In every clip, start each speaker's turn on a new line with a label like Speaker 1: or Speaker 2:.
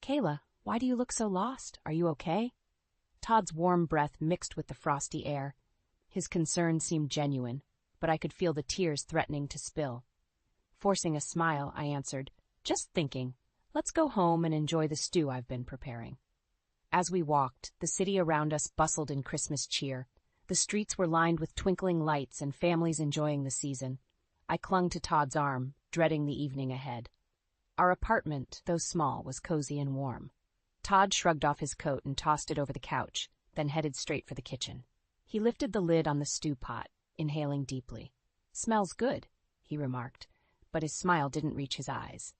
Speaker 1: Kayla, why do you look so lost? Are you okay? Todd's warm breath mixed with the frosty air. His concern seemed genuine, but I could feel the tears threatening to spill. Forcing a smile, I answered, "Just thinking. Let's go home and enjoy the stew I've been preparing." As we walked, the city around us bustled in Christmas cheer. The streets were lined with twinkling lights and families enjoying the season. I clung to Todd's arm, dreading the evening ahead. Our apartment, though small, was cozy and warm. Todd shrugged off his coat and tossed it over the couch, then headed straight for the kitchen. He lifted the lid on the stew pot, inhaling deeply. "Smells good," he remarked, but his smile didn't reach his eyes.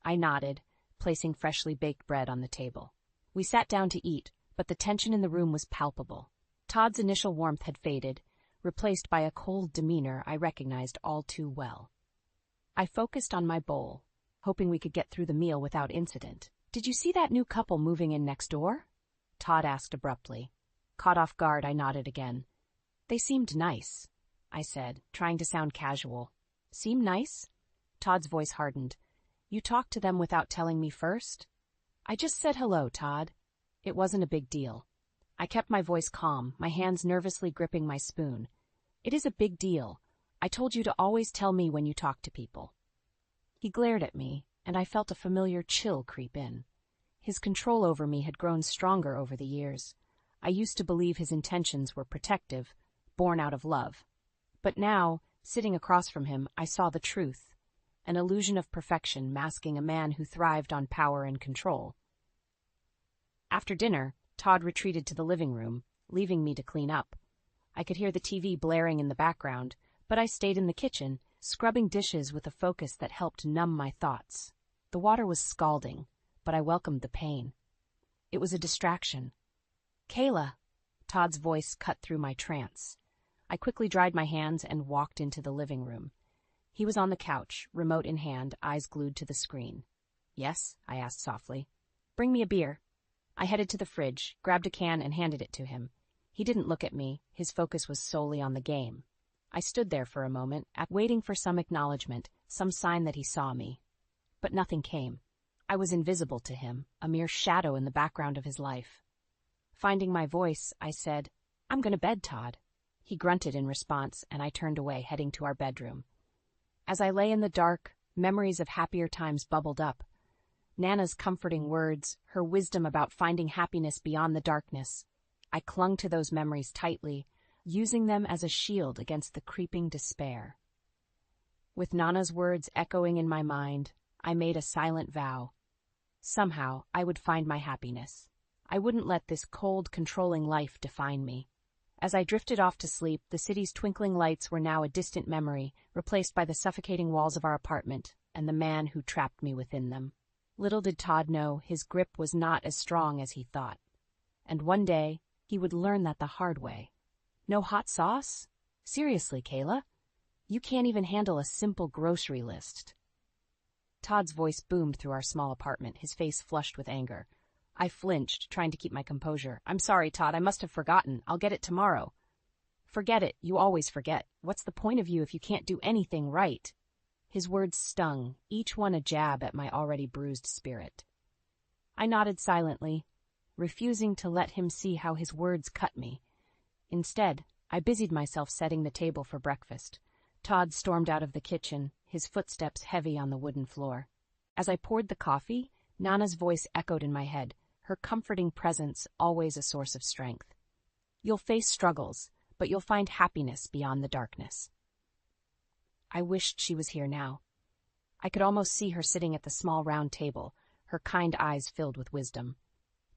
Speaker 1: I nodded, placing freshly baked bread on the table. We sat down to eat, but the tension in the room was palpable. Todd's initial warmth had faded, replaced by a cold demeanor I recognized all too well. I focused on my bowl, hoping we could get through the meal without incident. "Did you see that new couple moving in next door?" Todd asked abruptly. Caught off guard, I nodded again. "They seemed nice," I said, trying to sound casual. "Seem nice?" Todd's voice hardened. "You talked to them without telling me first?" "I just said hello, Todd. It wasn't a big deal." I kept my voice calm, my hands nervously gripping my spoon. "It is a big deal. I told you to always tell me when you talk to people." He glared at me, and I felt a familiar chill creep in. His control over me had grown stronger over the years. I used to believe his intentions were protective, born out of love. But now, sitting across from him, I saw the truth, an illusion of perfection masking a man who thrived on power and control. After dinner, Todd retreated to the living room, leaving me to clean up. I could hear the TV blaring in the background, but I stayed in the kitchen, scrubbing dishes with a focus that helped numb my thoughts. The water was scalding, but I welcomed the pain. It was a distraction. "Kayla!" Todd's voice cut through my trance. I quickly dried my hands and walked into the living room. He was on the couch, remote in hand, eyes glued to the screen. "Yes?" I asked softly. "Bring me a beer." I headed to the fridge, grabbed a can, and handed it to him. He didn't look at me. His focus was solely on the game. I stood there for a moment, waiting for some acknowledgement, some sign that he saw me. But nothing came. I was invisible to him, a mere shadow in the background of his life. Finding my voice, I said, "I'm going to bed, Todd." He grunted in response, and I turned away, heading to our bedroom. As I lay in the dark, memories of happier times bubbled up. Nana's comforting words, her wisdom about finding happiness beyond the darkness. I clung to those memories tightly, using them as a shield against the creeping despair. With Nana's words echoing in my mind, I made a silent vow. Somehow, I would find my happiness. I wouldn't let this cold, controlling life define me. As I drifted off to sleep, the city's twinkling lights were now a distant memory, replaced by the suffocating walls of our apartment and the man who trapped me within them. Little did Todd know his grip was not as strong as he thought. And one day, he would learn that the hard way. "No hot sauce? Seriously, Kayla? You can't even handle a simple grocery list." Todd's voice boomed through our small apartment, his face flushed with anger. I flinched, trying to keep my composure. "I'm sorry, Todd, I must have forgotten. I'll get it tomorrow." "Forget it. You always forget. What's the point of you if you can't do anything right?" His words stung, each one a jab at my already bruised spirit. I nodded silently, refusing to let him see how his words cut me. Instead, I busied myself setting the table for breakfast. Todd stormed out of the kitchen, his footsteps heavy on the wooden floor. As I poured the coffee, Nana's voice echoed in my head, her comforting presence always a source of strength. "You'll face struggles, but you'll find happiness beyond the darkness." I wished she was here now. I could almost see her sitting at the small round table, her kind eyes filled with wisdom.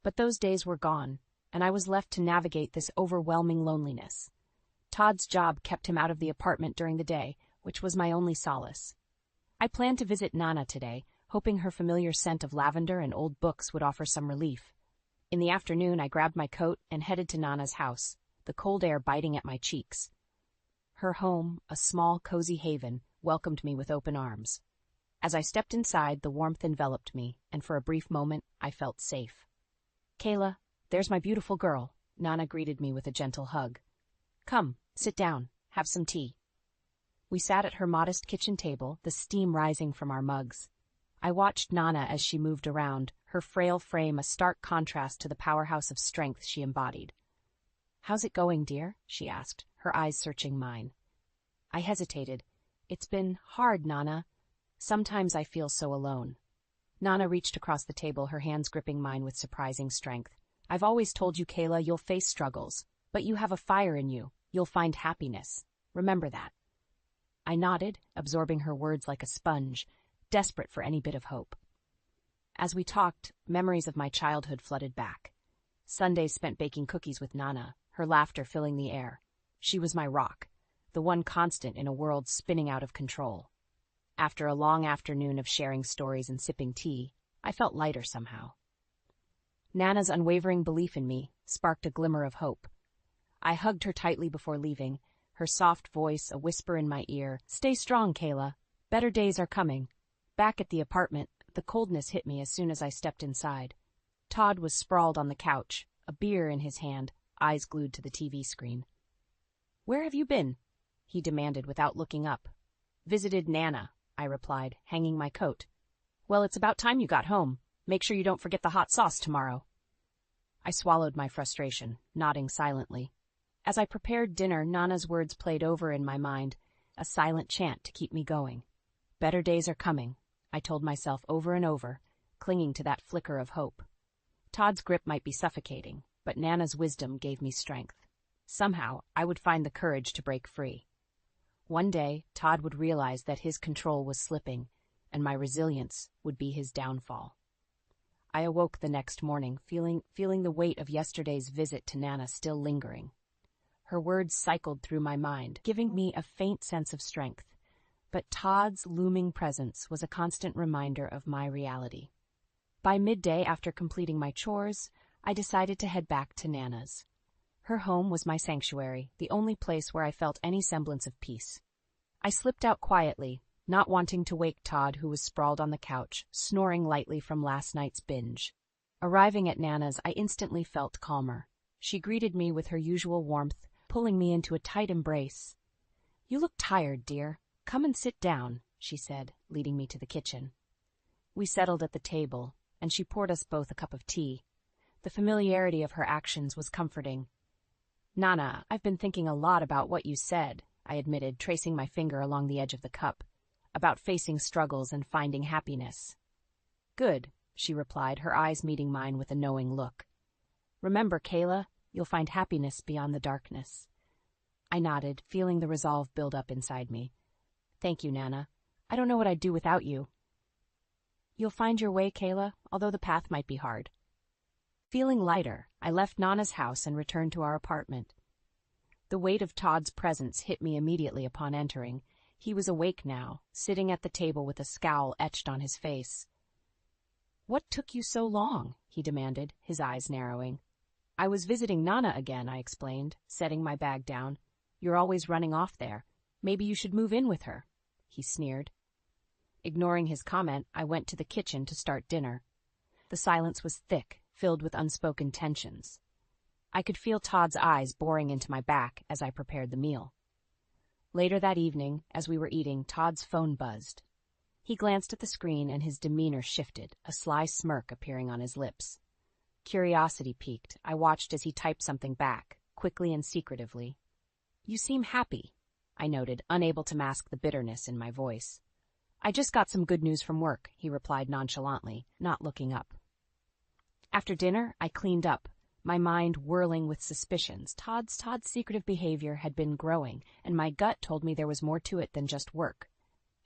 Speaker 1: But those days were gone, and I was left to navigate this overwhelming loneliness. Todd's job kept him out of the apartment during the day, which was my only solace. I planned to visit Nana today, hoping her familiar scent of lavender and old books would offer some relief. In the afternoon, I grabbed my coat and headed to Nana's house, the cold air biting at my cheeks. Her home, a small, cozy haven, welcomed me with open arms. As I stepped inside, the warmth enveloped me, and for a brief moment, I felt safe. "Kayla, there's my beautiful girl," Nana greeted me with a gentle hug. "Come, sit down, have some tea." We sat at her modest kitchen table, the steam rising from our mugs. I watched Nana as she moved around, her frail frame a stark contrast to the powerhouse of strength she embodied. "How's it going, dear?" she asked, her eyes searching mine. I hesitated. "It's been hard, Nana. Sometimes I feel so alone." Nana reached across the table, her hands gripping mine with surprising strength. "I've always told you, Kayla, you'll face struggles, but you have a fire in you. You'll find happiness. Remember that." I nodded, absorbing her words like a sponge, desperate for any bit of hope. As we talked, memories of my childhood flooded back. Sundays spent baking cookies with Nana, her laughter filling the air. She was my rock, the one constant in a world spinning out of control. After a long afternoon of sharing stories and sipping tea, I felt lighter somehow. Nana's unwavering belief in me sparked a glimmer of hope. I hugged her tightly before leaving, her soft voice a whisper in my ear. "Stay strong, Kayla. Better days are coming." Back at the apartment, the coldness hit me as soon as I stepped inside. Todd was sprawled on the couch, a beer in his hand, eyes glued to the TV screen. "Where have you been?" he demanded without looking up. "Visited Nana," I replied, hanging my coat. "Well, it's about time you got home. Make sure you don't forget the hot sauce tomorrow." I swallowed my frustration, nodding silently. As I prepared dinner, Nana's words played over in my mind, a silent chant to keep me going. Better days are coming, I told myself over and over, clinging to that flicker of hope. Todd's grip might be suffocating, but Nana's wisdom gave me strength. Somehow, I would find the courage to break free. One day, Todd would realize that his control was slipping, and my resilience would be his downfall. I awoke the next morning, feeling the weight of yesterday's visit to Nana still lingering. Her words cycled through my mind, giving me a faint sense of strength. But Todd's looming presence was a constant reminder of my reality. By midday, after completing my chores, I decided to head back to Nana's. Her home was my sanctuary, the only place where I felt any semblance of peace. I slipped out quietly, not wanting to wake Todd, who was sprawled on the couch, snoring lightly from last night's binge. Arriving at Nana's, I instantly felt calmer. She greeted me with her usual warmth, pulling me into a tight embrace. "You look tired, dear. Come and sit down," she said, leading me to the kitchen. We settled at the table, and she poured us both a cup of tea. The familiarity of her actions was comforting. "Nana, I've been thinking a lot about what you said," I admitted, tracing my finger along the edge of the cup, "about facing struggles and finding happiness." "Good," she replied, her eyes meeting mine with a knowing look. "Remember, Kayla, you'll find happiness beyond the darkness." I nodded, feeling the resolve build up inside me. "Thank you, Nana. I don't know what I'd do without you." "You'll find your way, Kayla, although the path might be hard." Feeling lighter, I left Nana's house and returned to our apartment. The weight of Todd's presence hit me immediately upon entering. He was awake now, sitting at the table with a scowl etched on his face. "What took you so long?" he demanded, his eyes narrowing. "I was visiting Nana again," I explained, setting my bag down. "You're always running off there. Maybe you should move in with her," he sneered. Ignoring his comment, I went to the kitchen to start dinner. The silence was thick, filled with unspoken tensions. I could feel Todd's eyes boring into my back as I prepared the meal. Later that evening, as we were eating, Todd's phone buzzed. He glanced at the screen and his demeanor shifted, a sly smirk appearing on his lips. Curiosity piqued, I watched as he typed something back, quickly and secretively. "You seem happy," I noted, unable to mask the bitterness in my voice. "I just got some good news from work," he replied nonchalantly, not looking up. After dinner, I cleaned up, my mind whirling with suspicions. Todd's secretive behavior had been growing, and my gut told me there was more to it than just work.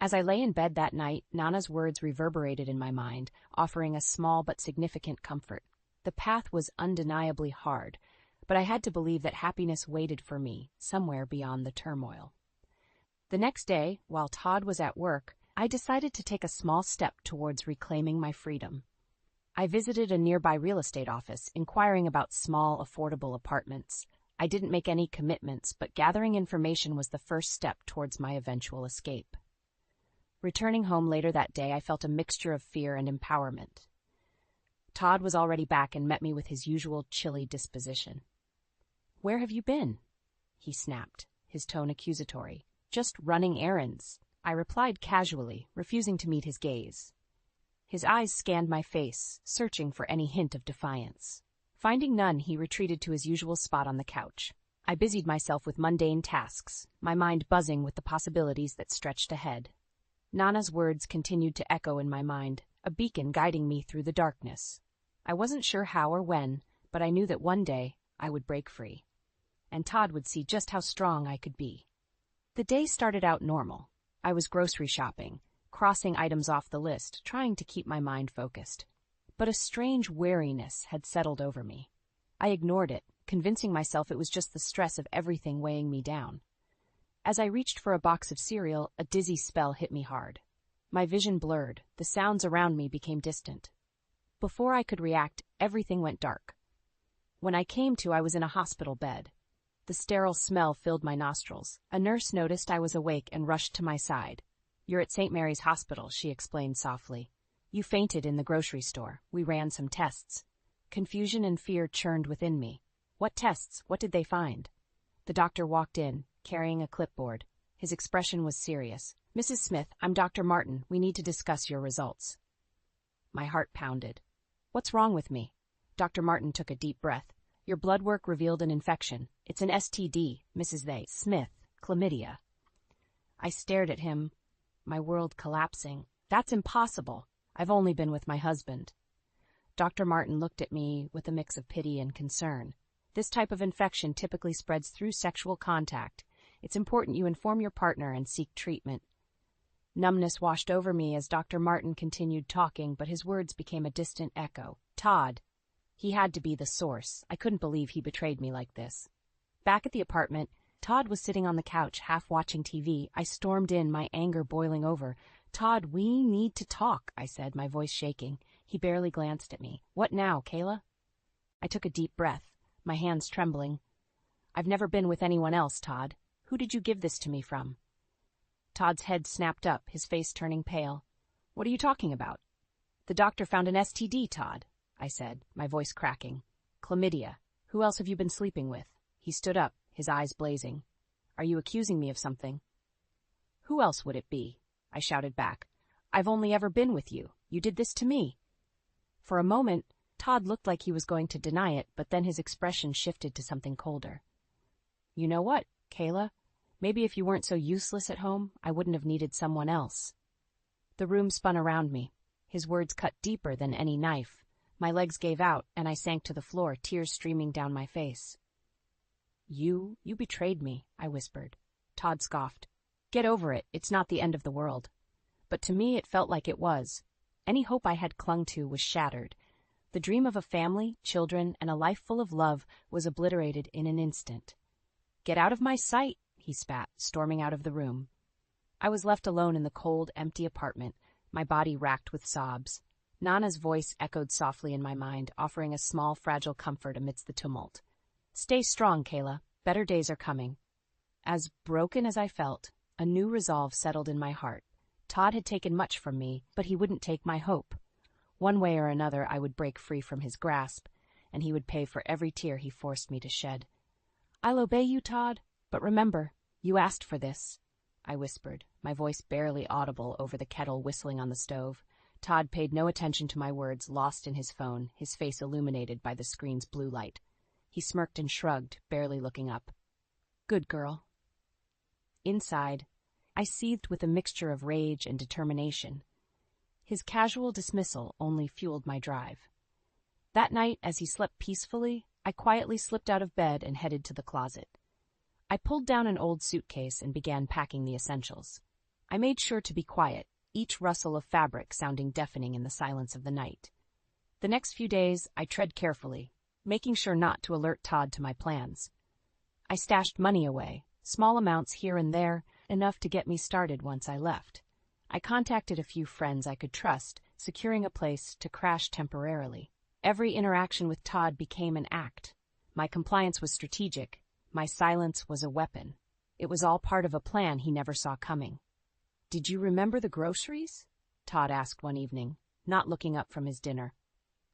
Speaker 1: As I lay in bed that night, Nana's words reverberated in my mind, offering a small but significant comfort. The path was undeniably hard, but I had to believe that happiness waited for me, somewhere beyond the turmoil. The next day, while Todd was at work, I decided to take a small step towards reclaiming my freedom. I visited a nearby real estate office, inquiring about small, affordable apartments. I didn't make any commitments, but gathering information was the first step towards my eventual escape. Returning home later that day, I felt a mixture of fear and empowerment. Todd was already back and met me with his usual chilly disposition. "Where have you been?" he snapped, his tone accusatory. "Just running errands," I replied casually, refusing to meet his gaze. His eyes scanned my face, searching for any hint of defiance. Finding none, he retreated to his usual spot on the couch. I busied myself with mundane tasks, my mind buzzing with the possibilities that stretched ahead. Nana's words continued to echo in my mind, a beacon guiding me through the darkness. I wasn't sure how or when, but I knew that one day I would break free. And Todd would see just how strong I could be. The day started out normal. I was grocery shopping, crossing items off the list, trying to keep my mind focused. But a strange weariness had settled over me. I ignored it, convincing myself it was just the stress of everything weighing me down. As I reached for a box of cereal, a dizzy spell hit me hard. My vision blurred, the sounds around me became distant. Before I could react, everything went dark. When I came to, I was in a hospital bed. The sterile smell filled my nostrils. A nurse noticed I was awake and rushed to my side. "You're at St. Mary's Hospital," she explained softly. "You fainted in the grocery store. We ran some tests." Confusion and fear churned within me. What tests? What did they find? The doctor walked in, carrying a clipboard. His expression was serious. "Mrs. Smith, I'm Dr. Martin. We need to discuss your results." My heart pounded. "What's wrong with me?" Dr. Martin took a deep breath. "Your blood work revealed an infection. It's an STD, Mrs. Smith, chlamydia." I stared at him, my world collapsing. "That's impossible. I've only been with my husband." Dr. Martin looked at me with a mix of pity and concern. "This type of infection typically spreads through sexual contact. It's important you inform your partner and seek treatment." Numbness washed over me as Dr. Martin continued talking, but his words became a distant echo. Todd. He had to be the source. I couldn't believe he betrayed me like this. Back at the apartment, Todd was sitting on the couch, half watching TV. I stormed in, my anger boiling over. "Todd, we need to talk," I said, my voice shaking. He barely glanced at me. "What now, Kayla?" I took a deep breath, my hands trembling. "I've never been with anyone else, Todd. Who did you give this to me from?" Todd's head snapped up, his face turning pale. "What are you talking about?" "The doctor found an STD, Todd," I said, my voice cracking. "Chlamydia. Who else have you been sleeping with?" He stood up, his eyes blazing. "Are you accusing me of something?" "Who else would it be?" I shouted back. "I've only ever been with you. You did this to me." For a moment, Todd looked like he was going to deny it, but then his expression shifted to something colder. "You know what, Kayla? Maybe if you weren't so useless at home, I wouldn't have needed someone else." The room spun around me. His words cut deeper than any knife. My legs gave out, and I sank to the floor, tears streaming down my face. You betrayed me," I whispered. Todd scoffed. "Get over it. It's not the end of the world." But to me it felt like it was. Any hope I had clung to was shattered. The dream of a family, children, and a life full of love was obliterated in an instant. "Get out of my sight," he spat, storming out of the room. I was left alone in the cold, empty apartment, my body racked with sobs. Nana's voice echoed softly in my mind, offering a small, fragile comfort amidst the tumult. "Stay strong, Kayla. Better days are coming." As broken as I felt, a new resolve settled in my heart. Todd had taken much from me, but he wouldn't take my hope. One way or another I would break free from his grasp, and he would pay for every tear he forced me to shed. "I'll obey you, Todd, but remember, you asked for this," I whispered, my voice barely audible over the kettle whistling on the stove. Todd paid no attention to my words, lost in his phone, his face illuminated by the screen's blue light. He smirked and shrugged, barely looking up. "Good girl." Inside, I seethed with a mixture of rage and determination. His casual dismissal only fueled my drive. That night, as he slept peacefully, I quietly slipped out of bed and headed to the closet. I pulled down an old suitcase and began packing the essentials. I made sure to be quiet, each rustle of fabric sounding deafening in the silence of the night. The next few days, I tread carefully, making sure not to alert Todd to my plans. I stashed money away, small amounts here and there, enough to get me started once I left. I contacted a few friends I could trust, securing a place to crash temporarily. Every interaction with Todd became an act. My compliance was strategic. My silence was a weapon. It was all part of a plan he never saw coming. "Did you remember the groceries?" Todd asked one evening, not looking up from his dinner.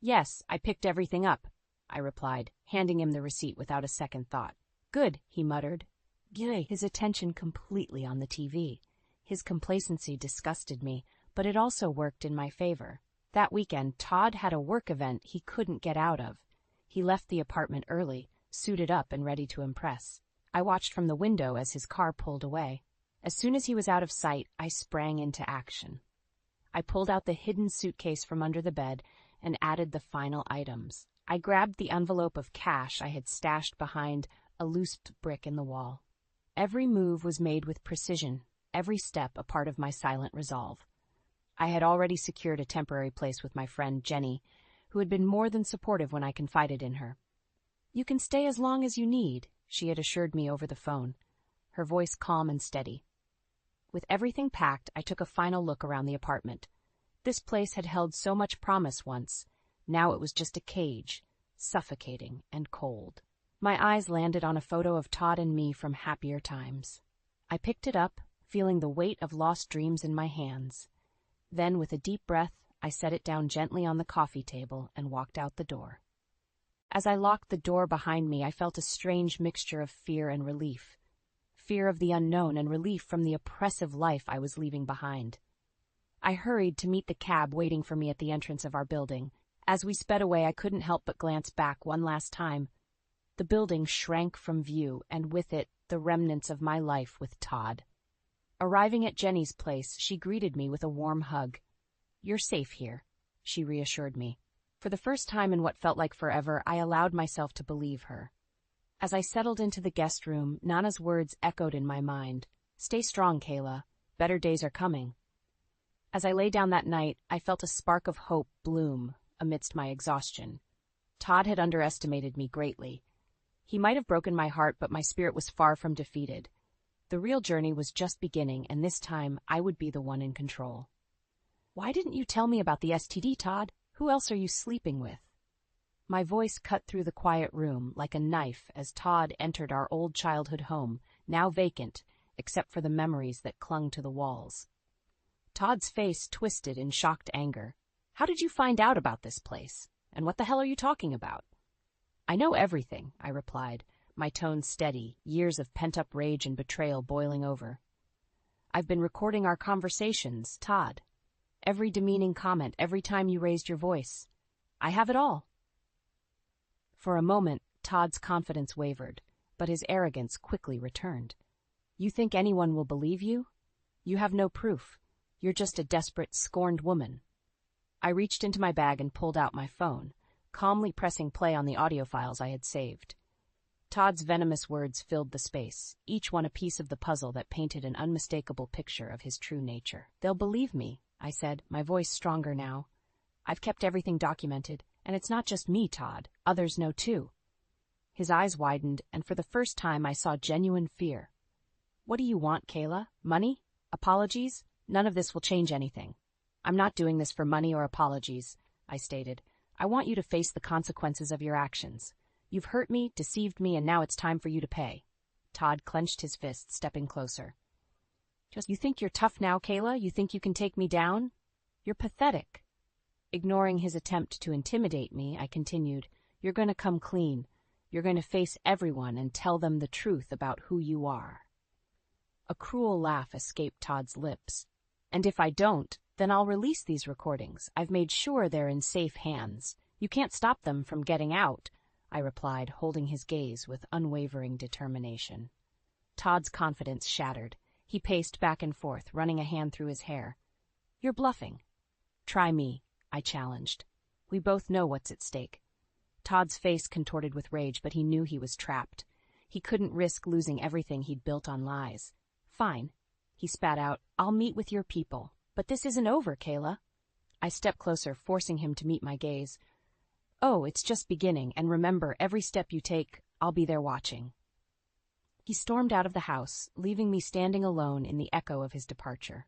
Speaker 1: "Yes, I picked everything up," I replied, handing him the receipt without a second thought. "Good," he muttered, his attention completely on the TV. His complacency disgusted me, but it also worked in my favor. That weekend, Todd had a work event he couldn't get out of. He left the apartment early, suited up and ready to impress. I watched from the window as his car pulled away. As soon as he was out of sight, I sprang into action. I pulled out the hidden suitcase from under the bed and added the final items. I grabbed the envelope of cash I had stashed behind a loose brick in the wall. Every move was made with precision, every step a part of my silent resolve. I had already secured a temporary place with my friend Jenny, who had been more than supportive when I confided in her. "You can stay as long as you need," she had assured me over the phone, her voice calm and steady. With everything packed, I took a final look around the apartment. This place had held so much promise once. Now it was just a cage, suffocating and cold. My eyes landed on a photo of Todd and me from happier times. I picked it up, feeling the weight of lost dreams in my hands. Then, with a deep breath, I set it down gently on the coffee table and walked out the door. As I locked the door behind me, I felt a strange mixture of fear and relief. Fear of the unknown and relief from the oppressive life I was leaving behind. I hurried to meet the cab waiting for me at the entrance of our building. As we sped away, I couldn't help but glance back one last time. The building shrank from view, and with it, the remnants of my life with Todd. Arriving at Jenny's place, she greeted me with a warm hug. "You're safe here," she reassured me. For the first time in what felt like forever, I allowed myself to believe her. As I settled into the guest room, Nana's words echoed in my mind. "Stay strong, Kayla. Better days are coming." As I lay down that night, I felt a spark of hope bloom amidst my exhaustion. Todd had underestimated me greatly. He might have broken my heart, but my spirit was far from defeated. The real journey was just beginning, and this time I would be the one in control. "Why didn't you tell me about the STD, Todd? Who else are you sleeping with?" My voice cut through the quiet room like a knife as Todd entered our old childhood home, now vacant, except for the memories that clung to the walls. Todd's face twisted in shocked anger. "How did you find out about this place? And what the hell are you talking about?" "I know everything," I replied, my tone steady, years of pent-up rage and betrayal boiling over. "I've been recording our conversations, Todd. Every demeaning comment, every time you raised your voice. I have it all." For a moment, Todd's confidence wavered, but his arrogance quickly returned. "You think anyone will believe you? You have no proof. You're just a desperate, scorned woman." I reached into my bag and pulled out my phone, calmly pressing play on the audio files I had saved. Todd's venomous words filled the space, each one a piece of the puzzle that painted an unmistakable picture of his true nature. "They'll believe me," I said, my voice stronger now. "I've kept everything documented, and it's not just me, Todd. Others know too." His eyes widened, and for the first time I saw genuine fear. "What do you want, Kayla? Money? Apologies? None of this will change anything." "I'm not doing this for money or apologies," I stated. "I want you to face the consequences of your actions. You've hurt me, deceived me, and now it's time for you to pay." Todd clenched his fist, stepping closer. You think you're tough now, Kayla? You think you can take me down? You're pathetic." Ignoring his attempt to intimidate me, I continued, "You're going to come clean. You're going to face everyone and tell them the truth about who you are." A cruel laugh escaped Todd's lips. "And if I don't, then I'll release these recordings. I've made sure they're in safe hands. You can't stop them from getting out," I replied, holding his gaze with unwavering determination. Todd's confidence shattered. He paced back and forth, running a hand through his hair. "You're bluffing." "Try me," I challenged. "We both know what's at stake." Todd's face contorted with rage, but he knew he was trapped. He couldn't risk losing everything he'd built on lies. "Fine," he spat out. "I'll meet with your people. But this isn't over, Kayla." I stepped closer, forcing him to meet my gaze. "Oh, it's just beginning, and remember, every step you take, I'll be there watching." He stormed out of the house, leaving me standing alone in the echo of his departure.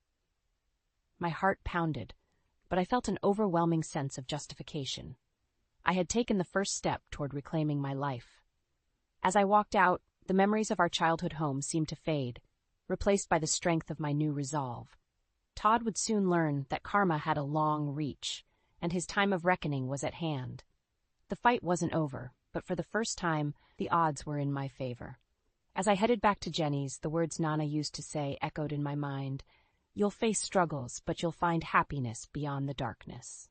Speaker 1: My heart pounded, but I felt an overwhelming sense of justification. I had taken the first step toward reclaiming my life. As I walked out, the memories of our childhood home seemed to fade, replaced by the strength of my new resolve. Todd would soon learn that karma had a long reach, and his time of reckoning was at hand. The fight wasn't over, but for the first time, the odds were in my favor. As I headed back to Jenny's, the words Nana used to say echoed in my mind. "You'll face struggles, but you'll find happiness beyond the darkness."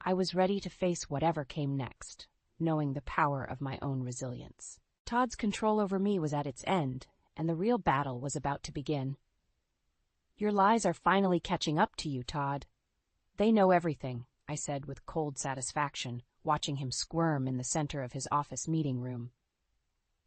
Speaker 1: I was ready to face whatever came next, knowing the power of my own resilience. Todd's control over me was at its end, and the real battle was about to begin. "Your lies are finally catching up to you, Todd." "They know everything," I said with cold satisfaction, watching him squirm in the center of his office meeting room.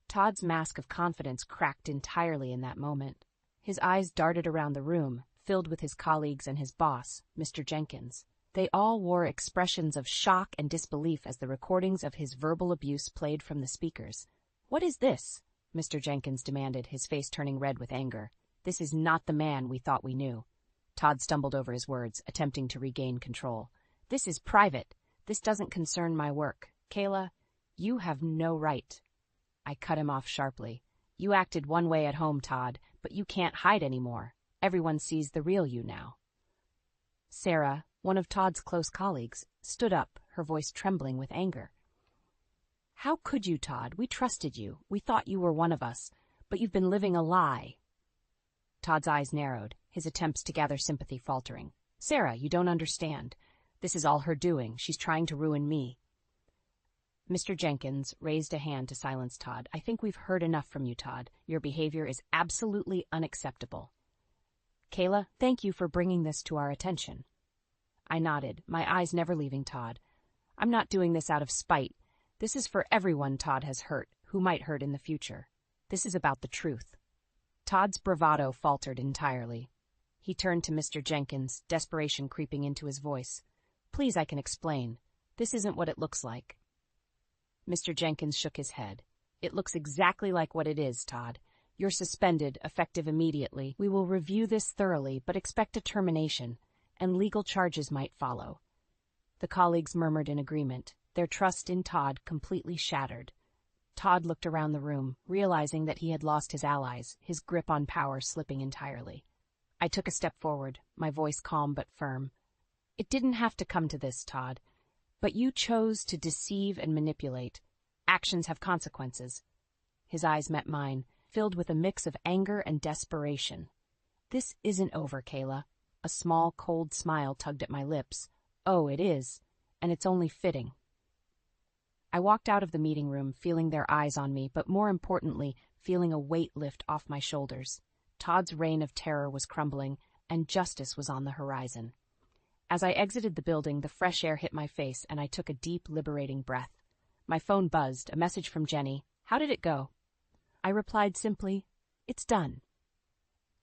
Speaker 1: Todd's mask of confidence cracked entirely in that moment. His eyes darted around the room, filled with his colleagues and his boss, Mr. Jenkins. They all wore expressions of shock and disbelief as the recordings of his verbal abuse played from the speakers. "What is this?" Mr. Jenkins demanded, his face turning red with anger. "This is not the man we thought we knew." Todd stumbled over his words, attempting to regain control. "This is private. This doesn't concern my work. Kayla, you have no right." I cut him off sharply. "You acted one way at home, Todd, but you can't hide anymore. Everyone sees the real you now." Sarah, one of Todd's close colleagues, stood up, her voice trembling with anger. "How could you, Todd? We trusted you. We thought you were one of us, but you've been living a lie." Todd's eyes narrowed, his attempts to gather sympathy faltering. "Sarah, you don't understand. This is all her doing. She's trying to ruin me." Mr. Jenkins raised a hand to silence Todd. "I think we've heard enough from you, Todd. Your behavior is absolutely unacceptable." "Kayla, thank you for bringing this to our attention." I nodded, my eyes never leaving Todd. "I'm not doing this out of spite. This is for everyone Todd has hurt, who might hurt in the future. This is about the truth." Todd's bravado faltered entirely. He turned to Mr. Jenkins, desperation creeping into his voice. "Please, I can explain. This isn't what it looks like." Mr. Jenkins shook his head. "It looks exactly like what it is, Todd. You're suspended, effective immediately. We will review this thoroughly, but expect a termination, and legal charges might follow." The colleagues murmured in agreement, their trust in Todd completely shattered. Todd looked around the room, realizing that he had lost his allies, his grip on power slipping entirely. I took a step forward, my voice calm but firm. "It didn't have to come to this, Todd. But you chose to deceive and manipulate. Actions have consequences." His eyes met mine, filled with a mix of anger and desperation. "This isn't over, Kayla." A small, cold smile tugged at my lips. "Oh, it is, and it's only fitting." I walked out of the meeting room, feeling their eyes on me, but more importantly, feeling a weight lift off my shoulders. Todd's reign of terror was crumbling, and justice was on the horizon. As I exited the building, the fresh air hit my face, and I took a deep, liberating breath. My phone buzzed, a message from Jenny. "How did it go?" I replied simply, "It's done."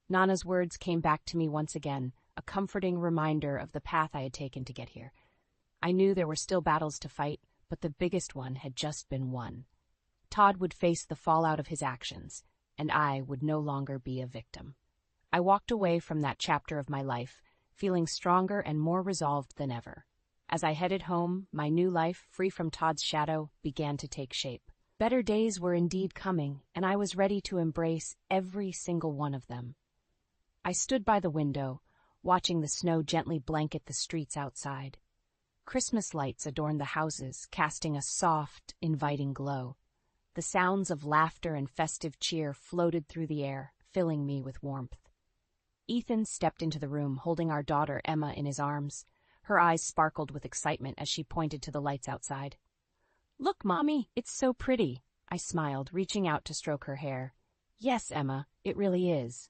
Speaker 1: Nana's words came back to me once again, a comforting reminder of the path I had taken to get here. I knew there were still battles to fight, but the biggest one had just been won. Todd would face the fallout of his actions, and I would no longer be a victim. I walked away from that chapter of my life, feeling stronger and more resolved than ever. As I headed home, my new life, free from Todd's shadow, began to take shape. Better days were indeed coming, and I was ready to embrace every single one of them. I stood by the window, watching the snow gently blanket the streets outside. Christmas lights adorned the houses, casting a soft, inviting glow. The sounds of laughter and festive cheer floated through the air, filling me with warmth. Ethan stepped into the room, holding our daughter Emma in his arms. Her eyes sparkled with excitement as she pointed to the lights outside. "Look, Mommy, it's so pretty," I smiled, reaching out to stroke her hair. "Yes, Emma, it really is."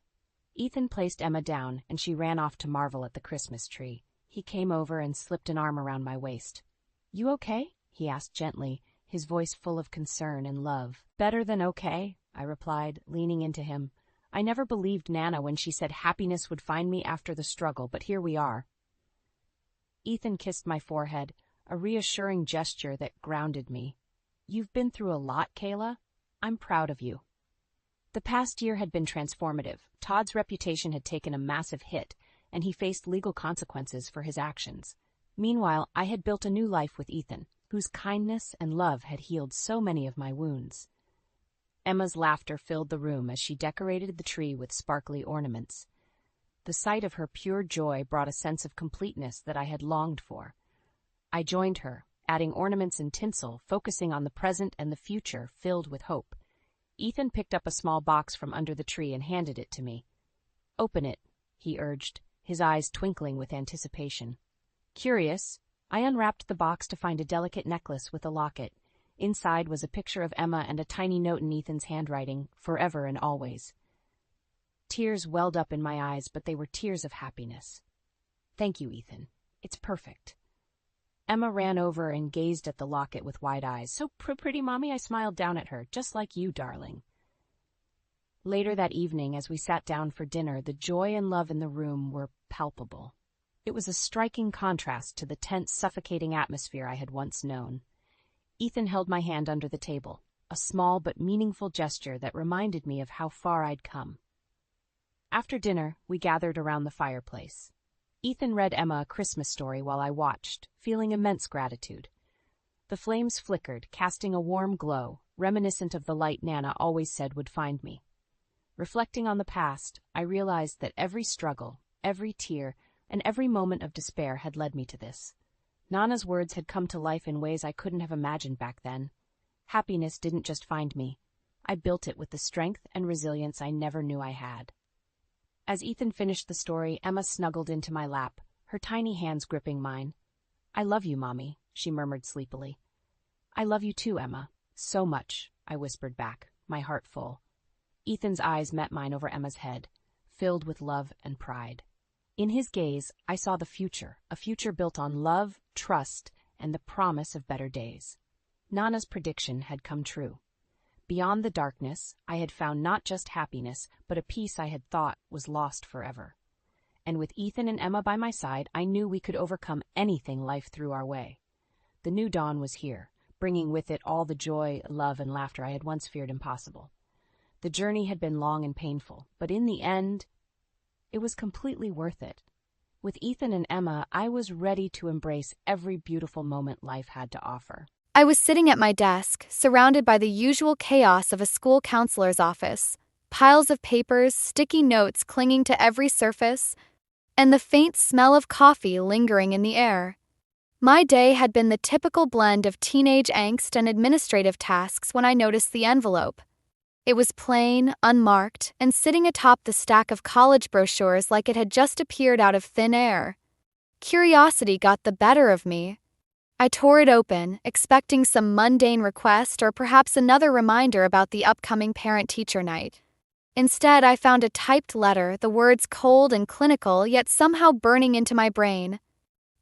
Speaker 1: Ethan placed Emma down, and she ran off to marvel at the Christmas tree. He came over and slipped an arm around my waist. "You okay?" he asked gently, his voice full of concern and love. "Better than okay," I replied, leaning into him. I never believed Nana when she said happiness would find me after the struggle, but here we are. Ethan kissed my forehead, a reassuring gesture that grounded me. "You've been through a lot, Kayla. I'm proud of you." The past year had been transformative. Todd's reputation had taken a massive hit, and he faced legal consequences for his actions. Meanwhile, I had built a new life with Ethan, whose kindness and love had healed so many of my wounds. Emma's laughter filled the room as she decorated the tree with sparkly ornaments. The sight of her pure joy brought a sense of completeness that I had longed for. I joined her, adding ornaments and tinsel, focusing on the present and the future filled with hope. Ethan picked up a small box from under the tree and handed it to me. "Open it," he urged, his eyes twinkling with anticipation. Curious, I unwrapped the box to find a delicate necklace with a locket. Inside was a picture of Emma and a tiny note in Ethan's handwriting, forever and always. Tears welled up in my eyes, but they were tears of happiness. Thank you, Ethan. It's perfect. Emma ran over and gazed at the locket with wide eyes. So pretty, Mommy, I smiled down at her. Just like you, darling. Later that evening, as we sat down for dinner, the joy and love in the room were palpable. It was a striking contrast to the tense, suffocating atmosphere I had once known. Ethan held my hand under the table, a small but meaningful gesture that reminded me of how far I'd come. After dinner, we gathered around the fireplace. Ethan read Emma a Christmas story while I watched, feeling immense gratitude. The flames flickered, casting a warm glow, reminiscent of the light Nana always said would find me. Reflecting on the past, I realized that every struggle, every tear, and every moment of despair had led me to this. Nana's words had come to life in ways I couldn't have imagined back then. Happiness didn't just find me. I built it with the strength and resilience I never knew I had. As Ethan finished the story, Emma snuggled into my lap, her tiny hands gripping mine. I love you, Mommy, she murmured sleepily. I love you too, Emma. So much, I whispered back, my heart full. Ethan's eyes met mine over Emma's head, filled with love and pride. In his gaze, I saw the future, a future built on love, trust, and the promise of better days. Nana's prediction had come true. Beyond the darkness, I had found not just happiness, but a peace I had thought was lost forever. And with Ethan and Emma by my side, I knew we could overcome anything life threw our way. The new dawn was here, bringing with it all the joy, love, and laughter I had once feared impossible. The journey had been long and painful, but in the end, it was completely worth it. With Ethan and Emma, I was ready to embrace every beautiful moment life had to offer.
Speaker 2: I was sitting at my desk, surrounded by the usual chaos of a school counselor's office, piles of papers, sticky notes clinging to every surface, and the faint smell of coffee lingering in the air. My day had been the typical blend of teenage angst and administrative tasks when I noticed the envelope. It was plain, unmarked, and sitting atop the stack of college brochures like it had just appeared out of thin air. Curiosity got the better of me. I tore it open, expecting some mundane request or perhaps another reminder about the upcoming parent-teacher night. Instead, I found a typed letter, the words cold and clinical, yet somehow burning into my brain.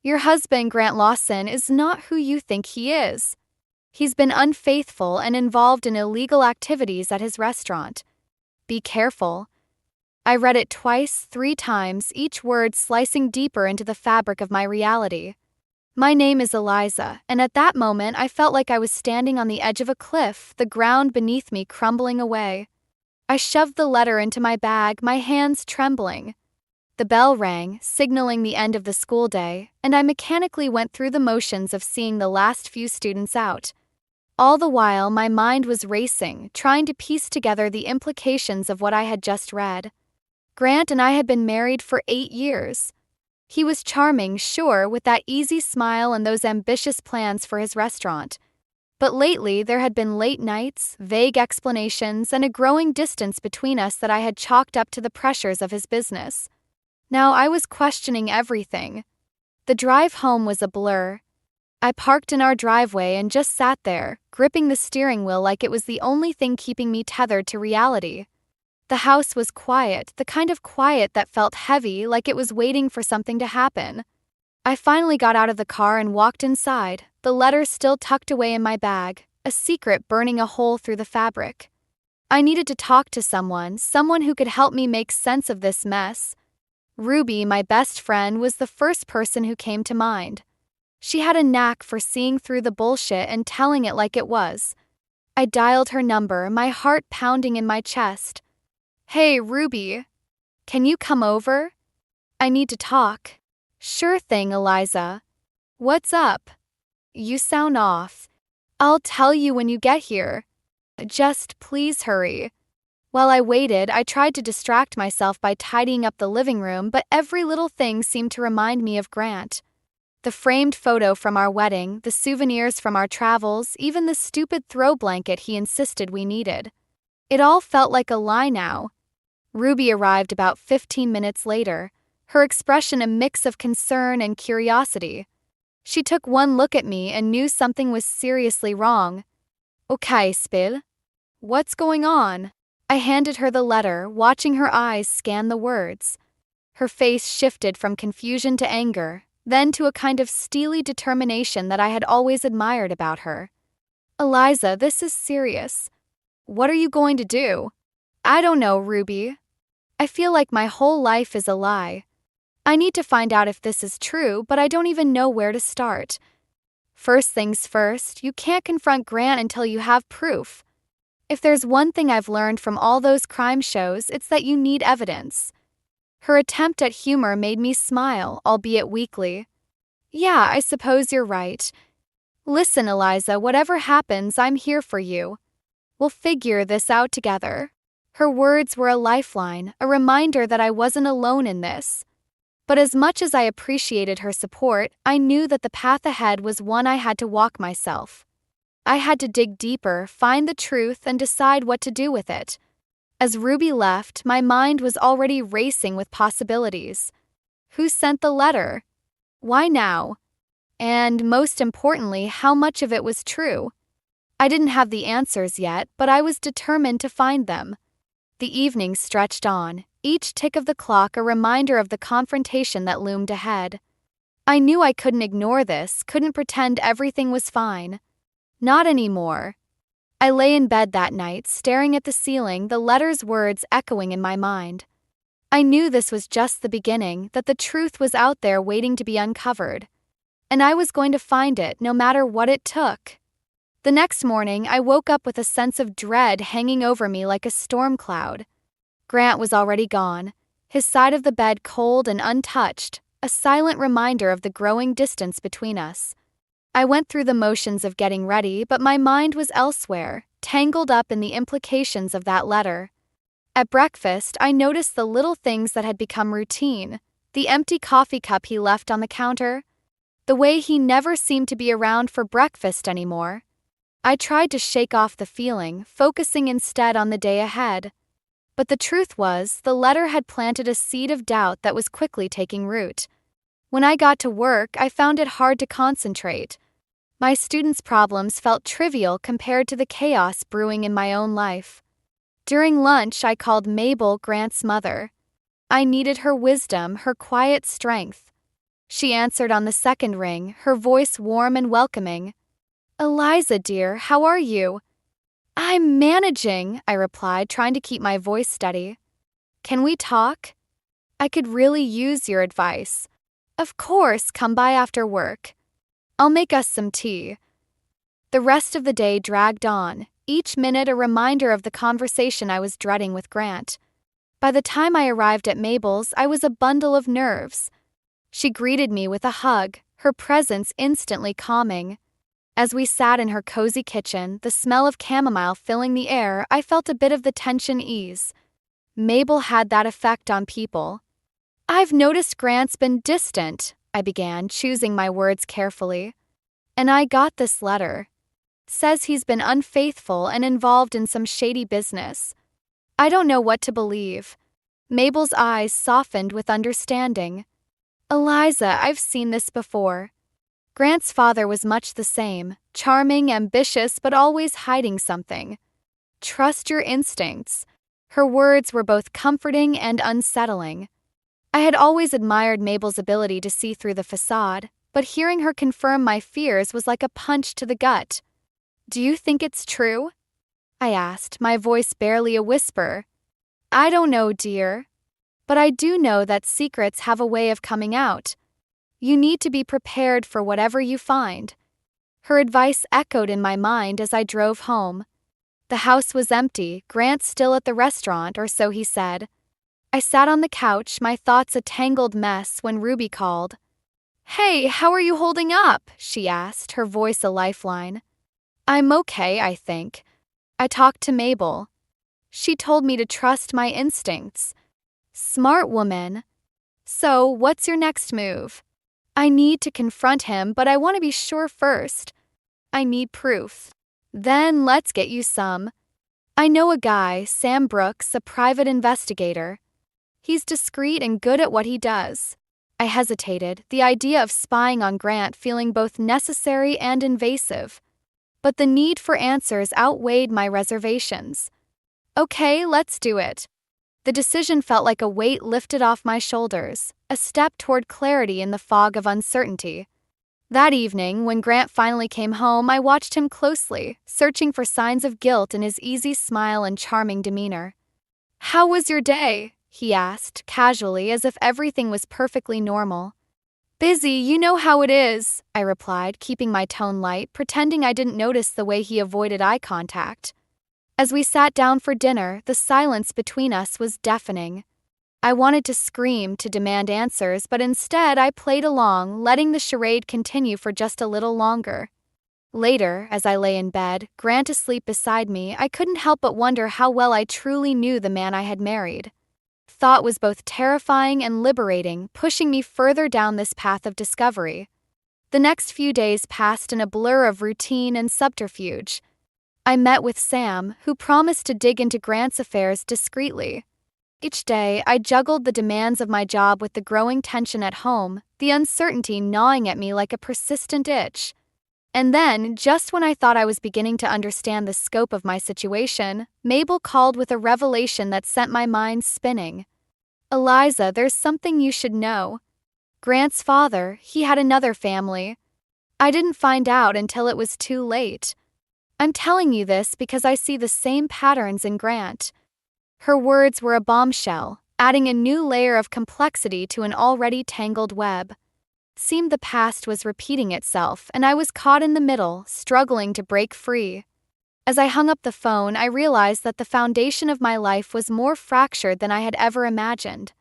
Speaker 2: Your husband, Grant Lawson, is not who you think he is. He's been unfaithful and involved in illegal activities at his restaurant. Be careful. I read it twice, 3 times, each word slicing deeper into the fabric of my reality. My name is Eliza, and at that moment I felt like I was standing on the edge of a cliff, the ground beneath me crumbling away. I shoved the letter into my bag, my hands trembling. The bell rang, signaling the end of the school day, and I mechanically went through the motions of seeing the last few students out. All the while, my mind was racing, trying to piece together the implications of what I had just read. Grant and I had been married for 8 years. He was charming, sure, with that easy smile and those ambitious plans for his restaurant. But lately, there had been late nights, vague explanations, and a growing distance between us that I had chalked up to the pressures of his business. Now I was questioning everything. The drive home was a blur. I parked in our driveway and just sat there, gripping the steering wheel like it was the only thing keeping me tethered to reality. The house was quiet, the kind of quiet that felt heavy, like it was waiting for something to happen. I finally got out of the car and walked inside, the letter still tucked away in my bag, a secret burning a hole through the fabric. I needed to talk to someone who could help me make sense of this mess. Ruby, my best friend, was the first person who came to mind. She had a knack for seeing through the bullshit and telling it like it was. I dialed her number, my heart pounding in my chest. Hey, Ruby. Can you come over? I need to talk. Sure thing, Eliza. What's up? You sound off. I'll tell you when you get here. Just please hurry. While I waited, I tried to distract myself by tidying up the living room, but every little thing seemed to remind me of Grant. The framed photo from our wedding, the souvenirs from our travels, even the stupid throw blanket he insisted we needed. It all felt like a lie now. Ruby arrived about 15 minutes later, her expression a mix of concern and curiosity. She took one look at me and knew something was seriously wrong. Okay, Spill. What's going on? I handed her the letter, watching her eyes scan the words. Her face shifted from confusion to anger, then to a kind of steely determination that I had always admired about her. Eliza, this is serious. What are you going to do? I don't know, Ruby. I feel like my whole life is a lie. I need to find out if this is true, but I don't even know where to start. First things first, you can't confront Grant until you have proof. If there's one thing I've learned from all those crime shows, it's that you need evidence. Her attempt at humor made me smile, albeit weakly. Yeah, I suppose you're right. Listen, Eliza, whatever happens, I'm here for you. We'll figure this out together. Her words were a lifeline, a reminder that I wasn't alone in this. But as much as I appreciated her support, I knew that the path ahead was one I had to walk myself. I had to dig deeper, find the truth, and decide what to do with it. As Ruby left, my mind was already racing with possibilities. Who sent the letter? Why now? And most importantly, how much of it was true? I didn't have the answers yet, but I was determined to find them. The evening stretched on, each tick of the clock a reminder of the confrontation that loomed ahead. I knew I couldn't ignore this, couldn't pretend everything was fine. Not anymore. I lay in bed that night, staring at the ceiling, the letter's words echoing in my mind. I knew this was just the beginning, that the truth was out there waiting to be uncovered. And I was going to find it, no matter what it took. The next morning, I woke up with a sense of dread hanging over me like a storm cloud. Grant was already gone, his side of the bed cold and untouched, a silent reminder of the growing distance between us. I went through the motions of getting ready, but my mind was elsewhere, tangled up in the implications of that letter. At breakfast, I noticed the little things that had become routine: the empty coffee cup he left on the counter, the way he never seemed to be around for breakfast anymore. I tried to shake off the feeling, focusing instead on the day ahead. But the truth was, the letter had planted a seed of doubt that was quickly taking root. When I got to work, I found it hard to concentrate. My students' problems felt trivial compared to the chaos brewing in my own life. During lunch, I called Mabel, Grant's mother. I needed her wisdom, her quiet strength. She answered on the second ring, her voice warm and welcoming. Eliza, dear, how are you? I'm managing, I replied, trying to keep my voice steady. Can we talk? I could really use your advice. Of course, come by after work. I'll make us some tea. The rest of the day dragged on, each minute a reminder of the conversation I was dreading with Grant. By the time I arrived at Mabel's, I was a bundle of nerves. She greeted me with a hug, her presence instantly calming. As we sat in her cozy kitchen, the smell of chamomile filling the air, I felt a bit of the tension ease. Mabel had that effect on people. I've noticed Grant's been distant, I began, choosing my words carefully. And I got this letter. Says he's been unfaithful and involved in some shady business. I don't know what to believe. Mabel's eyes softened with understanding. Eliza, I've seen this before. Grant's father was much the same, charming, ambitious, but always hiding something. Trust your instincts. Her words were both comforting and unsettling. I had always admired Mabel's ability to see through the facade, but hearing her confirm my fears was like a punch to the gut. Do you think it's true? I asked, my voice barely a whisper. I don't know, dear. But I do know that secrets have a way of coming out. You need to be prepared for whatever you find. Her advice echoed in my mind as I drove home. The house was empty, Grant still at the restaurant, or so he said. I sat on the couch, my thoughts a tangled mess, when Ruby called. Hey, how are you holding up? She asked, her voice a lifeline. I'm okay, I think. I talked to Mabel. She told me to trust my instincts. Smart woman. So, what's your next move? I need to confront him, but I want to be sure first. I need proof. Then let's get you some. I know a guy, Sam Brooks, a private investigator. He's discreet and good at what he does. I hesitated, the idea of spying on Grant feeling both necessary and invasive. But the need for answers outweighed my reservations. Okay, let's do it. The decision felt like a weight lifted off my shoulders, a step toward clarity in the fog of uncertainty. That evening, when Grant finally came home, I watched him closely, searching for signs of guilt in his easy smile and charming demeanor. "How was your day?" he asked, casually, as if everything was perfectly normal. "Busy, you know how it is," I replied, keeping my tone light, pretending I didn't notice the way he avoided eye contact. As we sat down for dinner, the silence between us was deafening. I wanted to scream, to demand answers, but instead I played along, letting the charade continue for just a little longer. Later, as I lay in bed, Grant asleep beside me, I couldn't help but wonder how well I truly knew the man I had married. Thought was both terrifying and liberating, pushing me further down this path of discovery. The next few days passed in a blur of routine and subterfuge. I met with Sam, who promised to dig into Grant's affairs discreetly. Each day, I juggled the demands of my job with the growing tension at home, the uncertainty gnawing at me like a persistent itch. And then, just when I thought I was beginning to understand the scope of my situation, Mabel called with a revelation that sent my mind spinning. "Eliza, there's something you should know. Grant's father, he had another family. I didn't find out until it was too late. I'm telling you this because I see the same patterns in Grant." Her words were a bombshell, adding a new layer of complexity to an already tangled web. Seemed the past was repeating itself, and I was caught in the middle, struggling to break free. As I hung up the phone, I realized that the foundation of my life was more fractured than I had ever imagined.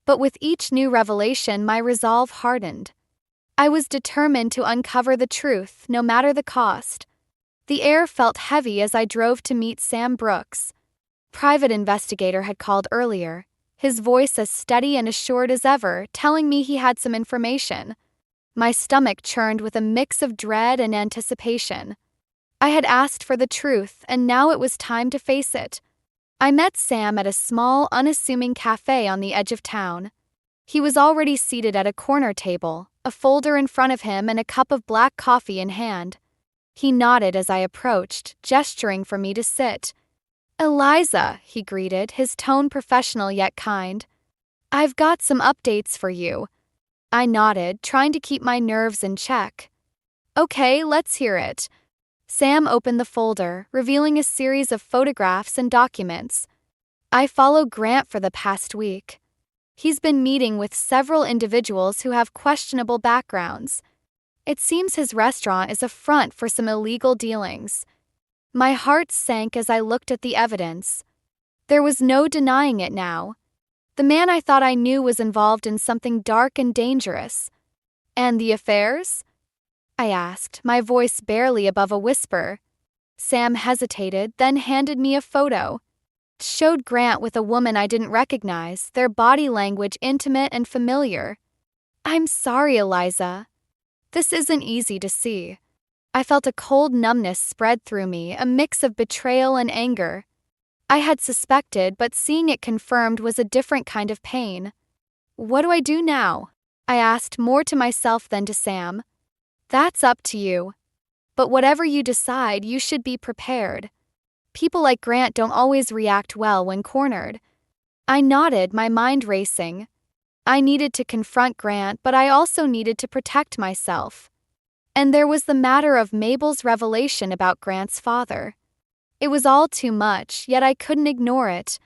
Speaker 2: But with each new revelation, my resolve hardened. I was determined to uncover the truth, no matter the cost. The air felt heavy as I drove to meet Sam Brooks. Private investigator had called earlier, his voice as steady and assured as ever, telling me he had some information. My stomach churned with a mix of dread and anticipation. I had asked for the truth, and now it was time to face it. I met Sam at a small, unassuming cafe on the edge of town. He was already seated at a corner table, a folder in front of him and a cup of black coffee in hand. He nodded as I approached, gesturing for me to sit. "Eliza," he greeted, his tone professional yet kind. "I've got some updates for you." I nodded, trying to keep my nerves in check. "Okay, let's hear it." Sam opened the folder, revealing a series of photographs and documents. "I followed Grant for the past week. He's been meeting with several individuals who have questionable backgrounds. It seems his restaurant is a front for some illegal dealings." My heart sank as I looked at the evidence. There was no denying it now. The man I thought I knew was involved in something dark and dangerous. "And the affairs?" I asked, my voice barely above a whisper. Sam hesitated, then handed me a photo. It showed Grant with a woman I didn't recognize, their body language intimate and familiar. "I'm sorry, Eliza. This isn't easy to see." I felt a cold numbness spread through me, a mix of betrayal and anger. I had suspected, but seeing it confirmed was a different kind of pain. "What do I do now?" I asked, more to myself than to Sam. "That's up to you. But whatever you decide, you should be prepared. People like Grant don't always react well when cornered." I nodded, my mind racing. I needed to confront Grant, but I also needed to protect myself. And there was the matter of Mabel's revelation about Grant's father. It was all too much, yet I couldn't ignore it.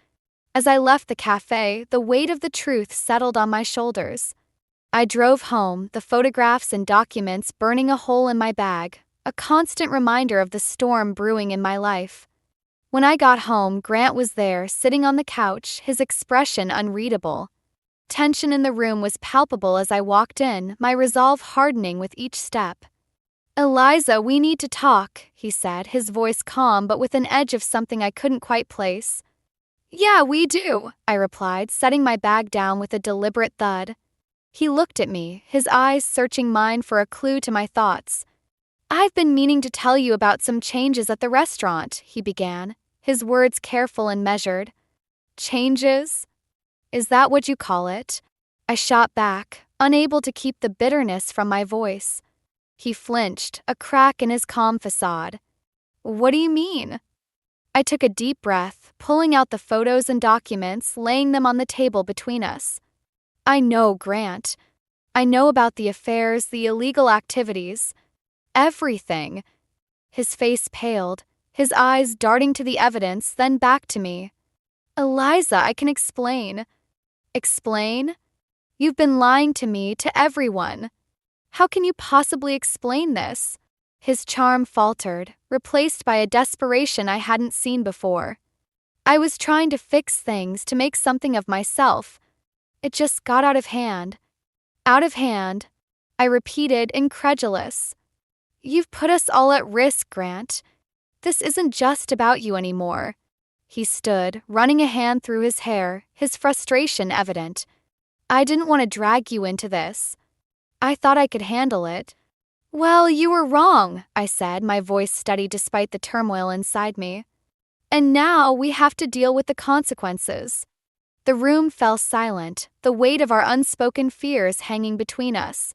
Speaker 2: As I left the cafe, the weight of the truth settled on my shoulders. I drove home, the photographs and documents burning a hole in my bag, a constant reminder of the storm brewing in my life. When I got home, Grant was there, sitting on the couch, his expression unreadable. Tension in the room was palpable as I walked in, my resolve hardening with each step. "Eliza, we need to talk," he said, his voice calm but with an edge of something I couldn't quite place. "Yeah, we do," I replied, setting my bag down with a deliberate thud. He looked at me, his eyes searching mine for a clue to my thoughts. "I've been meaning to tell you about some changes at the restaurant," he began, his words careful and measured. "Changes? Is that what you call it?" I shot back, unable to keep the bitterness from my voice. He flinched, a crack in his calm facade. "What do you mean?" I took a deep breath, pulling out the photos and documents, laying them on the table between us. "I know, Grant. I know about the affairs, the illegal activities. Everything." His face paled, his eyes darting to the evidence, then back to me. "Eliza, I can explain." "Explain? You've been lying to me, to everyone. How can you possibly explain this?" His charm faltered, replaced by a desperation I hadn't seen before. "I was trying to fix things, to make something of myself. It just got out of hand." "Out of hand?" I repeated, incredulous. "You've put us all at risk, Grant. This isn't just about you anymore." He stood, running a hand through his hair, his frustration evident. "I didn't want to drag you into this. I thought I could handle it." "Well, you were wrong," I said, my voice steady despite the turmoil inside me. "And now we have to deal with the consequences." The room fell silent, the weight of our unspoken fears hanging between us.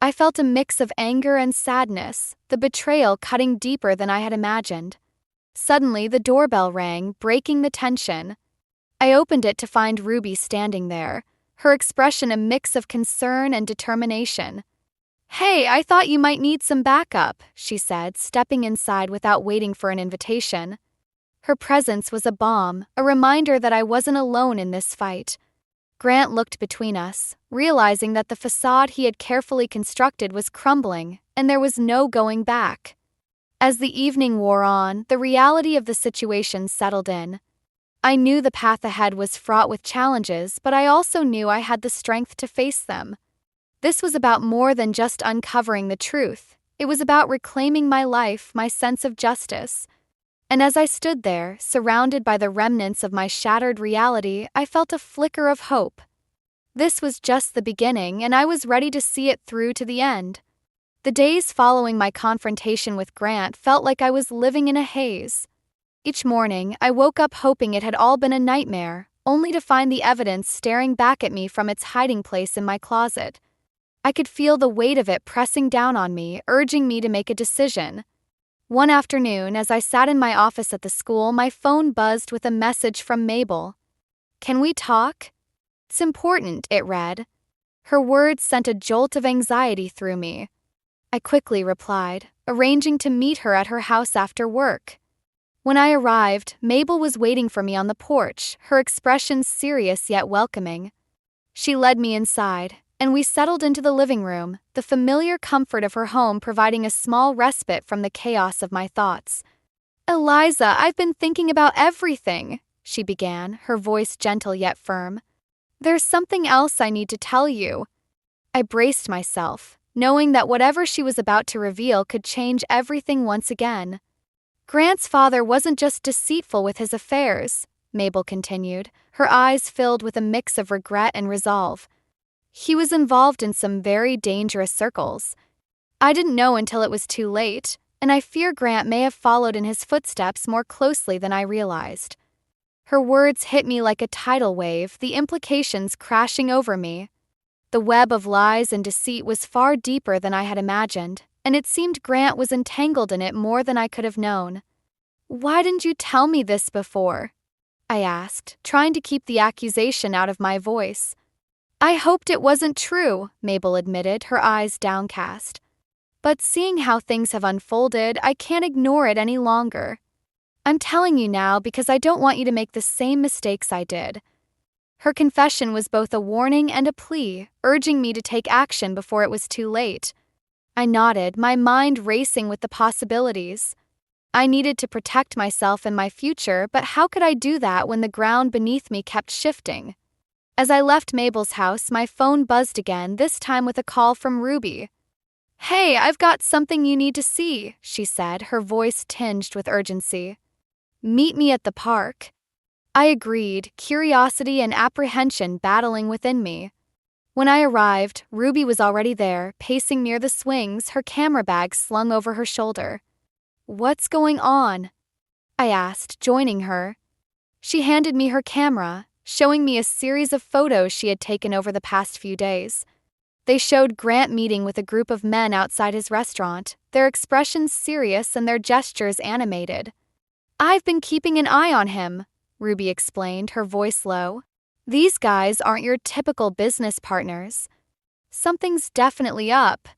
Speaker 2: I felt a mix of anger and sadness, the betrayal cutting deeper than I had imagined. Suddenly, the doorbell rang, breaking the tension. I opened it to find Ruby standing there, her expression a mix of concern and determination. "Hey, I thought you might need some backup," she said, stepping inside without waiting for an invitation. Her presence was a balm, a reminder that I wasn't alone in this fight. Grant looked between us, realizing that the facade he had carefully constructed was crumbling, and there was no going back. As the evening wore on, the reality of the situation settled in. I knew the path ahead was fraught with challenges, but I also knew I had the strength to face them. This was about more than just uncovering the truth. It was about reclaiming my life, my sense of justice. And as I stood there, surrounded by the remnants of my shattered reality, I felt a flicker of hope. This was just the beginning, and I was ready to see it through to the end. The days following my confrontation with Grant felt like I was living in a haze. Each morning, I woke up hoping it had all been a nightmare, only to find the evidence staring back at me from its hiding place in my closet. I could feel the weight of it pressing down on me, urging me to make a decision. One afternoon, as I sat in my office at the school, my phone buzzed with a message from Mabel. "Can we talk?" "It's important," it read. Her words sent a jolt of anxiety through me. I quickly replied, arranging to meet her at her house after work. When I arrived, Mabel was waiting for me on the porch, her expression serious yet welcoming. She led me inside, and we settled into the living room, the familiar comfort of her home providing a small respite from the chaos of my thoughts. "Eliza, I've been thinking about everything," she began, her voice gentle yet firm. "There's something else I need to tell you." I braced myself, knowing that whatever she was about to reveal could change everything once again. "Grant's father wasn't just deceitful with his affairs," Mabel continued, her eyes filled with a mix of regret and resolve. "He was involved in some very dangerous circles. I didn't know until it was too late, and I fear Grant may have followed in his footsteps more closely than I realized." Her words hit me like a tidal wave, the implications crashing over me. The web of lies and deceit was far deeper than I had imagined, and it seemed Grant was entangled in it more than I could have known. "Why didn't you tell me this before?" I asked, trying to keep the accusation out of my voice. "I hoped it wasn't true," Mabel admitted, her eyes downcast. "But seeing how things have unfolded, I can't ignore it any longer. I'm telling you now because I don't want you to make the same mistakes I did." Her confession was both a warning and a plea, urging me to take action before it was too late. I nodded, my mind racing with the possibilities. I needed to protect myself and my future, but how could I do that when the ground beneath me kept shifting? As I left Mabel's house, my phone buzzed again, this time with a call from Ruby. "Hey, I've got something you need to see," she said, her voice tinged with urgency. "Meet me at the park." I agreed, curiosity and apprehension battling within me. When I arrived, Ruby was already there, pacing near the swings, her camera bag slung over her shoulder. "What's going on?" I asked, joining her. She handed me her camera, showing me a series of photos she had taken over the past few days. They showed Grant meeting with a group of men outside his restaurant, their expressions serious and their gestures animated. "I've been keeping an eye on him," Ruby explained, her voice low. "These guys aren't your typical business partners. Something's definitely up."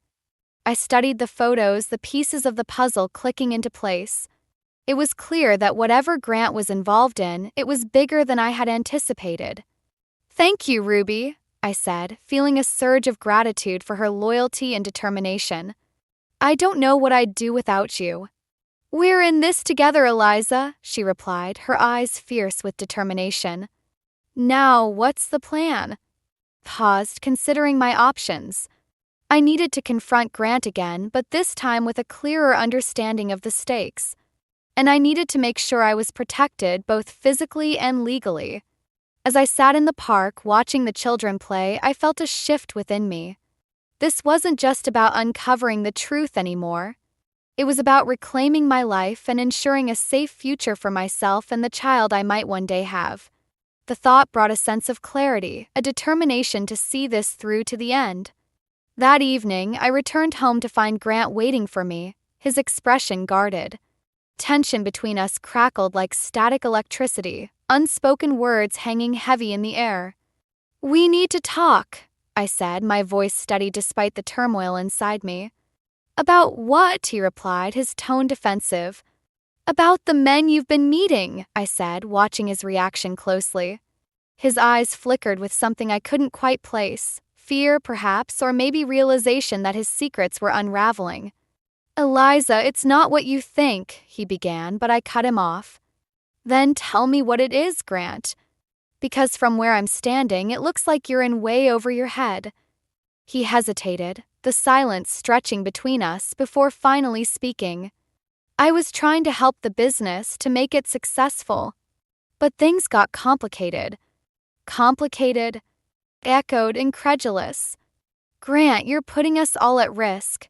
Speaker 2: I studied the photos, the pieces of the puzzle clicking into place. It was clear that whatever Grant was involved in, it was bigger than I had anticipated. "Thank you, Ruby," I said, feeling a surge of gratitude for her loyalty and determination. "I don't know what I'd do without you." "We're in this together, Eliza," she replied, her eyes fierce with determination. "Now, what's the plan?" Paused, considering my options. I needed to confront Grant again, but this time with a clearer understanding of the stakes. And I needed to make sure I was protected both physically and legally. As I sat in the park watching the children play, I felt a shift within me. This wasn't just about uncovering the truth anymore. It was about reclaiming my life and ensuring a safe future for myself and the child I might one day have. The thought brought a sense of clarity, a determination to see this through to the end. That evening, I returned home to find Grant waiting for me, his expression guarded. Tension between us crackled like static electricity, unspoken words hanging heavy in the air. "We need to talk," I said, my voice steady despite the turmoil inside me. "About what?" he replied, his tone defensive. "About the men you've been meeting," I said, watching his reaction closely. His eyes flickered with something I couldn't quite place. Fear, perhaps, or maybe realization that his secrets were unraveling. "Eliza, it's not what you think," he began, but I cut him off. "Then tell me what it is, Grant. Because from where I'm standing, it looks like you're in way over your head." He hesitated, the silence stretching between us before finally speaking. "I was trying to help the business, to make it successful. But things got complicated." "Complicated?" Echoed, incredulous. "Grant, you're putting us all at risk.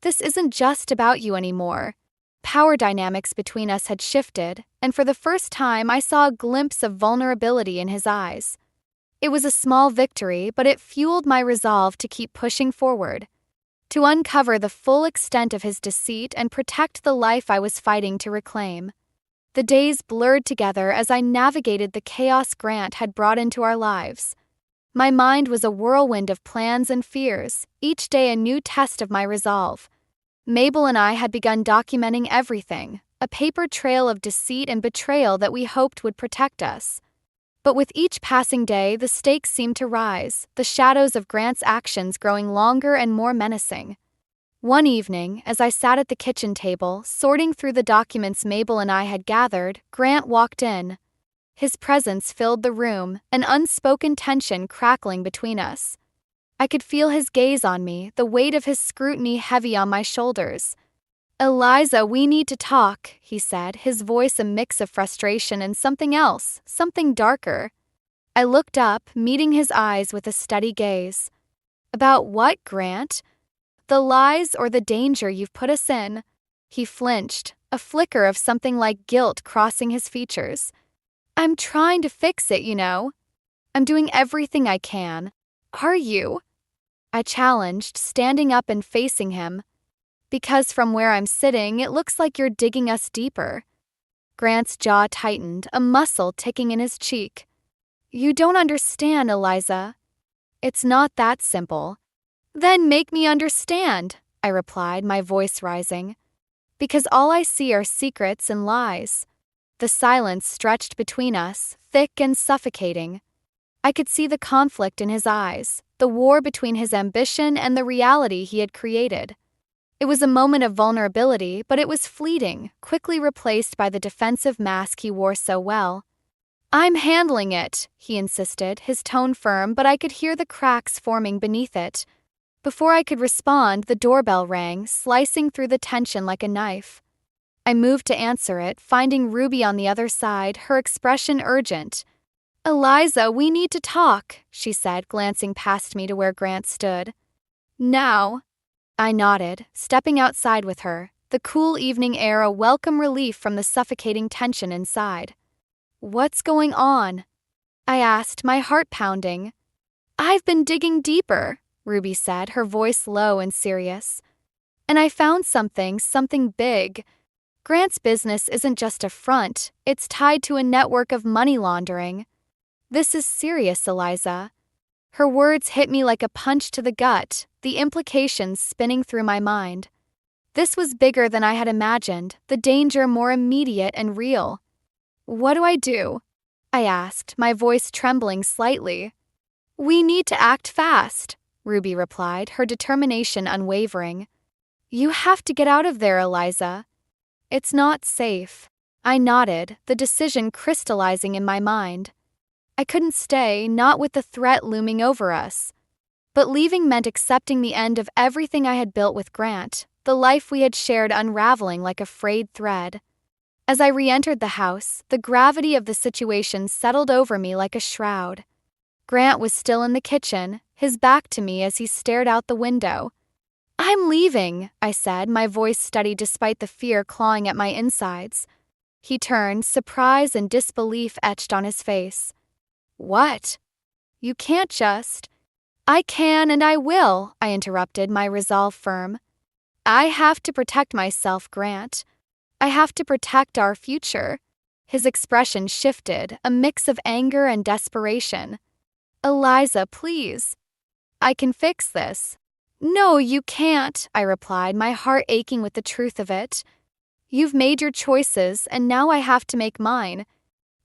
Speaker 2: This isn't just about you anymore." Power dynamics between us had shifted, and for the first time I saw a glimpse of vulnerability in his eyes. It was a small victory, but it fueled my resolve to keep pushing forward, to uncover the full extent of his deceit and protect the life I was fighting to reclaim. The days blurred together as I navigated the chaos Grant had brought into our lives. My mind was a whirlwind of plans and fears, each day a new test of my resolve. Mabel and I had begun documenting everything, a paper trail of deceit and betrayal that we hoped would protect us. But with each passing day, the stakes seemed to rise, the shadows of Grant's actions growing longer and more menacing. One evening, as I sat at the kitchen table, sorting through the documents Mabel and I had gathered, Grant walked in. His presence filled the room, an unspoken tension crackling between us. I could feel his gaze on me, the weight of his scrutiny heavy on my shoulders. "Eliza, we need to talk," he said, his voice a mix of frustration and something else, something darker. I looked up, meeting his eyes with a steady gaze. "About what, Grant?" "The lies or the danger you've put us in." He flinched, a flicker of something like guilt crossing his features. "I'm trying to fix it, you know. I'm doing everything I can." "Are you?" I challenged, standing up and facing him. "Because from where I'm sitting, it looks like you're digging us deeper." Grant's jaw tightened, a muscle ticking in his cheek. "You don't understand, Eliza. It's not that simple." "Then make me understand," I replied, my voice rising. "Because all I see are secrets and lies." The silence stretched between us, thick and suffocating. I could see the conflict in his eyes, the war between his ambition and the reality he had created. It was a moment of vulnerability, but it was fleeting, quickly replaced by the defensive mask he wore so well. "I'm handling it," he insisted, his tone firm, but I could hear the cracks forming beneath it. Before I could respond, the doorbell rang, slicing through the tension like a knife. I moved to answer it, finding Ruby on the other side, her expression urgent. "Eliza, we need to talk," she said, glancing past me to where Grant stood. "Now?" I nodded, stepping outside with her, the cool evening air a welcome relief from the suffocating tension inside. "What's going on?" I asked, my heart pounding. "I've been digging deeper," Ruby said, her voice low and serious. And I found something big. Grant's business isn't just a front, it's tied to a network of money laundering. This is serious, Eliza. Her words hit me like a punch to the gut, the implications spinning through my mind. This was bigger than I had imagined, the danger more immediate and real. What do I do? I asked, my voice trembling slightly. We need to act fast, Ruby replied, her determination unwavering. You have to get out of there, Eliza. It's not safe. I nodded, the decision crystallizing in my mind. I couldn't stay, not with the threat looming over us. But leaving meant accepting the end of everything I had built with Grant, the life we had shared unraveling like a frayed thread. As I re-entered the house, the gravity of the situation settled over me like a shroud. Grant was still in the kitchen, his back to me as he stared out the window. I'm leaving, I said, my voice steady despite the fear clawing at my insides. He turned, surprise and disbelief etched on his face. What? You can't just... I can and I will, I interrupted, my resolve firm. I have to protect myself, Grant. I have to protect our future. His expression shifted, a mix of anger and desperation. Eliza, please. I can fix this. No, you can't, I replied, my heart aching with the truth of it. You've made your choices, and now I have to make mine.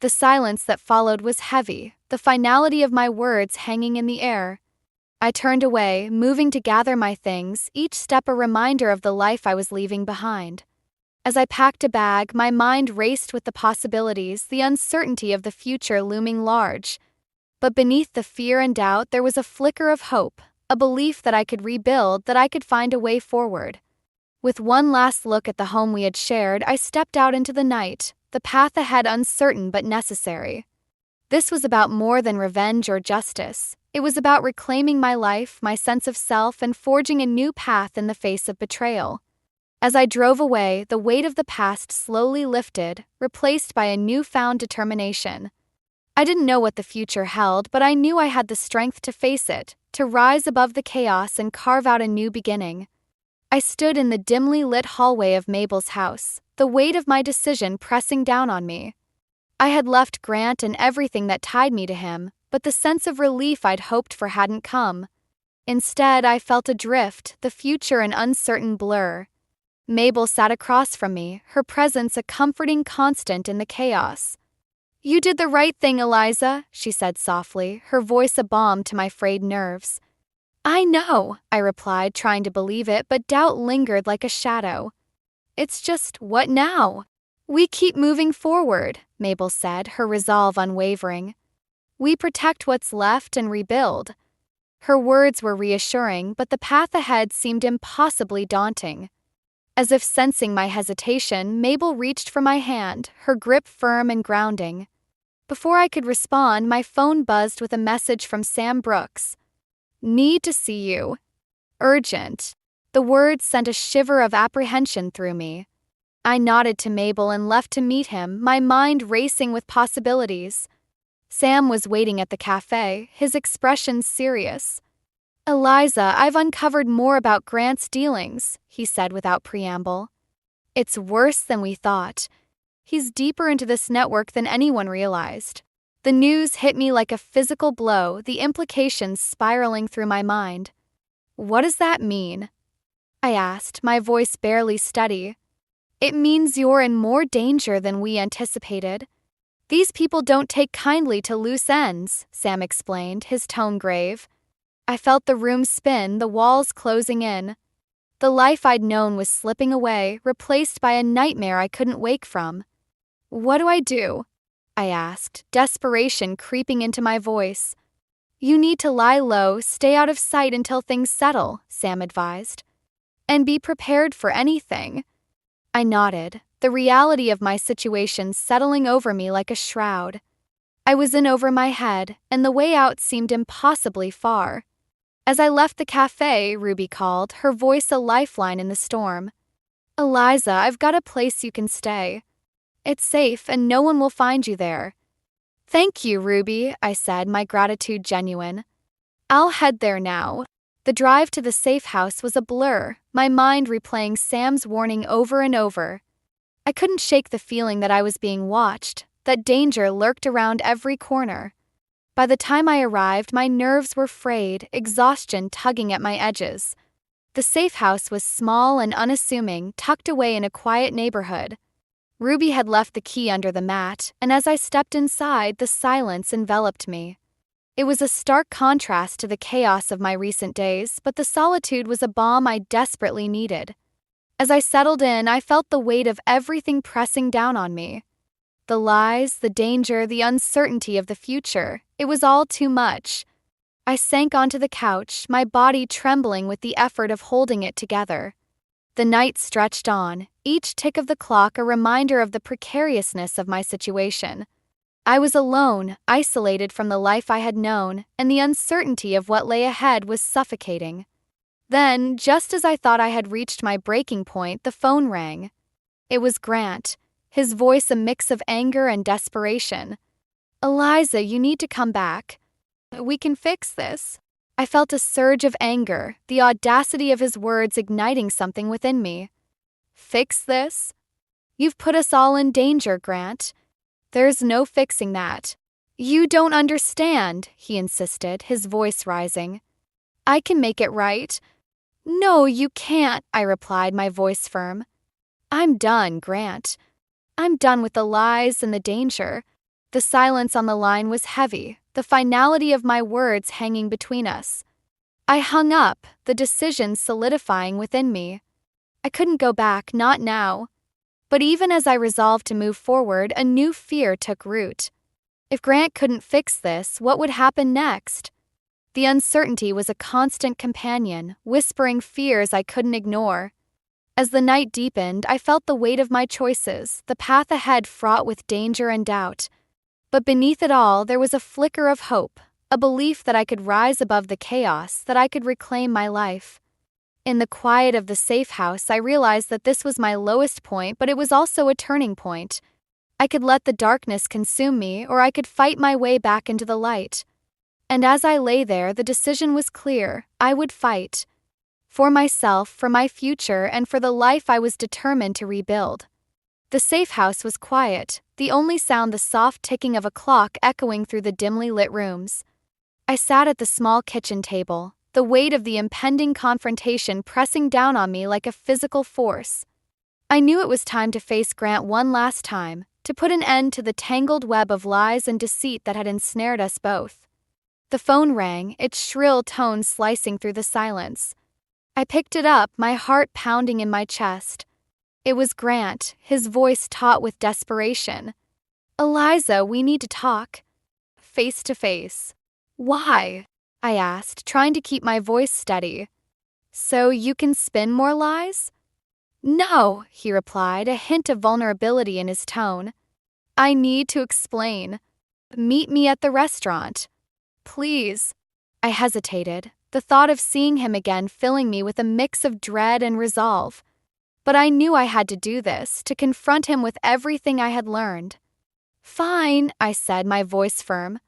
Speaker 2: The silence that followed was heavy, the finality of my words hanging in the air. I turned away, moving to gather my things, each step a reminder of the life I was leaving behind. As I packed a bag, my mind raced with the possibilities, the uncertainty of the future looming large. But beneath the fear and doubt, there was a flicker of hope, a belief that I could rebuild, that I could find a way forward. With one last look at the home we had shared, I stepped out into the night, the path ahead uncertain but necessary. This was about more than revenge or justice. It was about reclaiming my life, my sense of self, and forging a new path in the face of betrayal. As I drove away, the weight of the past slowly lifted, replaced by a newfound determination. I didn't know what the future held, but I knew I had the strength to face it, to rise above the chaos and carve out a new beginning. I stood in the dimly lit hallway of Mabel's house, the weight of my decision pressing down on me. I had left Grant and everything that tied me to him, but the sense of relief I'd hoped for hadn't come. Instead, I felt adrift, the future an uncertain blur. Mabel sat across from me, her presence a comforting constant in the chaos. You did the right thing, Eliza, she said softly, her voice a balm to my frayed nerves. I know, I replied, trying to believe it, but doubt lingered like a shadow. It's just, what now? We keep moving forward, Mabel said, her resolve unwavering. We protect what's left and rebuild. Her words were reassuring, but the path ahead seemed impossibly daunting. As if sensing my hesitation, Mabel reached for my hand, her grip firm and grounding. Before I could respond, my phone buzzed with a message from Sam Brooks. Need to see you. Urgent. The words sent a shiver of apprehension through me. I nodded to Mabel and left to meet him, my mind racing with possibilities. Sam was waiting at the cafe, his expression serious. Eliza, I've uncovered more about Grant's dealings, he said without preamble. It's worse than we thought. He's deeper into this network than anyone realized. The news hit me like a physical blow, the implications spiraling through my mind. What does that mean? I asked, my voice barely steady. It means you're in more danger than we anticipated. These people don't take kindly to loose ends, Sam explained, his tone grave. I felt the room spin, the walls closing in. The life I'd known was slipping away, replaced by a nightmare I couldn't wake from. What do I do? I asked, desperation creeping into my voice. You need to lie low, stay out of sight until things settle, Sam advised. And be prepared for anything. I nodded, the reality of my situation settling over me like a shroud. I was in over my head, and the way out seemed impossibly far. As I left the cafe, Ruby called, her voice a lifeline in the storm. Eliza, I've got a place you can stay. It's safe, and no one will find you there. Thank you, Ruby, I said, my gratitude genuine. I'll head there now. The drive to the safe house was a blur, my mind replaying Sam's warning over and over. I couldn't shake the feeling that I was being watched, that danger lurked around every corner. By the time I arrived, my nerves were frayed, exhaustion tugging at my edges. The safe house was small and unassuming, tucked away in a quiet neighborhood. Ruby had left the key under the mat, and as I stepped inside, the silence enveloped me. It was a stark contrast to the chaos of my recent days, but the solitude was a balm I desperately needed. As I settled in, I felt the weight of everything pressing down on me. The lies, the danger, the uncertainty of the future. It was all too much. I sank onto the couch, my body trembling with the effort of holding it together. The night stretched on, each tick of the clock a reminder of the precariousness of my situation. I was alone, isolated from the life I had known, and the uncertainty of what lay ahead was suffocating. Then, just as I thought I had reached my breaking point, the phone rang. It was Grant, his voice a mix of anger and desperation. "Eliza, you need to come back. We can fix this." I felt a surge of anger, the audacity of his words igniting something within me. "Fix this? You've put us all in danger, Grant. There's no fixing that." "You don't understand," he insisted, his voice rising. "I can make it right." "No, you can't," I replied, my voice firm. "I'm done, Grant. I'm done with the lies and the danger." The silence on the line was heavy, the finality of my words hanging between us. I hung up, the decision solidifying within me. I couldn't go back, not now. But even as I resolved to move forward, a new fear took root. If Grant couldn't fix this, what would happen next? The uncertainty was a constant companion, whispering fears I couldn't ignore. As the night deepened, I felt the weight of my choices, the path ahead fraught with danger and doubt. But beneath it all, there was a flicker of hope, a belief that I could rise above the chaos, that I could reclaim my life. In the quiet of the safe house, I realized that this was my lowest point, but it was also a turning point. I could let the darkness consume me, or I could fight my way back into the light. And as I lay there, the decision was clear. I would fight. For myself, for my future, and for the life I was determined to rebuild. The safe house was quiet, the only sound the soft ticking of a clock echoing through the dimly lit rooms. I sat at the small kitchen table, the weight of the impending confrontation pressing down on me like a physical force. I knew it was time to face Grant one last time, to put an end to the tangled web of lies and deceit that had ensnared us both. The phone rang, its shrill tones slicing through the silence. I picked it up, my heart pounding in my chest. It was Grant, his voice taut with desperation. "Eliza, we need to talk. Face to face." "Why?" I asked, trying to keep my voice steady. "So you can spin more lies?" "No," he replied, a hint of vulnerability in his tone. "I need to explain. Meet me at the restaurant. Please." I hesitated, the thought of seeing him again filling me with a mix of dread and resolve. But I knew I had to do this, to confront him with everything I had learned. "Fine," I said, my voice firm.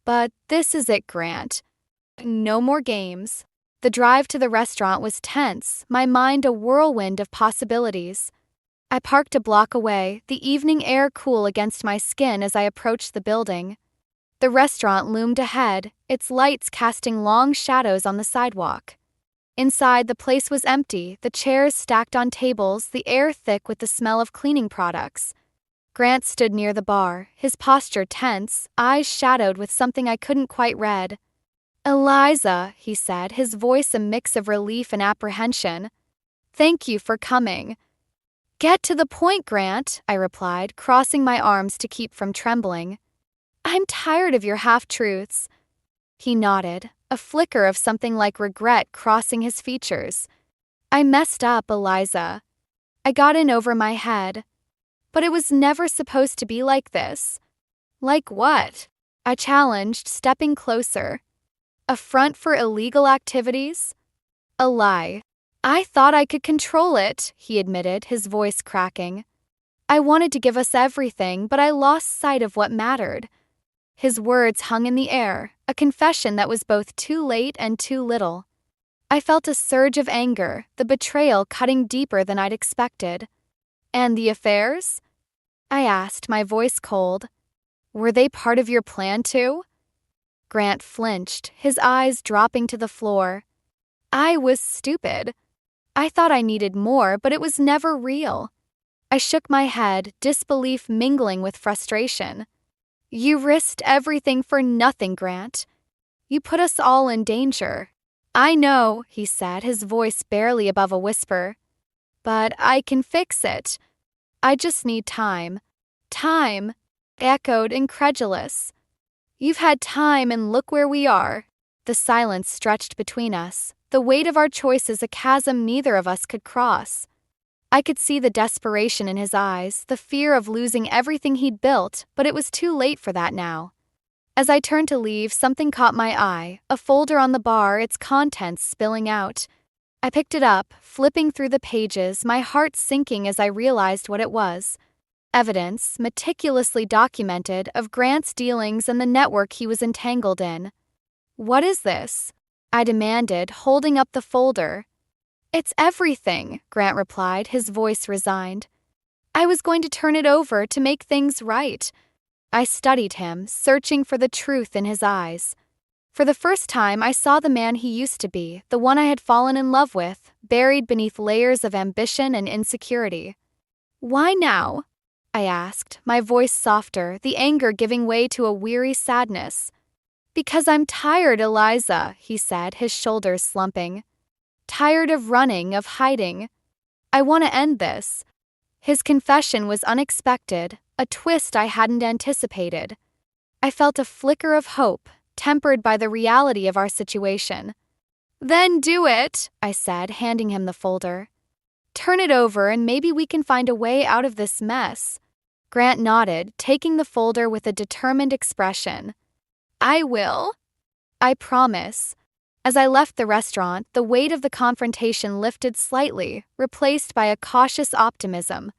Speaker 2: "But this is it, Grant. No more games." The drive to the restaurant was tense, my mind a whirlwind of possibilities. I parked a block away, the evening air cool against my skin as I approached the building. The restaurant loomed ahead, its lights casting long shadows on the sidewalk. Inside, the place was empty, the chairs stacked on tables, the air thick with the smell of cleaning products. Grant stood near the bar, his posture tense, eyes shadowed with something I couldn't quite read. "Eliza," he said, his voice a mix of relief and apprehension. "Thank you for coming." "Get to the point, Grant," I replied, crossing my arms to keep from trembling. "I'm tired of your half-truths." He nodded, a flicker of something like regret crossing his features. "I messed up, Eliza. I got in over my head. But it was never supposed to be like this." "Like what?" I challenged, stepping closer. "A front for illegal activities?" "A lie. I thought I could control it," he admitted, his voice cracking. "I wanted to give us everything, but I lost sight of what mattered." His words hung in the air, a confession that was both too late and too little. I felt a surge of anger, the betrayal cutting deeper than I'd expected. And the affairs? I asked, my voice cold. Were they part of your plan too? Grant flinched, his eyes dropping to the floor. I was stupid. I thought I needed more, but it was never real. I shook my head, disbelief mingling with frustration. You risked everything for nothing, Grant. You put us all in danger. I know, he said, his voice barely above a whisper. But I can fix it. I just need time. Time, echoed, incredulous. You've had time and look where we are. The silence stretched between us, the weight of our choices a chasm neither of us could cross. I could see the desperation in his eyes, the fear of losing everything he'd built, but it was too late for that now. As I turned to leave, something caught my eye, a folder on the bar, its contents spilling out. I picked it up, flipping through the pages, my heart sinking as I realized what it was. Evidence, meticulously documented, of Grant's dealings and the network he was entangled in. What is this? I demanded, holding up the folder. It's everything, Grant replied, his voice resigned. I was going to turn it over to make things right. I studied him, searching for the truth in his eyes. For the first time, I saw the man he used to be, the one I had fallen in love with, buried beneath layers of ambition and insecurity. Why now? I asked, my voice softer, the anger giving way to a weary sadness. Because I'm tired, Eliza, he said, his shoulders slumping. Tired of running, of hiding. I want to end this. His confession was unexpected, a twist I hadn't anticipated. I felt a flicker of hope, tempered by the reality of our situation. Then do it, I said, handing him the folder. Turn it over and maybe we can find a way out of this mess. Grant nodded, taking the folder with a determined expression. I will. I promise. As I left the restaurant, the weight of the confrontation lifted slightly, replaced by a cautious optimism.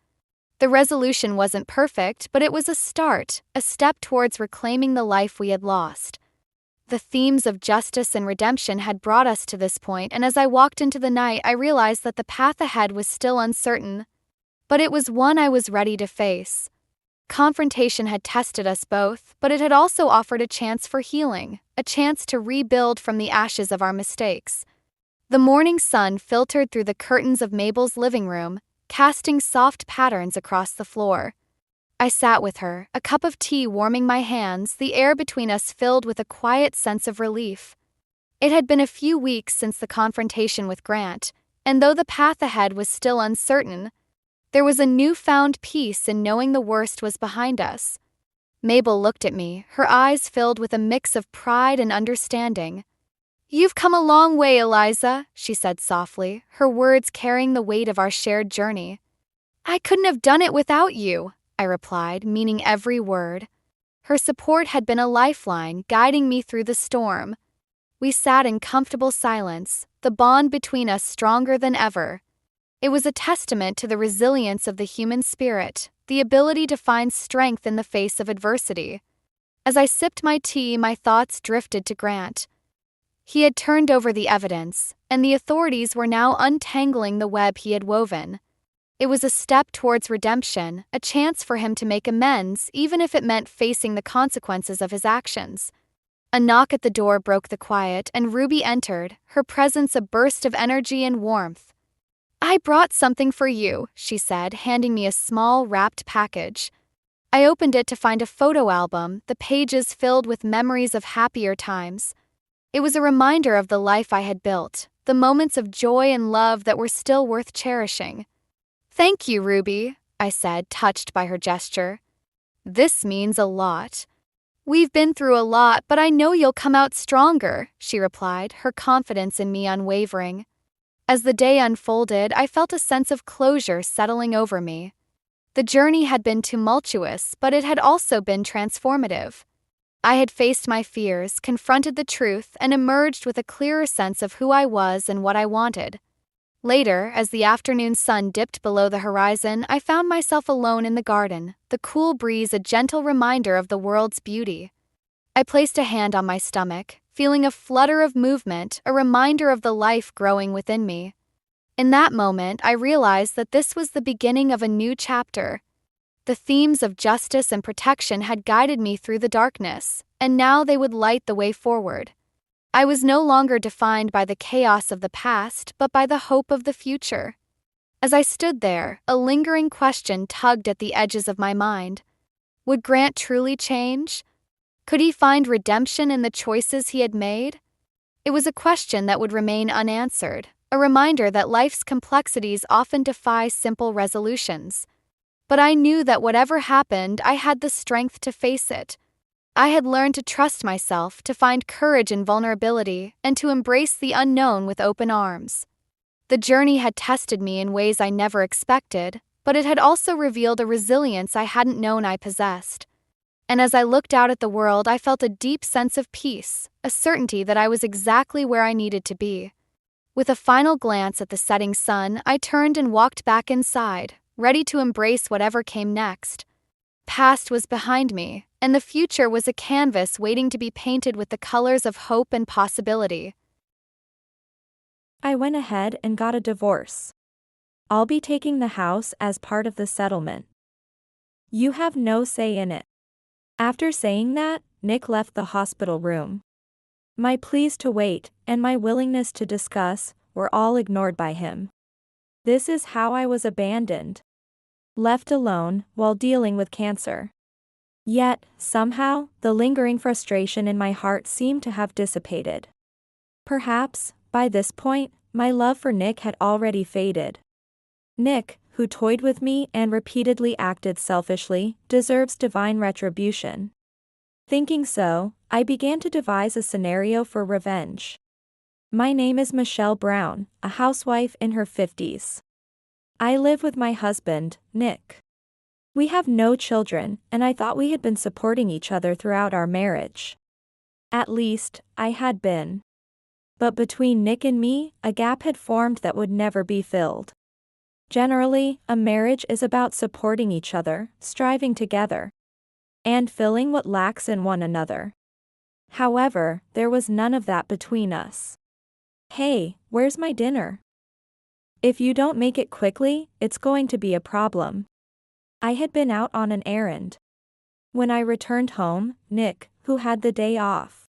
Speaker 2: The resolution wasn't perfect, but it was a start, a step towards reclaiming the life we had lost. The themes of justice and redemption had brought us to this point, and as I walked into the night, I realized that the path ahead was still uncertain. But it was one I was ready to face. Confrontation had tested us both, but it had also offered a chance for healing, a chance to rebuild from the ashes of our mistakes. The morning sun filtered through the curtains of Mabel's living room, casting soft patterns across the floor. I sat with her, a cup of tea warming my hands, the air between us filled with a quiet sense of relief. It had been a few weeks since the confrontation with Grant, and though the path ahead was still uncertain, there was a newfound peace in knowing the worst was behind us. Mabel looked at me, her eyes filled with a mix of pride and understanding. You've come a long way, Eliza, she said softly, her words carrying the weight of our shared journey. I couldn't have done it without you, I replied, meaning every word. Her support had been a lifeline, guiding me through the storm. We sat in comfortable silence, the bond between us stronger than ever. It was a testament to the resilience of the human spirit, the ability to find strength in the face of adversity. As I sipped my tea, my thoughts drifted to Grant. He had turned over the evidence, and the authorities were now untangling the web he had woven. It was a step towards redemption, a chance for him to make amends, even if it meant facing the consequences of his actions. A knock at the door broke the quiet, and Ruby entered, her presence a burst of energy and warmth. I brought something for you, she said, handing me a small, wrapped package. I opened it to find a photo album, the pages filled with memories of happier times. It was a reminder of the life I had built, the moments of joy and love that were still worth cherishing. Thank you, Ruby, I said, touched by her gesture. This means a lot. We've been through a lot, but I know you'll come out stronger, she replied, her confidence in me unwavering. As the day unfolded, I felt a sense of closure settling over me. The journey had been tumultuous, but it had also been transformative. I had faced my fears, confronted the truth, and emerged with a clearer sense of who I was and what I wanted. Later, as the afternoon sun dipped below the horizon, I found myself alone in the garden, the cool breeze a gentle reminder of the world's beauty. I placed a hand on my stomach, feeling a flutter of movement, a reminder of the life growing within me. In that moment, I realized that this was the beginning of a new chapter. The themes of justice and protection had guided me through the darkness, and now they would light the way forward. I was no longer defined by the chaos of the past, but by the hope of the future. As I stood there, a lingering question tugged at the edges of my mind. Would Grant truly change? Could he find redemption in the choices he had made? It was a question that would remain unanswered, a reminder that life's complexities often defy simple resolutions. But I knew that whatever happened, I had the strength to face it. I had learned to trust myself, to find courage in vulnerability, and to embrace the unknown with open arms. The journey had tested me in ways I never expected, but it had also revealed a resilience I hadn't known I possessed. And as I looked out at the world, I felt a deep sense of peace, a certainty that I was exactly where I needed to be. With a final glance at the setting sun, I turned and walked back inside, ready to embrace whatever came next. Past was behind me, and the future was a canvas waiting to be painted with the colors of hope and possibility.
Speaker 3: I went ahead and got a divorce. I'll be taking the house as part of the settlement. You have no say in it. After saying that, Nick left the hospital room. My pleas to wait and my willingness to discuss were all ignored by him. This is how I was abandoned. Left alone while dealing with cancer. Yet, somehow, the lingering frustration in my heart seemed to have dissipated. Perhaps, by this point, my love for Nick had already faded. Nick, who toyed with me and repeatedly acted selfishly, deserves divine retribution. Thinking so, I began to devise a scenario for revenge. My name is Michelle Brown, a housewife in her 50s. I live with my husband, Nick. We have no children, and I thought we had been supporting each other throughout our marriage. At least, I had been. But between Nick and me, a gap had formed that would never be filled. Generally, a marriage is about supporting each other, striving together, and filling what lacks in one another. However, there was none of that between us. Hey, where's my dinner? If you don't make it quickly, it's going to be a problem. I had been out on an errand. When I returned home, Nick, who had the day off,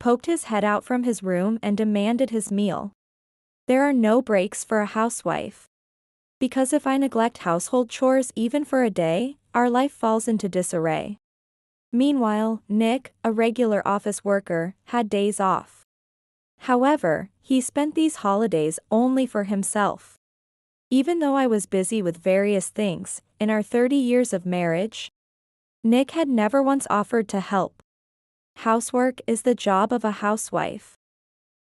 Speaker 3: poked his head out from his room and demanded his meal. There are no breaks for a housewife. Because if I neglect household chores even for a day, our life falls into disarray. Meanwhile, Nick, a regular office worker, had days off. However, he spent these holidays only for himself. Even though I was busy with various things, in our 30 years of marriage, Nick had never once offered to help. Housework is the job of a housewife.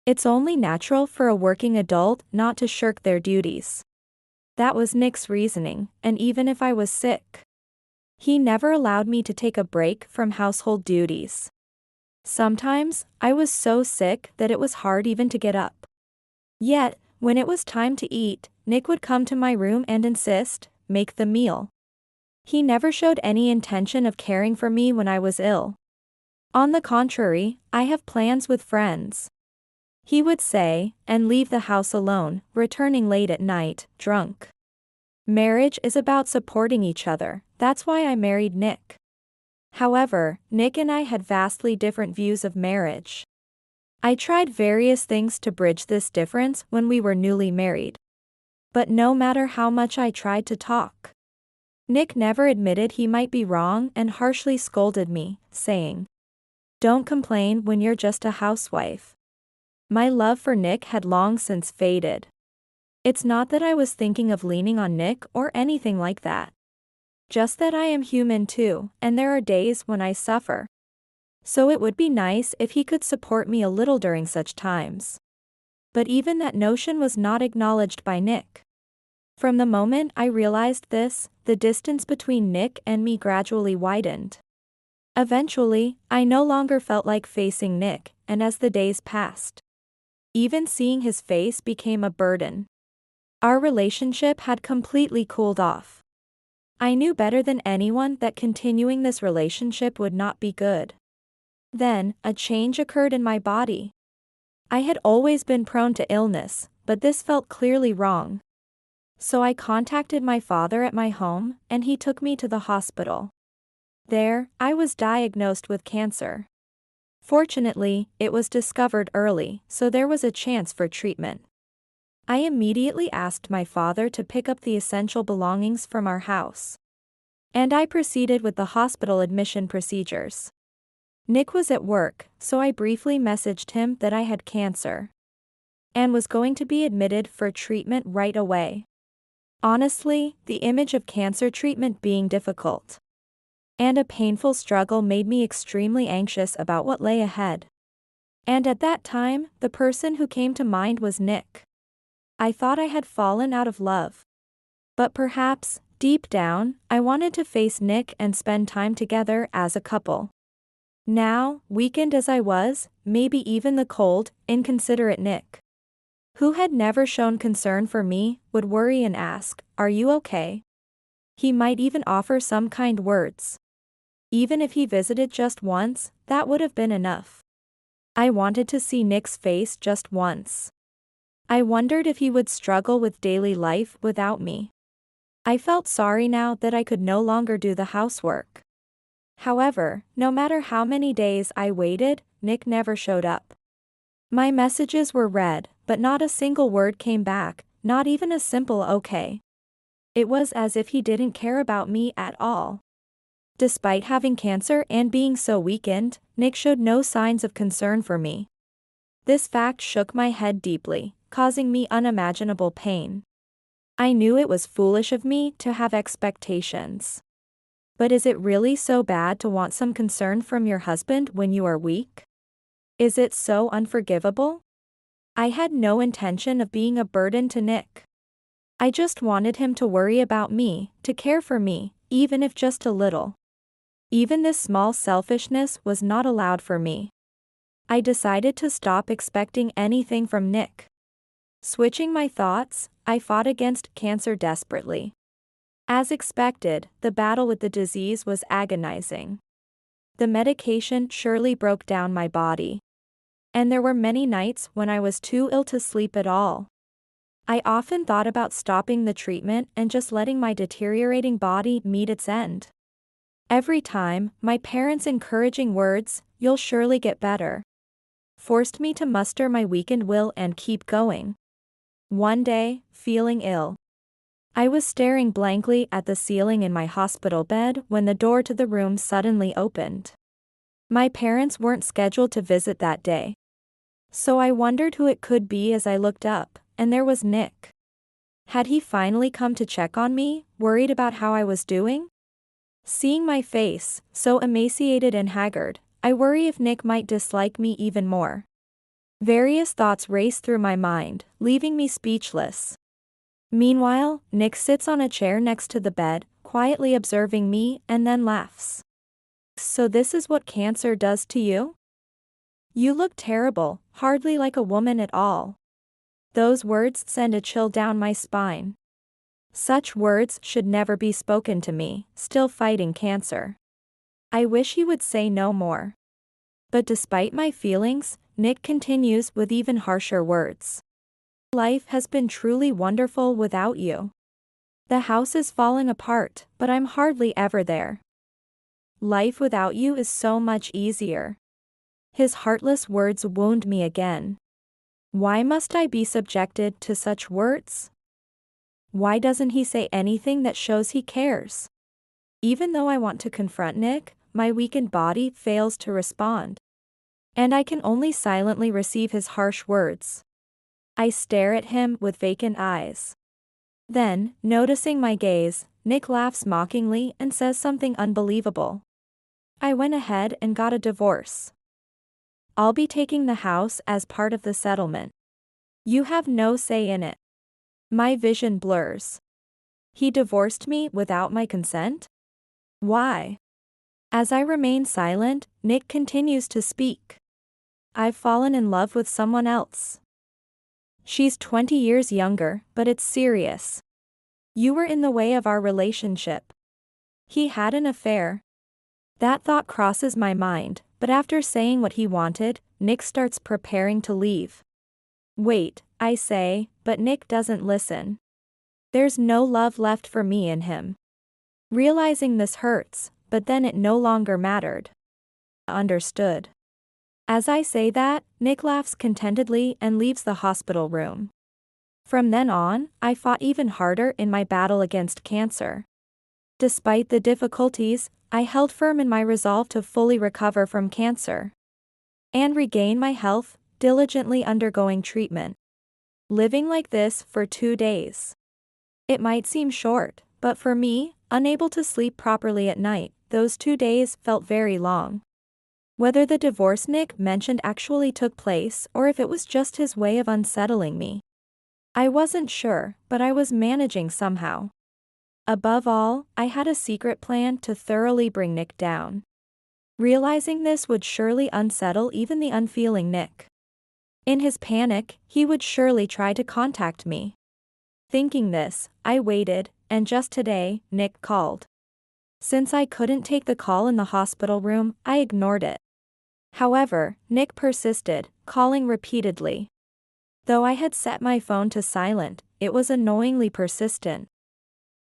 Speaker 3: It's only natural for a working adult not to shirk their duties. That was Nick's reasoning, and even if I was sick, he never allowed me to take a break from household duties. Sometimes, I was so sick that it was hard even to get up. Yet, when it was time to eat, Nick would come to my room and insist, make the meal. He never showed any intention of caring for me when I was ill. On the contrary, I have plans with friends, he would say, and leave the house alone, returning late at night, drunk. Marriage is about supporting each other, that's why I married Nick. However, Nick and I had vastly different views of marriage. I tried various things to bridge this difference when we were newly married. But no matter how much I tried to talk, Nick never admitted he might be wrong and harshly scolded me, saying, "Don't complain when you're just a housewife." My love for Nick had long since faded. It's not that I was thinking of leaning on Nick or anything like that. Just that I am human too, and there are days when I suffer. So it would be nice if he could support me a little during such times. But even that notion was not acknowledged by Nick. From the moment I realized this, the distance between Nick and me gradually widened. Eventually, I no longer felt like facing Nick, and as the days passed, even seeing his face became a burden. Our relationship had completely cooled off. I knew better than anyone that continuing this relationship would not be good. Then, a change occurred in my body. I had always been prone to illness, but this felt clearly wrong. So I contacted my father at my home, and he took me to the hospital. There, I was diagnosed with cancer. Fortunately, it was discovered early, so there was a chance for treatment. I immediately asked my father to pick up the essential belongings from our house. And I proceeded with the hospital admission procedures. Nick was at work, so I briefly messaged him that I had cancer and was going to be admitted for treatment right away. Honestly, the image of cancer treatment being difficult and a painful struggle made me extremely anxious about what lay ahead. And at that time, the person who came to mind was Nick. I thought I had fallen out of love. But perhaps, deep down, I wanted to face Nick and spend time together as a couple. Now, weakened as I was, maybe even the cold, inconsiderate Nick, who had never shown concern for me, would worry and ask, "Are you okay?" He might even offer some kind words. Even if he visited just once, that would have been enough. I wanted to see Nick's face just once. I wondered if he would struggle with daily life without me. I felt sorry now that I could no longer do the housework. However, no matter how many days I waited, Nick never showed up. My messages were read, but not a single word came back, not even a simple okay. It was as if he didn't care about me at all. Despite having cancer and being so weakened, Nick showed no signs of concern for me. This fact shook my head deeply, causing me unimaginable pain. I knew it was foolish of me to have expectations. But is it really so bad to want some concern from your husband when you are weak? Is it so unforgivable? I had no intention of being a burden to Nick. I just wanted him to worry about me, to care for me, even if just a little. Even this small selfishness was not allowed for me. I decided to stop expecting anything from Nick. Switching my thoughts, I fought against cancer desperately. As expected, the battle with the disease was agonizing. The medication surely broke down my body. And there were many nights when I was too ill to sleep at all. I often thought about stopping the treatment and just letting my deteriorating body meet its end. Every time, my parents' encouraging words, "You'll surely get better," forced me to muster my weakened will and keep going. One day, feeling ill, I was staring blankly at the ceiling in my hospital bed when the door to the room suddenly opened. My parents weren't scheduled to visit that day. So I wondered who it could be as I looked up, and there was Nick. Had he finally come to check on me, worried about how I was doing? Seeing my face, so emaciated and haggard, I worry if Nick might dislike me even more. Various thoughts raced through my mind, leaving me speechless. Meanwhile, Nick sits on a chair next to the bed, quietly observing me, and then laughs. "So this is what cancer does to you? You look terrible, hardly like a woman at all." Those words send a chill down my spine. Such words should never be spoken to me, still fighting cancer. I wish he would say no more. But despite my feelings, Nick continues with even harsher words. "Life has been truly wonderful without you. The house is falling apart, but I'm hardly ever there. Life without you is so much easier." His heartless words wound me again. Why must I be subjected to such words? Why doesn't he say anything that shows he cares? Even though I want to confront Nick, my weakened body fails to respond. And I can only silently receive his harsh words. I stare at him with vacant eyes. Then, noticing my gaze, Nick laughs mockingly and says something unbelievable. "I went ahead and got a divorce. I'll be taking the house as part of the settlement. You have no say in it." My vision blurs. He divorced me without my consent? Why? As I remain silent, Nick continues to speak. "I've fallen in love with someone else. She's 20 years younger, but it's serious. You were in the way of our relationship. He had an affair." That thought crosses my mind, But after saying what he wanted, Nick starts preparing to leave. Wait, I say, but Nick doesn't listen. There's no love left for me in him. Realizing this hurts, but then it no longer mattered. Understood. As I say that, Nick laughs contentedly and leaves the hospital room. From then on, I fought even harder in my battle against cancer. Despite the difficulties, I held firm in my resolve to fully recover from cancer and regain my health, diligently undergoing treatment. Living like this for 2 days. It might seem short, but for me, unable to sleep properly at night, those 2 days felt very long. Whether the divorce Nick mentioned actually took place or if it was just his way of unsettling me, I wasn't sure, but I was managing somehow. Above all, I had a secret plan to thoroughly bring Nick down. Realizing this would surely unsettle even the unfeeling Nick. In his panic, he would surely try to contact me. Thinking this, I waited, and just today, Nick called. Since I couldn't take the call in the hospital room, I ignored it. However, Nick persisted, calling repeatedly. Though I had set my phone to silent, it was annoyingly persistent.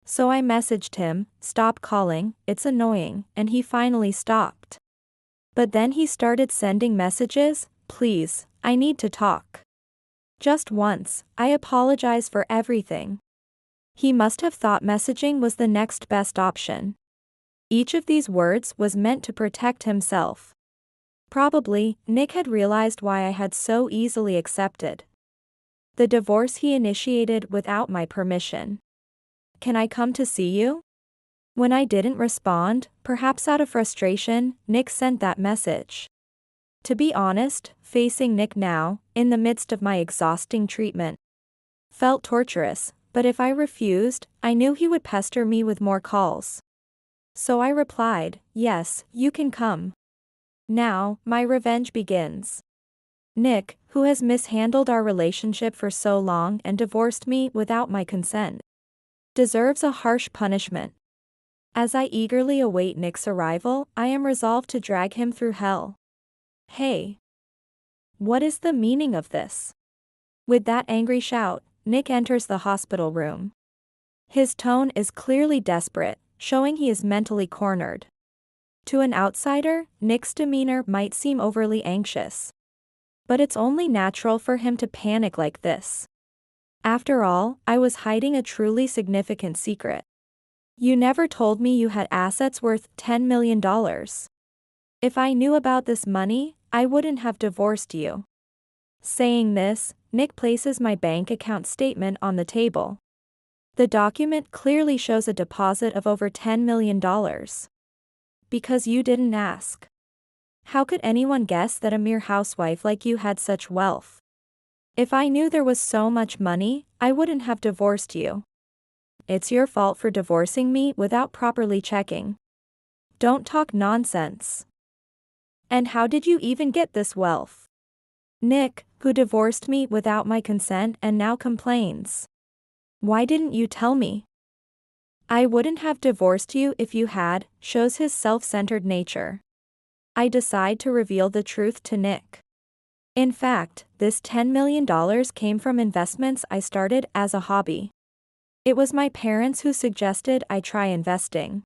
Speaker 3: So I messaged him, "Stop calling, it's annoying," and he finally stopped. But then he started sending messages, "Please, I need to talk." Just once, I apologize for everything. He must have thought messaging was the next best option. Each of these words was meant to protect himself. Probably, Nick had realized why I had so easily accepted the divorce he initiated without my permission. "Can I come to see you?" When I didn't respond, perhaps out of frustration, Nick sent that message. To be honest, facing Nick now, in the midst of my exhausting treatment, felt torturous, but if I refused, I knew he would pester me with more calls. So I replied, "Yes, you can come." Now, my revenge begins. Nick, who has mishandled our relationship for so long and divorced me without my consent, deserves a harsh punishment. As I eagerly await Nick's arrival, I am resolved to drag him through hell. Hey! What is the meaning of this? With that angry shout, Nick enters the hospital room. His tone is clearly desperate, showing he is mentally cornered. To an outsider, Nick's demeanor might seem overly anxious. But it's only natural for him to panic like this. After all, I was hiding a truly significant secret. You never told me you had assets worth $10 million. If I knew about this money, I wouldn't have divorced you. Saying this, Nick places my bank account statement on the table. The document clearly shows a deposit of over $10 million. Because you didn't ask. How could anyone guess that a mere housewife like you had such wealth? If I knew there was so much money, I wouldn't have divorced you. It's your fault for divorcing me without properly checking. Don't talk nonsense. And how did you even get this wealth? Nick, who divorced me without my consent and now complains. Why didn't you tell me? I wouldn't have divorced you if you had, shows his self-centered nature. I decide to reveal the truth to Nick. In fact, this $10 million came from investments I started as a hobby. It was my parents who suggested I try investing.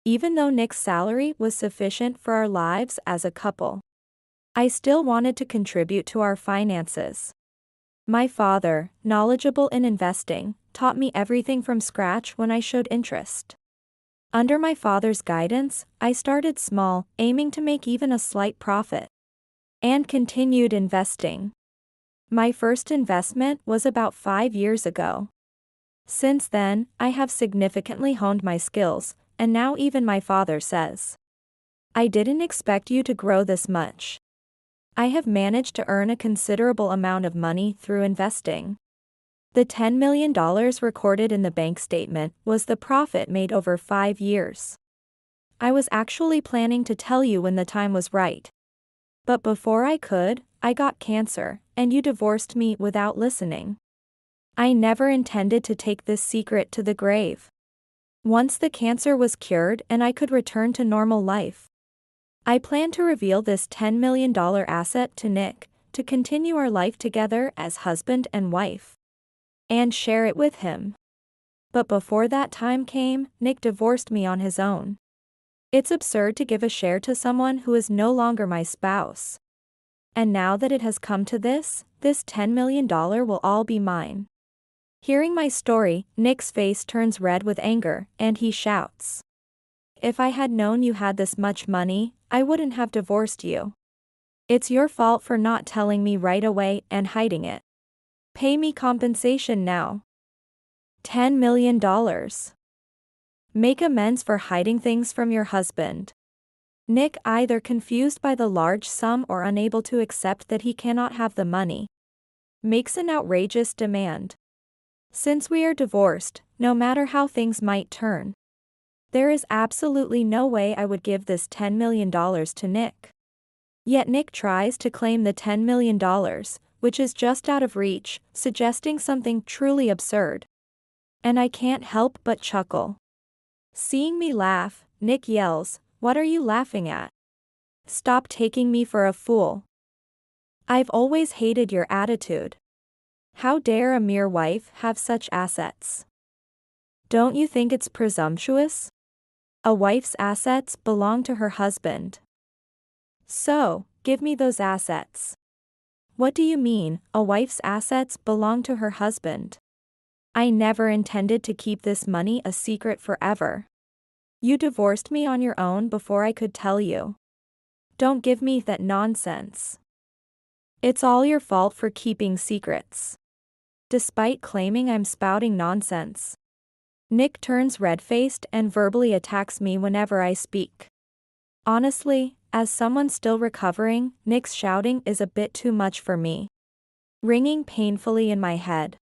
Speaker 3: Even though Nick's salary was sufficient for our lives as a couple, I still wanted to contribute to our finances. My father, knowledgeable in investing, taught me everything from scratch when I showed interest. Under my father's guidance, I started small, aiming to make even a slight profit, and continued investing. My first investment was about 5 years ago. Since then, I have significantly honed my skills, and now even my father says, "I didn't expect you to grow this much." I have managed to earn a considerable amount of money through investing. The $10 million recorded in the bank statement was the profit made over 5 years. I was actually planning to tell you when the time was right. But before I could, I got cancer, and you divorced me without listening. I never intended to take this secret to the grave. Once the cancer was cured and I could return to normal life, I plan to reveal this $10 million asset to Nick, to continue our life together as husband and wife. And share it with him. But before that time came, Nick divorced me on his own. It's absurd to give a share to someone who is no longer my spouse. And now that it has come to this $10 million will all be mine. Hearing my story, Nick's face turns red with anger, and he shouts. If I had known you had this much money, I wouldn't have divorced you. It's your fault for not telling me right away and hiding it. Pay me compensation now. $10 million. Make amends for hiding things from your husband. Nick, either confused by the large sum or unable to accept that he cannot have the money, makes an outrageous demand. Since we are divorced, no matter how things might turn, there is absolutely no way I would give this $10 million to Nick. Yet Nick tries to claim the $10 million, which is just out of reach, suggesting something truly absurd. And I can't help but chuckle. Seeing me laugh, Nick yells, "What are you laughing at? Stop taking me for a fool. I've always hated your attitude. How dare a mere wife have such assets? Don't you think it's presumptuous? A wife's assets belong to her husband. So, give me those assets." What do you mean, a wife's assets belong to her husband? I never intended to keep this money a secret forever. You divorced me on your own before I could tell you. Don't give me that nonsense. It's all your fault for keeping secrets. Despite claiming I'm spouting nonsense, Nick turns red-faced and verbally attacks me whenever I speak. Honestly, as someone still recovering, Nick's shouting is a bit too much for me. Ringing painfully in my head.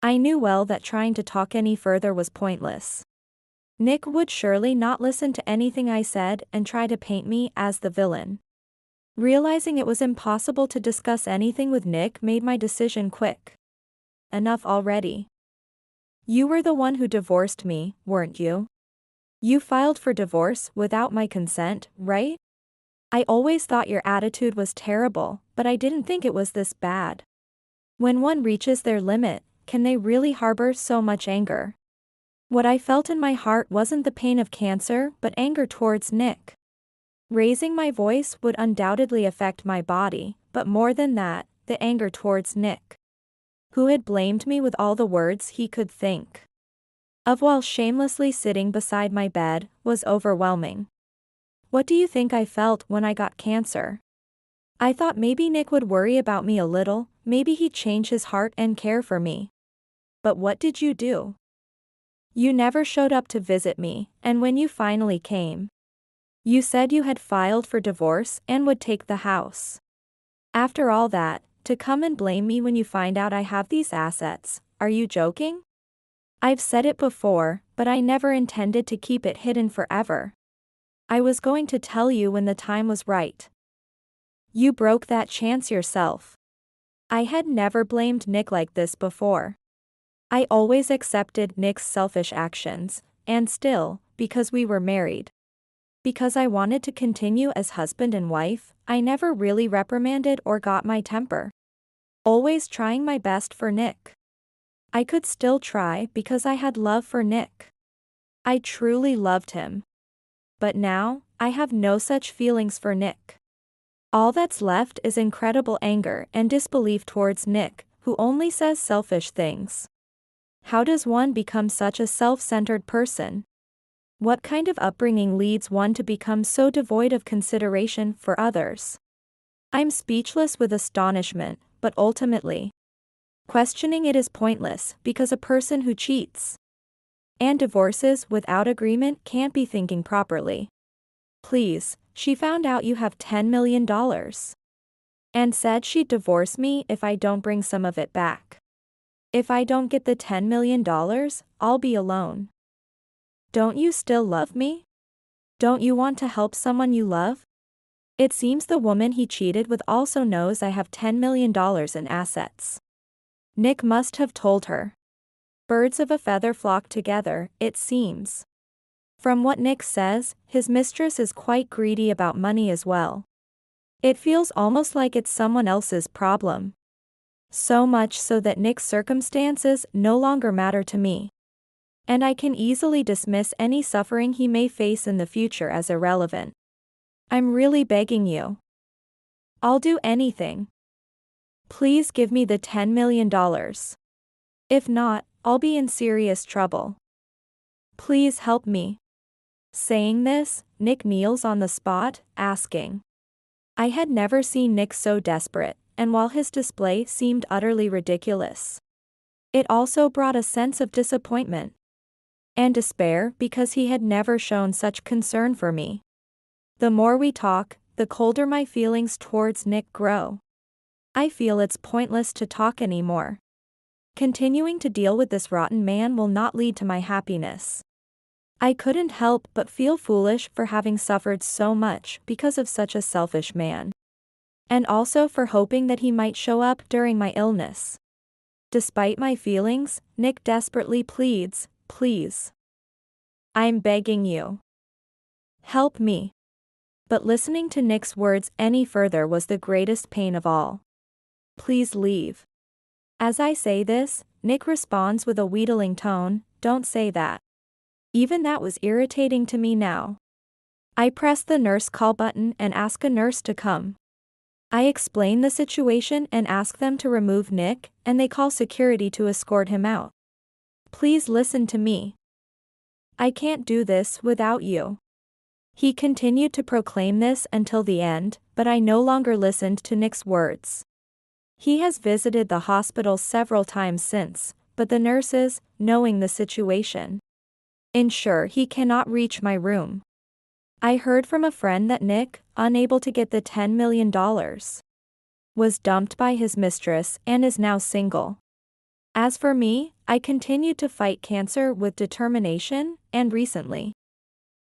Speaker 3: I knew well that trying to talk any further was pointless. Nick would surely not listen to anything I said and try to paint me as the villain. Realizing it was impossible to discuss anything with Nick made my decision quick. Enough already. You were the one who divorced me, weren't you? You filed for divorce without my consent, right? I always thought your attitude was terrible, but I didn't think it was this bad. When one reaches their limit, can they really harbor so much anger? What I felt in my heart wasn't the pain of cancer, but anger towards Nick. Raising my voice would undoubtedly affect my body, but more than that, the anger towards Nick, who had blamed me with all the words he could think of while shamelessly sitting beside my bed, was overwhelming. What do you think I felt when I got cancer? I thought maybe Nick would worry about me a little, maybe he'd change his heart and care for me. But what did you do? You never showed up to visit me, and when you finally came, you said you had filed for divorce and would take the house. After all that, to come and blame me when you find out I have these assets, are you joking? I've said it before, but I never intended to keep it hidden forever. I was going to tell you when the time was right. You broke that chance yourself. I had never blamed Nick like this before. I always accepted Nick's selfish actions, and still, because we were married. Because I wanted to continue as husband and wife, I never really reprimanded or got my temper. Always trying my best for Nick. I could still try because I had love for Nick. I truly loved him. But now, I have no such feelings for Nick. All that's left is incredible anger and disbelief towards Nick, who only says selfish things. How does one become such a self-centered person? What kind of upbringing leads one to become so devoid of consideration for others? I'm speechless with astonishment, but ultimately, questioning it is pointless because a person who cheats and divorces without agreement can't be thinking properly. Please, she found out you have $10 million. And said she'd divorce me if I don't bring some of it back. If I don't get the $10 million, I'll be alone. Don't you still love me? Don't you want to help someone you love? It seems the woman he cheated with also knows I have $10 million in assets. Nick must have told her. Birds of a feather flock together, it seems. From what Nick says, his mistress is quite greedy about money as well. It feels almost like it's someone else's problem. So much so that Nick's circumstances no longer matter to me. And I can easily dismiss any suffering he may face in the future as irrelevant. I'm really begging you. I'll do anything. Please give me the $10 million. If not, I'll be in serious trouble. Please help me. Saying this, Nick kneels on the spot, asking. I had never seen Nick so desperate, and while his display seemed utterly ridiculous, it also brought a sense of disappointment and despair because he had never shown such concern for me. The more we talk, the colder my feelings towards Nick grow. I feel it's pointless to talk anymore. Continuing to deal with this rotten man will not lead to my happiness. I couldn't help but feel foolish for having suffered so much because of such a selfish man. And also for hoping that he might show up during my illness. Despite my feelings, Nick desperately pleads, please. I'm begging you. Help me. But listening to Nick's words any further was the greatest pain of all. Please leave. As I say this, Nick responds with a wheedling tone, don't say that. Even that was irritating to me now. I press the nurse call button and ask a nurse to come. I explain the situation and ask them to remove Nick, and they call security to escort him out. Please listen to me. I can't do this without you. He continued to proclaim this until the end, but I no longer listened to Nick's words. He has visited the hospital several times since, but the nurses, knowing the situation, ensure he cannot reach my room. I heard from a friend that Nick, unable to get the $10 million, was dumped by his mistress and is now single. As for me, I continued to fight cancer with determination, and recently,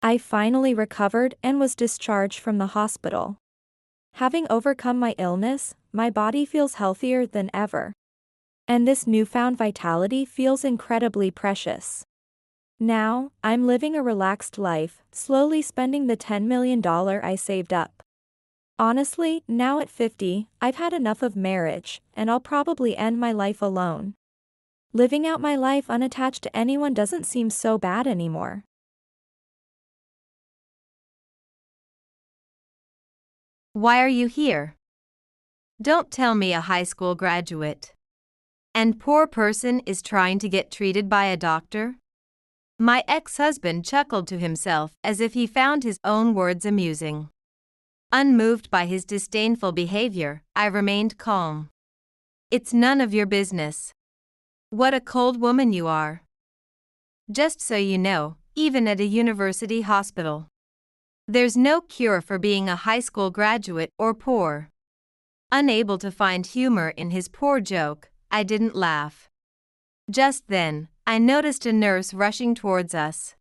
Speaker 3: I finally recovered and was discharged from the hospital. Having overcome my illness, my body feels healthier than ever. And this newfound vitality feels incredibly precious. Now, I'm living a relaxed life, slowly spending the $10 million I saved up. Honestly, now at 50, I've had enough of marriage, and I'll probably end my life alone. Living out my life unattached to anyone doesn't seem so bad anymore.
Speaker 4: Why are you here? Don't tell me a high school graduate and poor person is trying to get treated by a doctor? My ex-husband chuckled to himself as if he found his own words amusing. Unmoved by his disdainful behavior, I remained calm. It's none of your business. What a cold woman you are. Just so you know, even at a university hospital, there's no cure for being a high school graduate or poor. Unable to find humor in his poor joke, I didn't laugh. Just then, I noticed a nurse rushing towards us.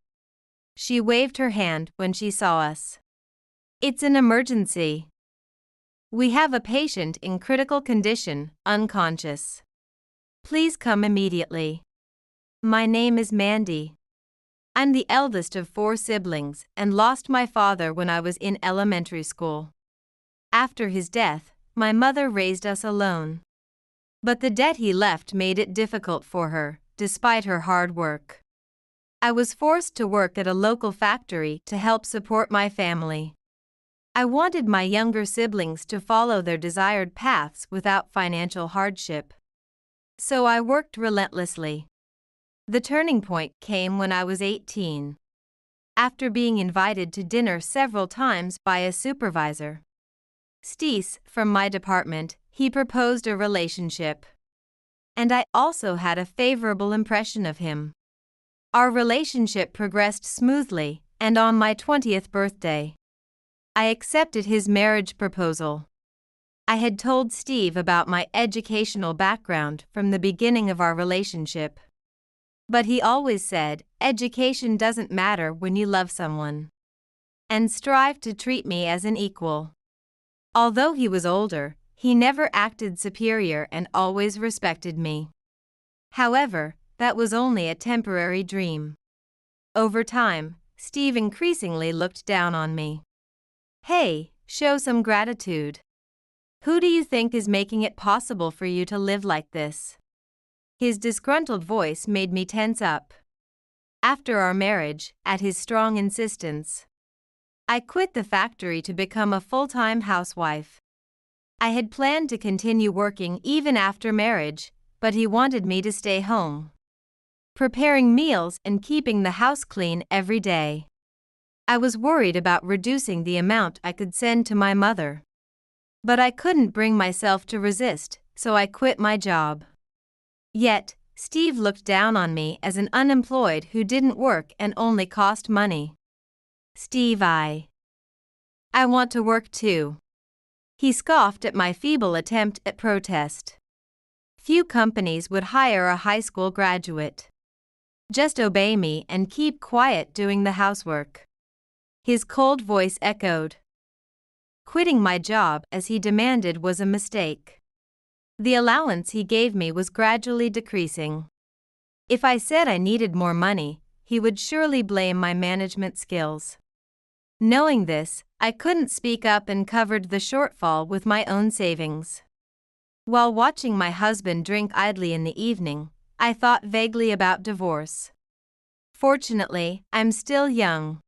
Speaker 4: She waved her hand when she saw us. It's an emergency. We have a patient in critical condition, unconscious. Please come immediately. My name is Mandy. I'm the eldest of 4 siblings and lost my father when I was in elementary school. After his death, my mother raised us alone. But the debt he left made it difficult for her, despite her hard work. I was forced to work at a local factory to help support my family. I wanted my younger siblings to follow their desired paths without financial hardship. So I worked relentlessly. The turning point came when I was 18. After being invited to dinner several times by a supervisor, Steese, from my department, he proposed a relationship. And I also had a favorable impression of him. Our relationship progressed smoothly, and on my 20th birthday, I accepted his marriage proposal. I had told Steve about my educational background from the beginning of our relationship. But he always said, education doesn't matter when you love someone, and strived to treat me as an equal. Although he was older, he never acted superior and always respected me. However, that was only a temporary dream. Over time, Steve increasingly looked down on me. Hey, show some gratitude. Who do you think is making it possible for you to live like this? His disgruntled voice made me tense up. After our marriage, at his strong insistence, I quit the factory to become a full-time housewife. I had planned to continue working even after marriage, but he wanted me to stay home, preparing meals and keeping the house clean every day. I was worried about reducing the amount I could send to my mother. But I couldn't bring myself to resist, so I quit my job. Yet, Steve looked down on me as an unemployed who didn't work and only cost money. Steve, I want to work too. He scoffed at my feeble attempt at protest. Few companies would hire a high school graduate. Just obey me and keep quiet doing the housework. His cold voice echoed. Quitting my job as he demanded was a mistake. The allowance he gave me was gradually decreasing. If I said I needed more money, he would surely blame my management skills. Knowing this, I couldn't speak up and covered the shortfall with my own savings. While watching my husband drink idly in the evening, I thought vaguely about divorce. Fortunately, I'm still young.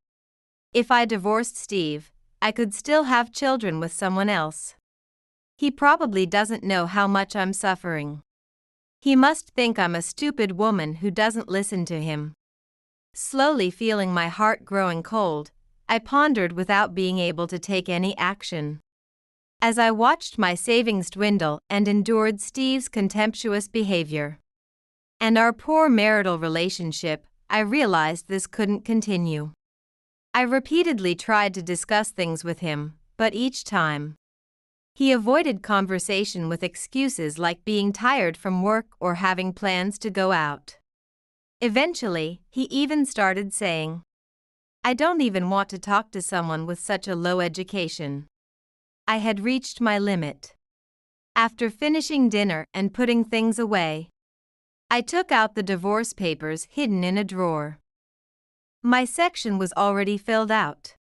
Speaker 4: If I divorced Steve, I could still have children with someone else. He probably doesn't know how much I'm suffering. He must think I'm a stupid woman who doesn't listen to him. Slowly feeling my heart growing cold, I pondered without being able to take any action. As I watched my savings dwindle and endured Steve's contemptuous behavior and our poor marital relationship, I realized this couldn't continue. I repeatedly tried to discuss things with him, but each time, he avoided conversation with excuses like being tired from work or having plans to go out. Eventually, he even started saying, "I don't even want to talk to someone with such a low education." I had reached my limit. After finishing dinner and putting things away, I took out the divorce papers hidden in a drawer. My section was already filled out.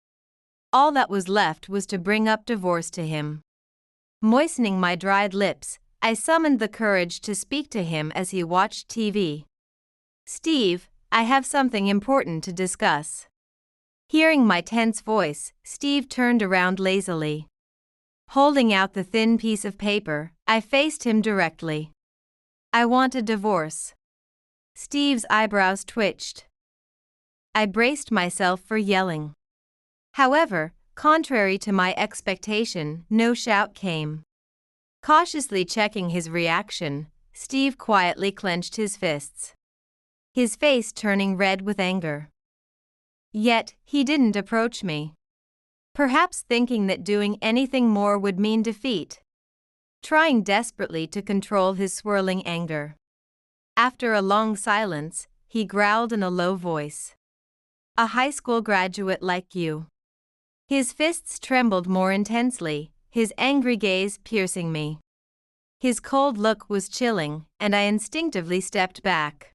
Speaker 4: All that was left was to bring up divorce to him. Moistening my dried lips, I summoned the courage to speak to him as he watched TV. "Steve, I have something important to discuss." Hearing my tense voice, Steve turned around lazily. Holding out the thin piece of paper, I faced him directly. "I want a divorce." Steve's eyebrows twitched. I braced myself for yelling. However, contrary to my expectation, no shout came. Cautiously checking his reaction, Steve quietly clenched his fists, his face turning red with anger. Yet, he didn't approach me. Perhaps thinking that doing anything more would mean defeat. Trying desperately to control his swirling anger. After a long silence, he growled in a low voice. "A high school graduate like you." His fists trembled more intensely, his angry gaze piercing me. His cold look was chilling, and I instinctively stepped back.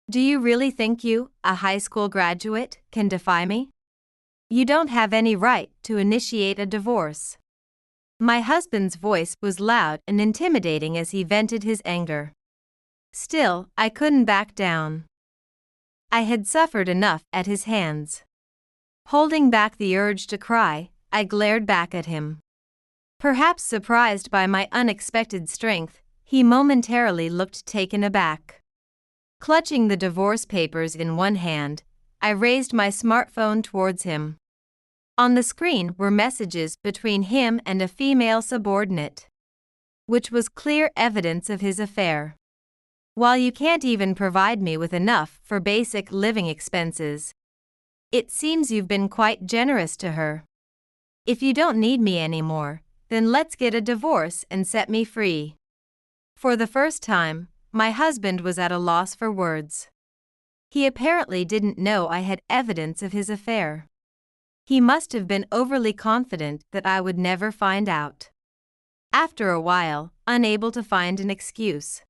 Speaker 4: "Do you really think you, a high school graduate, can defy me? You don't have any right to initiate a divorce." My husband's voice was loud and intimidating as he vented his anger. Still, I couldn't back down. I had suffered enough at his hands. Holding back the urge to cry, I glared back at him. Perhaps surprised by my unexpected strength, he momentarily looked taken aback. Clutching the divorce papers in one hand, I raised my smartphone towards him. On the screen were messages between him and a female subordinate, which was clear evidence of his affair. "While you can't even provide me with enough for basic living expenses, it seems you've been quite generous to her. If you don't need me anymore, then let's get a divorce and set me free." For the first time, my husband was at a loss for words. He apparently didn't know I had evidence of his affair. He must have been overly confident that I would never find out. After a while, unable to find an excuse,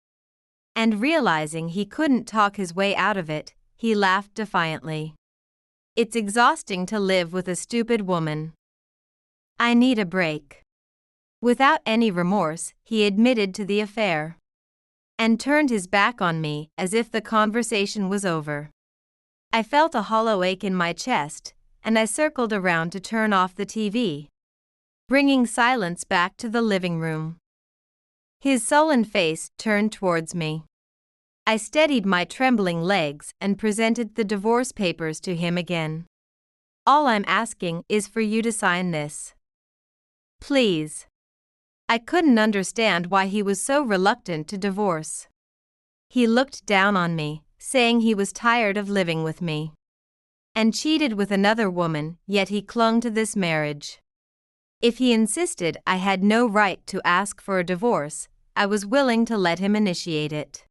Speaker 4: and realizing he couldn't talk his way out of it, he laughed defiantly. It's exhausting to live with a stupid woman. I need a break. Without any remorse, he admitted to the affair and turned his back on me as if the conversation was over. I felt a hollow ache in my chest, and I circled around to turn off the TV, bringing silence back to the living room. His sullen face turned towards me. I steadied my trembling legs and presented the divorce papers to him again. All I'm asking is for you to sign this. Please. I couldn't understand why he was so reluctant to divorce. He looked down on me, saying he was tired of living with me and cheated with another woman, yet he clung to this marriage. If he insisted I had no right to ask for a divorce, I was willing to let him initiate it.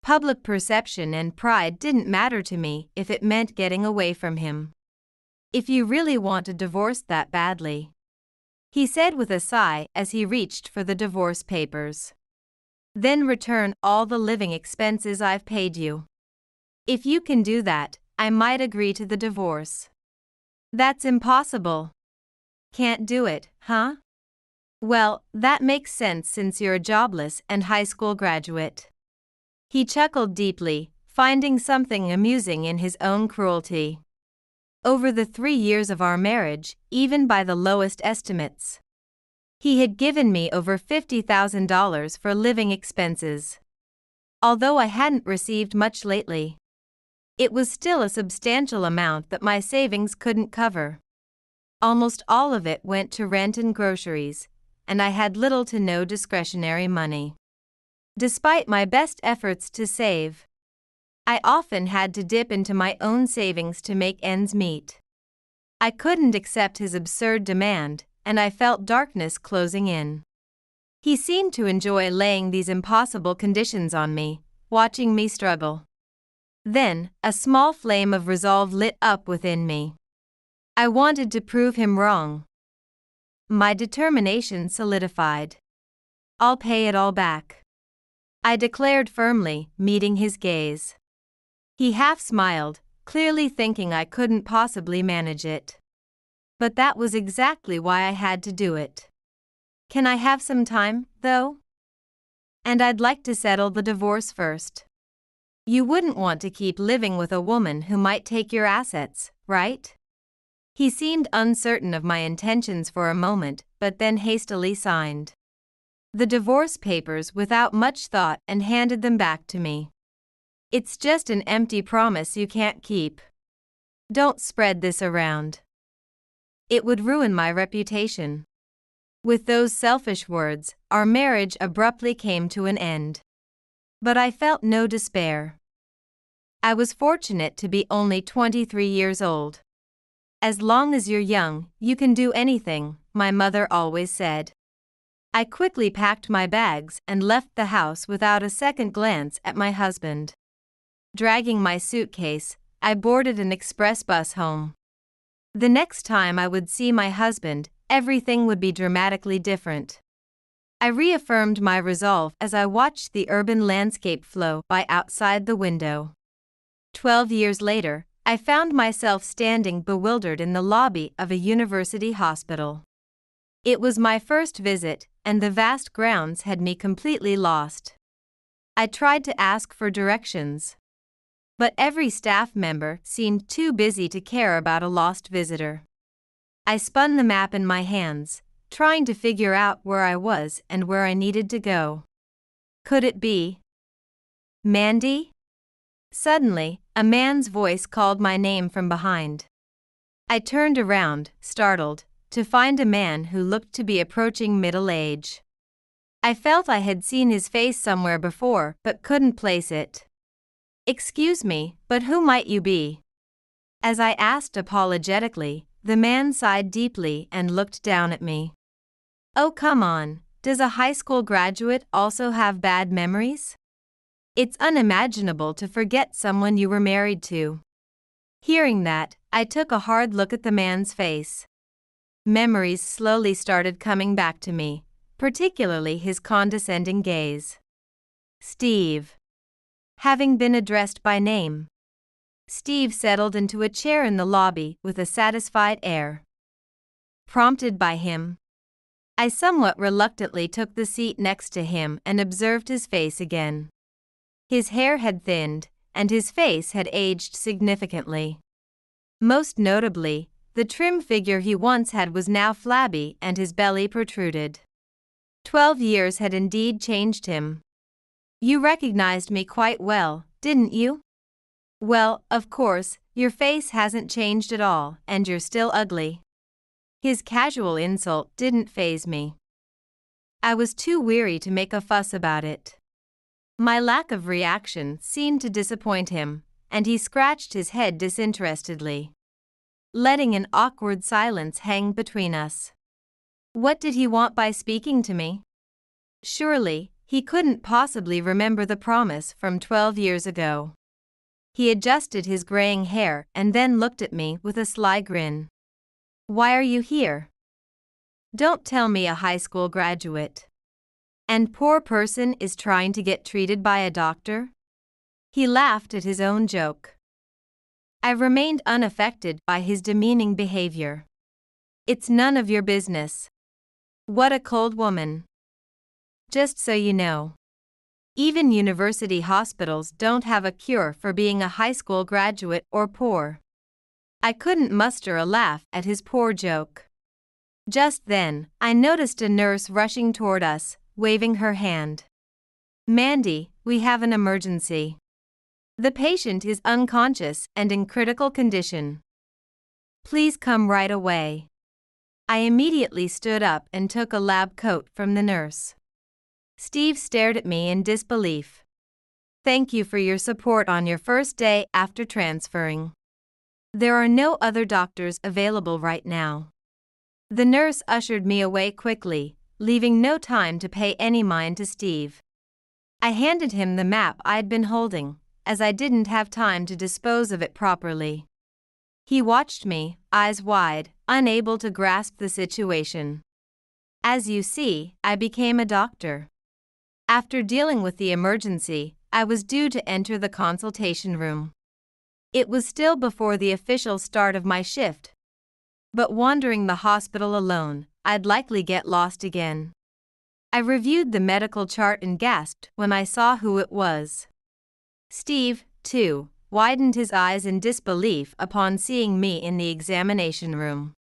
Speaker 4: Public perception and pride didn't matter to me if it meant getting away from him. If you really want a divorce that badly, he said with a sigh as he reached for the divorce papers, then return all the living expenses I've paid you. If you can do that, I might agree to the divorce. That's impossible. Can't do it, huh? Well, that makes sense since you're a jobless and high school graduate. He chuckled deeply, finding something amusing in his own cruelty. Over the 3 years of our marriage, even by the lowest estimates, he had given me over $50,000 for living expenses. Although I hadn't received much lately, it was still a substantial amount that my savings couldn't cover. Almost all of it went to rent and groceries, and I had little to no discretionary money. Despite my best efforts to save, I often had to dip into my own savings to make ends meet. I couldn't accept his absurd demand, and I felt darkness closing in. He seemed to enjoy laying these impossible conditions on me, watching me struggle. Then, a small flame of resolve lit up within me. I wanted to prove him wrong. My determination solidified. I'll pay it all back, I declared firmly, meeting his gaze. He half smiled, clearly thinking I couldn't possibly manage it. But that was exactly why I had to do it. Can I have some time, though? And I'd like to settle the divorce first. You wouldn't want to keep living with a woman who might take your assets, right? He seemed uncertain of my intentions for a moment, but then hastily signed the divorce papers without much thought and handed them back to me. It's just an empty promise you can't keep. Don't spread this around. It would ruin my reputation. With those selfish words, our marriage abruptly came to an end. But I felt no despair. I was fortunate to be only 23 years old. As long as you're young, you can do anything, my mother always said. I quickly packed my bags and left the house without a second glance at my husband. Dragging my suitcase, I boarded an express bus home. The next time I would see my husband, everything would be dramatically different. I reaffirmed my resolve as I watched the urban landscape flow by outside the window. 12 years later, I found myself standing bewildered in the lobby of a university hospital. It was my first visit, and the vast grounds had me completely lost. I tried to ask for directions, but every staff member seemed too busy to care about a lost visitor. I spun the map in my hands, trying to figure out where I was and where I needed to go. Could it be Mandy? Suddenly, a man's voice called my name from behind. I turned around, startled, to find a man who looked to be approaching middle age. I felt I had seen his face somewhere before but couldn't place it. Excuse me, but who might you be? As I asked apologetically, the man sighed deeply and looked down at me. Oh, come on, does a high school graduate also have bad memories? It's unimaginable to forget someone you were married to. Hearing that, I took a hard look at the man's face. Memories slowly started coming back to me, particularly his condescending gaze. Steve. Having been addressed by name. Steve settled into a chair in the lobby with a satisfied air. Prompted by him, I somewhat reluctantly took the seat next to him and observed his face again. His hair had thinned, and his face had aged significantly. Most notably, the trim figure he once had was now flabby and his belly protruded. 12 years had indeed changed him. You recognized me quite well, didn't you? Well, of course, your face hasn't changed at all, and you're still ugly. His casual insult didn't faze me. I was too weary to make a fuss about it. My lack of reaction seemed to disappoint him, and he scratched his head disinterestedly, letting an awkward silence hang between us. What did he want by speaking to me? Surely, he couldn't possibly remember the promise from 12 years ago. He adjusted his graying hair and then looked at me with a sly grin. Why are you here? Don't tell me a high school graduate and poor person is trying to get treated by a doctor? He laughed at his own joke. I remained unaffected by his demeaning behavior. It's none of your business. What a cold woman. Just so you know, even university hospitals don't have a cure for being a high school graduate or poor. I couldn't muster a laugh at his poor joke. Just then, I noticed a nurse rushing toward us, waving her hand. Mandy, we have an emergency. The patient is unconscious and in critical condition. Please come right away. I immediately stood up and took a lab coat from the nurse. Steve stared at me in disbelief. Thank you for your support on your first day after transferring. There are no other doctors available right now. The nurse ushered me away quickly, leaving no time to pay any mind to Steve. I handed him the map I'd been holding, as I didn't have time to dispose of it properly. He watched me, eyes wide, unable to grasp the situation. As you see, I became a doctor. After dealing with the emergency, I was due to enter the consultation room. It was still before the official start of my shift. But wandering the hospital alone, I'd likely get lost again. I reviewed the medical chart and gasped when I saw who it was. Steve, too, widened his eyes in disbelief upon seeing me in the examination room.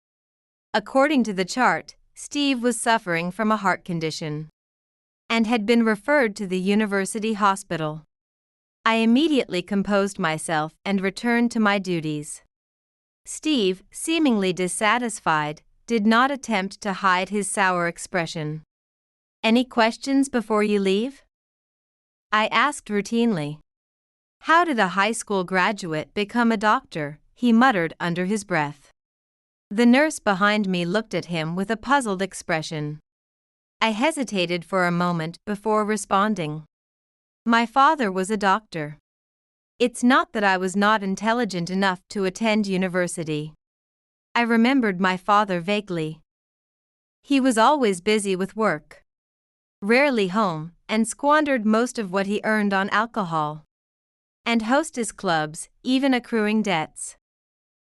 Speaker 4: According to the chart, Steve was suffering from a heart condition and had been referred to the university hospital. I immediately composed myself and returned to my duties. Steve, seemingly dissatisfied, did not attempt to hide his sour expression. Any questions before you leave? I asked routinely. How did a high school graduate become a doctor? He muttered under his breath. The nurse behind me looked at him with a puzzled expression. I hesitated for a moment before responding. My father was a doctor. It's not that I was not intelligent enough to attend university. I remembered my father vaguely. He was always busy with work, rarely home, and squandered most of what he earned on alcohol and hostess clubs, even accruing debts.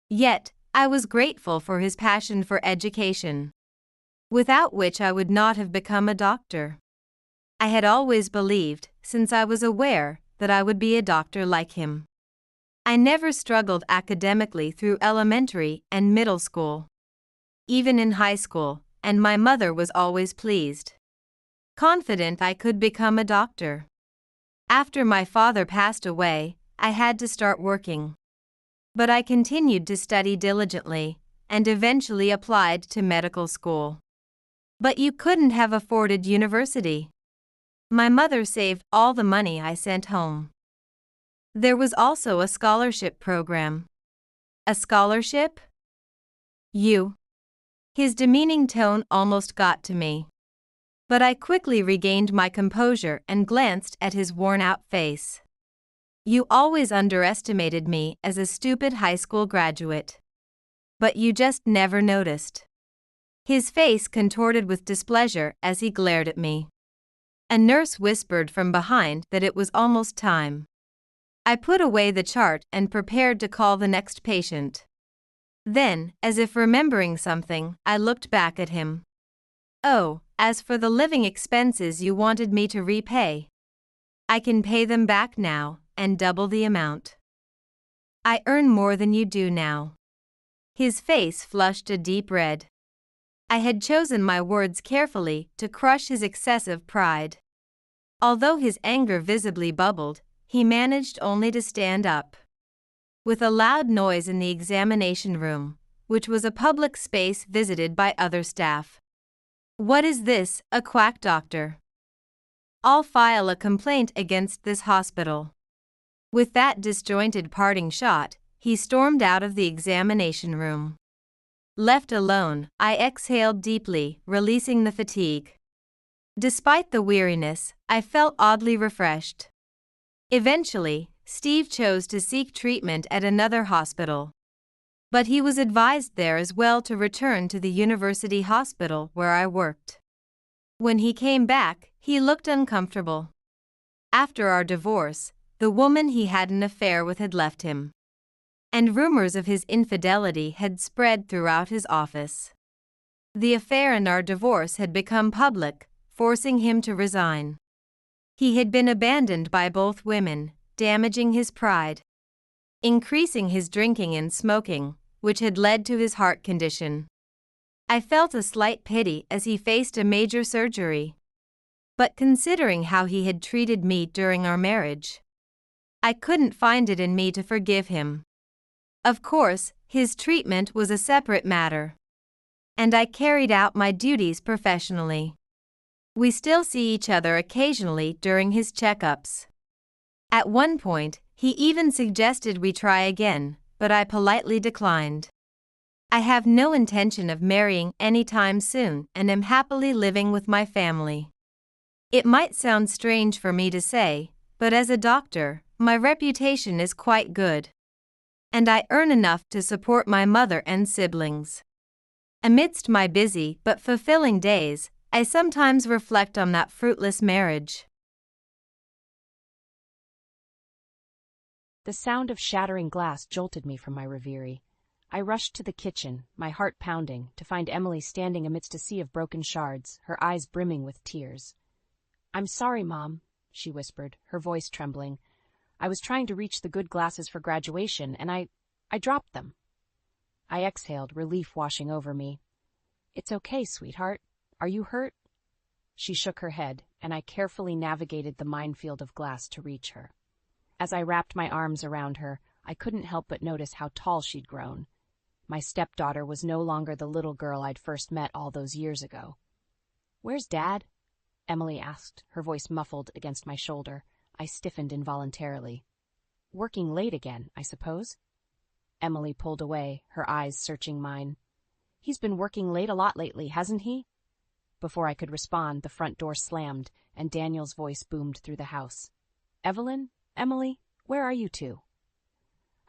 Speaker 4: Yet, I was grateful for his passion for education, without which I would not have become a doctor. I had always believed, since I was aware, that I would be a doctor like him. I never struggled academically through elementary and middle school, even in high school, and my mother was always pleased, confident I could become a doctor. After my father passed away, I had to start working. But I continued to study diligently, and eventually applied to medical school. But you couldn't have afforded university. My mother saved all the money I sent home. There was also a scholarship program. A scholarship? You. His demeaning tone almost got to me. But I quickly regained my composure and glanced at his worn-out face. You always underestimated me as a stupid high school graduate. But you just never noticed. His face contorted with displeasure as he glared at me. A nurse whispered from behind that it was almost time. I put away the chart and prepared to call the next patient. Then, as if remembering something, I looked back at him. Oh, as for the living expenses you wanted me to repay, I can pay them back now, and double the amount. I earn more than you do now. His face flushed a deep red. I had chosen my words carefully to crush his excessive pride. Although his anger visibly bubbled, he managed only to stand up. With a loud noise in the examination room, which was a public space visited by other staff. What is this, a quack doctor? I'll file a complaint against this hospital. With that disjointed parting shot, he stormed out of the examination room. Left alone, I exhaled deeply, releasing the fatigue. Despite the weariness, I felt oddly refreshed. Eventually, Steve chose to seek treatment at another hospital. But he was advised there as well to return to the university hospital where I worked. When he came back, he looked uncomfortable. After our divorce, the woman he had an affair with had left him. And rumors of his infidelity had spread throughout his office. The affair and our divorce had become public, forcing him to resign. He had been abandoned by both women, damaging his pride, increasing his drinking and smoking, which had led to his heart condition. I felt a slight pity as he faced a major surgery. But considering how he had treated me during our marriage, I couldn't find it in me to forgive him. Of course, his treatment was a separate matter. And I carried out my duties professionally. We still see each other occasionally during his checkups. At one point, he even suggested we try again, but I politely declined. I have no intention of marrying anytime soon and am happily living with my family. It might sound strange for me to say, but as a doctor, my reputation is quite good. And I earn enough to support my mother and siblings. Amidst my busy but fulfilling days, I sometimes reflect on that fruitless marriage.
Speaker 1: The sound of shattering glass jolted me from my reverie. I rushed to the kitchen, my heart pounding, to find Emily standing amidst a sea of broken shards, her eyes brimming with tears. "I'm sorry, Mom," she whispered, her voice trembling. "I was trying to reach the good glasses for graduation, and I dropped them." I exhaled, relief washing over me. "It's okay, sweetheart. Are you hurt?" She shook her head, and I carefully navigated the minefield of glass to reach her. As I wrapped my arms around her, I couldn't help but notice how tall she'd grown. My stepdaughter was no longer the little girl I'd first met all those years ago. "Where's Dad?" Emily asked, her voice muffled against my shoulder. I stiffened involuntarily. "Working late again, I suppose?" Emily pulled away, her eyes searching mine. "He's been working late a lot lately, hasn't he?" Before I could respond, the front door slammed, and Daniel's voice boomed through the house. "Evelyn? Emily? Where are you two?"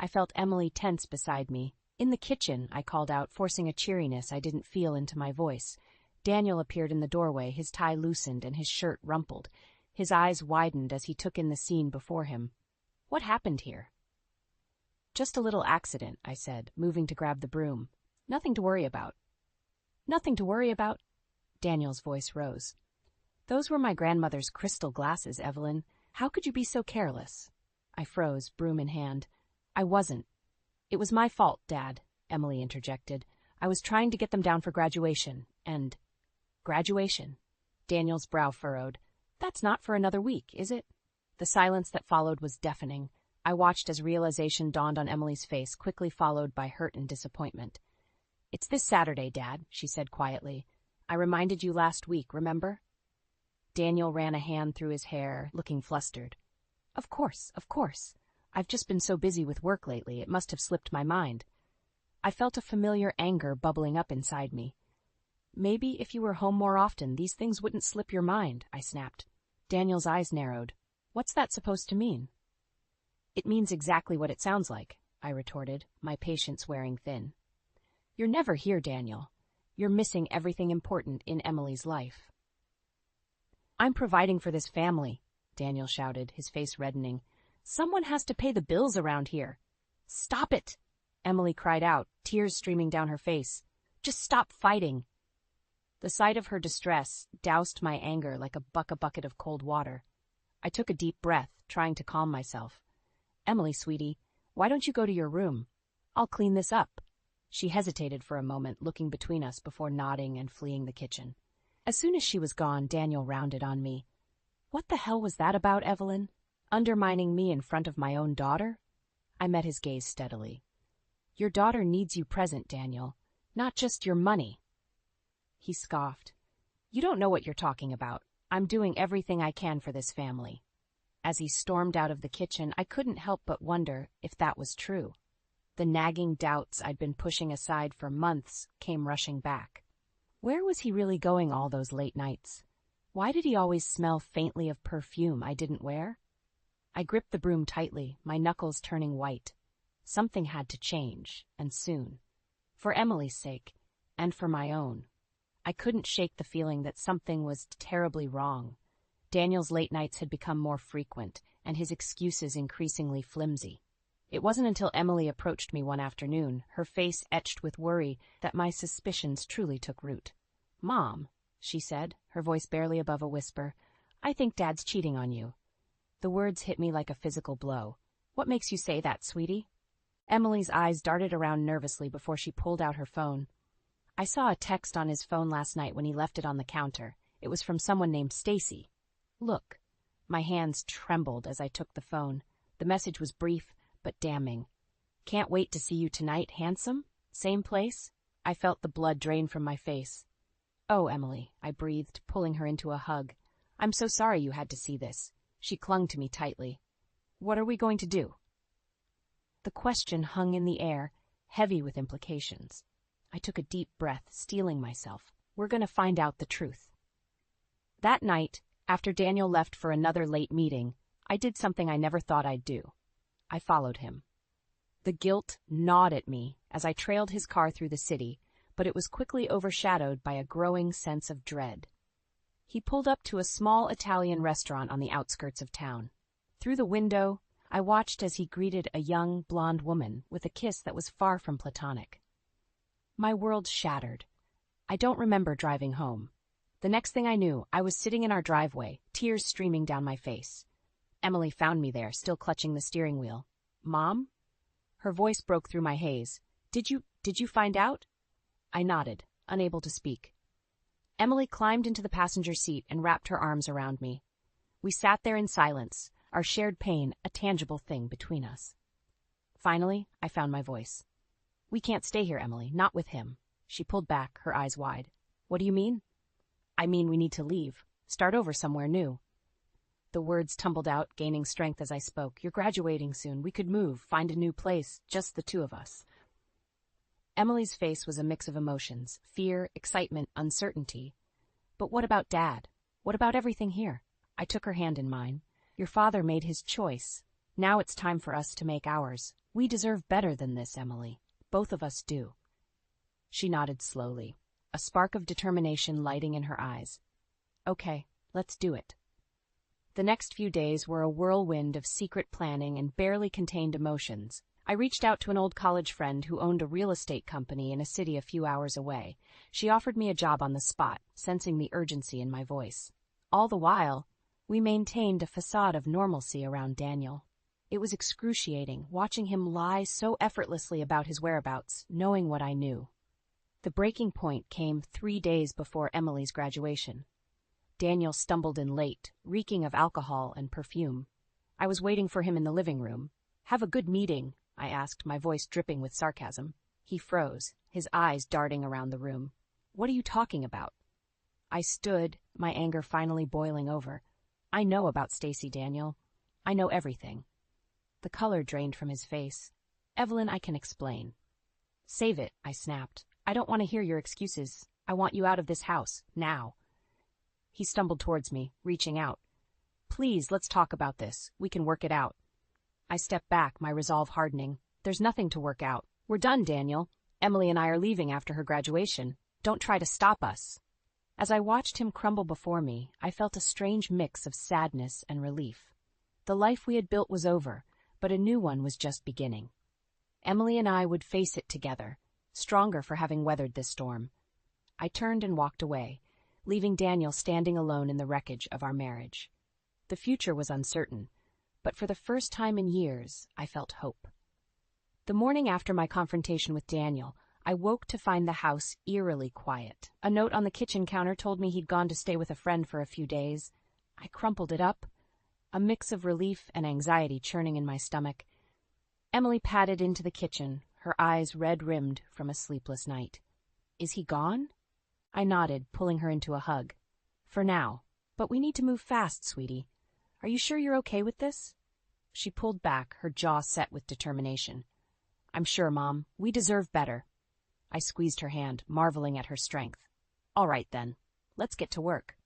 Speaker 1: I felt Emily tense beside me. "In the kitchen," I called out, forcing a cheeriness I didn't feel into my voice. Daniel appeared in the doorway, his tie loosened and his shirt rumpled. His eyes widened as he took in the scene before him. "What happened here?" "Just a little accident," I said, moving to grab the broom. "Nothing to worry about." "Nothing to worry about?" Daniel's voice rose. "Those were my grandmother's crystal glasses, Evelyn. How could you be so careless?" I froze, broom in hand. "I wasn't. It was my fault, Dad," Emily interjected. "I was trying to get them down for graduation, and—" "Graduation?" Daniel's brow furrowed. "That's not for another week, is it?" The silence that followed was deafening. I watched as realization dawned on Emily's face, quickly followed by hurt and disappointment. "It's this Saturday, Dad," she said quietly. "I reminded you last week, remember?" Daniel ran a hand through his hair, looking flustered. Of course. I've just been so busy with work lately, it must have slipped my mind." I felt a familiar anger bubbling up inside me. "Maybe if you were home more often, these things wouldn't slip your mind," I snapped. Daniel's eyes narrowed. "What's that supposed to mean?" "It means exactly what it sounds like," I retorted, my patience wearing thin. "You're never here, Daniel. You're missing everything important in Emily's life." "I'm providing for this family," Daniel shouted, his face reddening. Someone has to pay the bills around here. Stop it, Emily cried out, tears streaming down her face. Just stop fighting. The sight of her distress doused my anger like a bucket of cold water. I took a deep breath, trying to calm myself. Emily, sweetie, why don't you go to your room? I'll clean this up. She hesitated for a moment, looking between us before nodding and fleeing the kitchen. As soon as she was gone, Daniel rounded on me. What the hell was that about, Evelyn? Undermining me in front of my own daughter? I met his gaze steadily. Your daughter needs you present, Daniel, not just your money. He scoffed. You don't know what you're talking about. I'm doing everything I can for this family. As he stormed out of the kitchen, I couldn't help but wonder if that was true. The nagging doubts I'd been pushing aside for months came rushing back. Where was he really going all those late nights? Why did he always smell faintly of perfume I didn't wear? I gripped the broom tightly, my knuckles turning white. Something had to change, and soon. For Emily's sake, and for my own. I couldn't shake the feeling that something was terribly wrong. Daniel's late nights had become more frequent, and his excuses increasingly flimsy. It wasn't until Emily approached me one afternoon, her face etched with worry, that my suspicions truly took root. Mom, she said, her voice barely above a whisper, I think Dad's cheating on you. The words hit me like a physical blow. What makes you say that, sweetie? Emily's eyes darted around nervously before she pulled out her phone. I saw a text on his phone last night when he left it on the counter. It was from someone named Stacy. Look. My hands trembled as I took the phone. The message was brief, but damning. Can't wait to see you tonight, handsome? Same place? I felt the blood drain from my face. Oh, Emily, I breathed, pulling her into a hug. I'm so sorry you had to see this. She clung to me tightly. What are we going to do? The question hung in the air, heavy with implications. I took a deep breath, steeling myself. We're going to find out the truth. That night, after Daniel left for another late meeting, I did something I never thought I'd do. I followed him. The guilt gnawed at me as I trailed his car through the city, but it was quickly overshadowed by a growing sense of dread. He pulled up to a small Italian restaurant on the outskirts of town. Through the window, I watched as he greeted a young, blonde woman with a kiss that was far from platonic. My world shattered. I don't remember driving home. The next thing I knew, I was sitting in our driveway, tears streaming down my face. Emily found me there, still clutching the steering wheel. Mom? Her voice broke through my haze. Did you find out? I nodded, unable to speak. Emily climbed into the passenger seat and wrapped her arms around me. We sat there in silence, our shared pain a tangible thing between us. Finally, I found my voice. We can't stay here, Emily, not with him. She pulled back, her eyes wide. What do you mean? I mean we need to leave, start over somewhere new. The words tumbled out, gaining strength as I spoke. You're graduating soon. We could move, find a new place, just the two of us. Emily's face was a mix of emotions, fear, excitement, uncertainty. But what about Dad? What about everything here? I took her hand in mine. Your father made his choice. Now it's time for us to make ours. We deserve better than this, Emily. Both of us do. She nodded slowly, a spark of determination lighting in her eyes. Okay, let's do it. The next few days were a whirlwind of secret planning and barely contained emotions. I reached out to an old college friend who owned a real estate company in a city a few hours away. She offered me a job on the spot, sensing the urgency in my voice. All the while, we maintained a facade of normalcy around Daniel. It was excruciating, watching him lie so effortlessly about his whereabouts, knowing what I knew. The breaking point came 3 days before Emily's graduation. Daniel stumbled in late, reeking of alcohol and perfume. I was waiting for him in the living room. Have a good meeting, I asked, my voice dripping with sarcasm. He froze, his eyes darting around the room. What are you talking about? I stood, my anger finally boiling over. I know about Stacy, Daniel. I know everything. The color drained from his face. Evelyn, I can explain. Save it, I snapped. I don't want to hear your excuses. I want you out of this house, now. He stumbled towards me, reaching out. Please, let's talk about this. We can work it out. I stepped back, my resolve hardening. There's nothing to work out. We're done, Daniel. Emily and I are leaving after her graduation. Don't try to stop us. As I watched him crumble before me, I felt a strange mix of sadness and relief. The life we had built was over, but a new one was just beginning. Emily and I would face it together, stronger for having weathered this storm. I turned and walked away, leaving Daniel standing alone in the wreckage of our marriage. The future was uncertain, but for the first time in years, I felt hope. The morning after my confrontation with Daniel, I woke to find the house eerily quiet. A note on the kitchen counter told me he'd gone to stay with a friend for a few days. I crumpled it up, a mix of relief and anxiety churning in my stomach. Emily padded into the kitchen, her eyes red-rimmed from a sleepless night. Is he gone? I nodded, pulling her into a hug. For now. But we need to move fast, sweetie. Are you sure you're okay with this? She pulled back, her jaw set with determination. I'm sure, Mom. We deserve better. I squeezed her hand, marveling at her strength. All right, then. Let's get to work.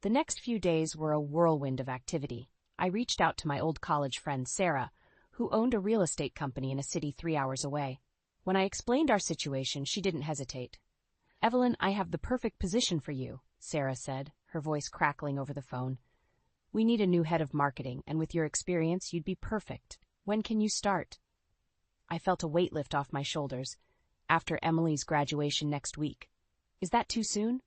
Speaker 1: The next few days were a whirlwind of activity. I reached out to my old college friend, Sarah, who owned a real estate company in a city 3 hours away. When I explained our situation, she didn't hesitate. Evelyn, I have the perfect position for you, Sarah said, her voice crackling over the phone. We need a new head of marketing, and with your experience, you'd be perfect. When can you start? I felt a weight lift off my shoulders. After Emily's graduation next week. Is that too soon?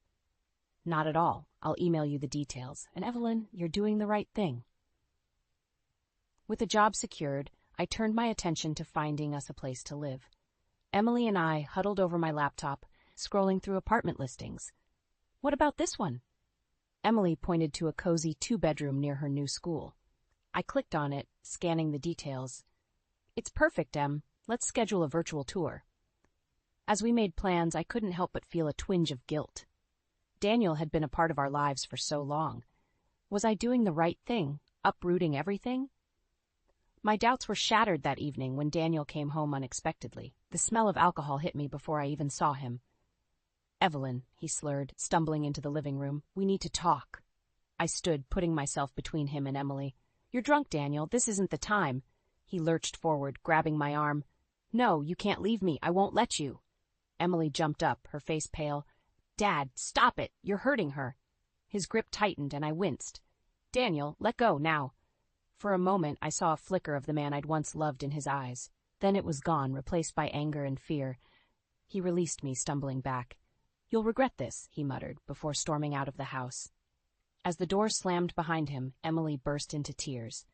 Speaker 1: Not at all. I'll email you the details. And Evelyn, you're doing the right thing. With the job secured, I turned my attention to finding us a place to live. Emily and I huddled over my laptop, scrolling through apartment listings. What about this one? Emily pointed to a cozy 2-bedroom near her new school. I clicked on it, scanning the details. It's perfect, Em. Let's schedule a virtual tour. As we made plans, I couldn't help but feel a twinge of guilt. Daniel had been a part of our lives for so long. Was I doing the right thing, uprooting everything? My doubts were shattered that evening when Daniel came home unexpectedly. The smell of alcohol hit me before I even saw him. Evelyn, he slurred, stumbling into the living room. We need to talk. I stood, putting myself between him and Emily. You're drunk, Daniel. This isn't the time. He lurched forward, grabbing my arm. No, you can't leave me. I won't let you. Emily jumped up, her face pale. Dad, stop it. You're hurting her. His grip tightened, and I winced. Daniel, let go, now. For a moment, I saw a flicker of the man I'd once loved in his eyes. Then it was gone, replaced by anger and fear. He released me, stumbling back. You'll regret this, he muttered, before storming out of the house. As the door slammed behind him, Emily burst into tears.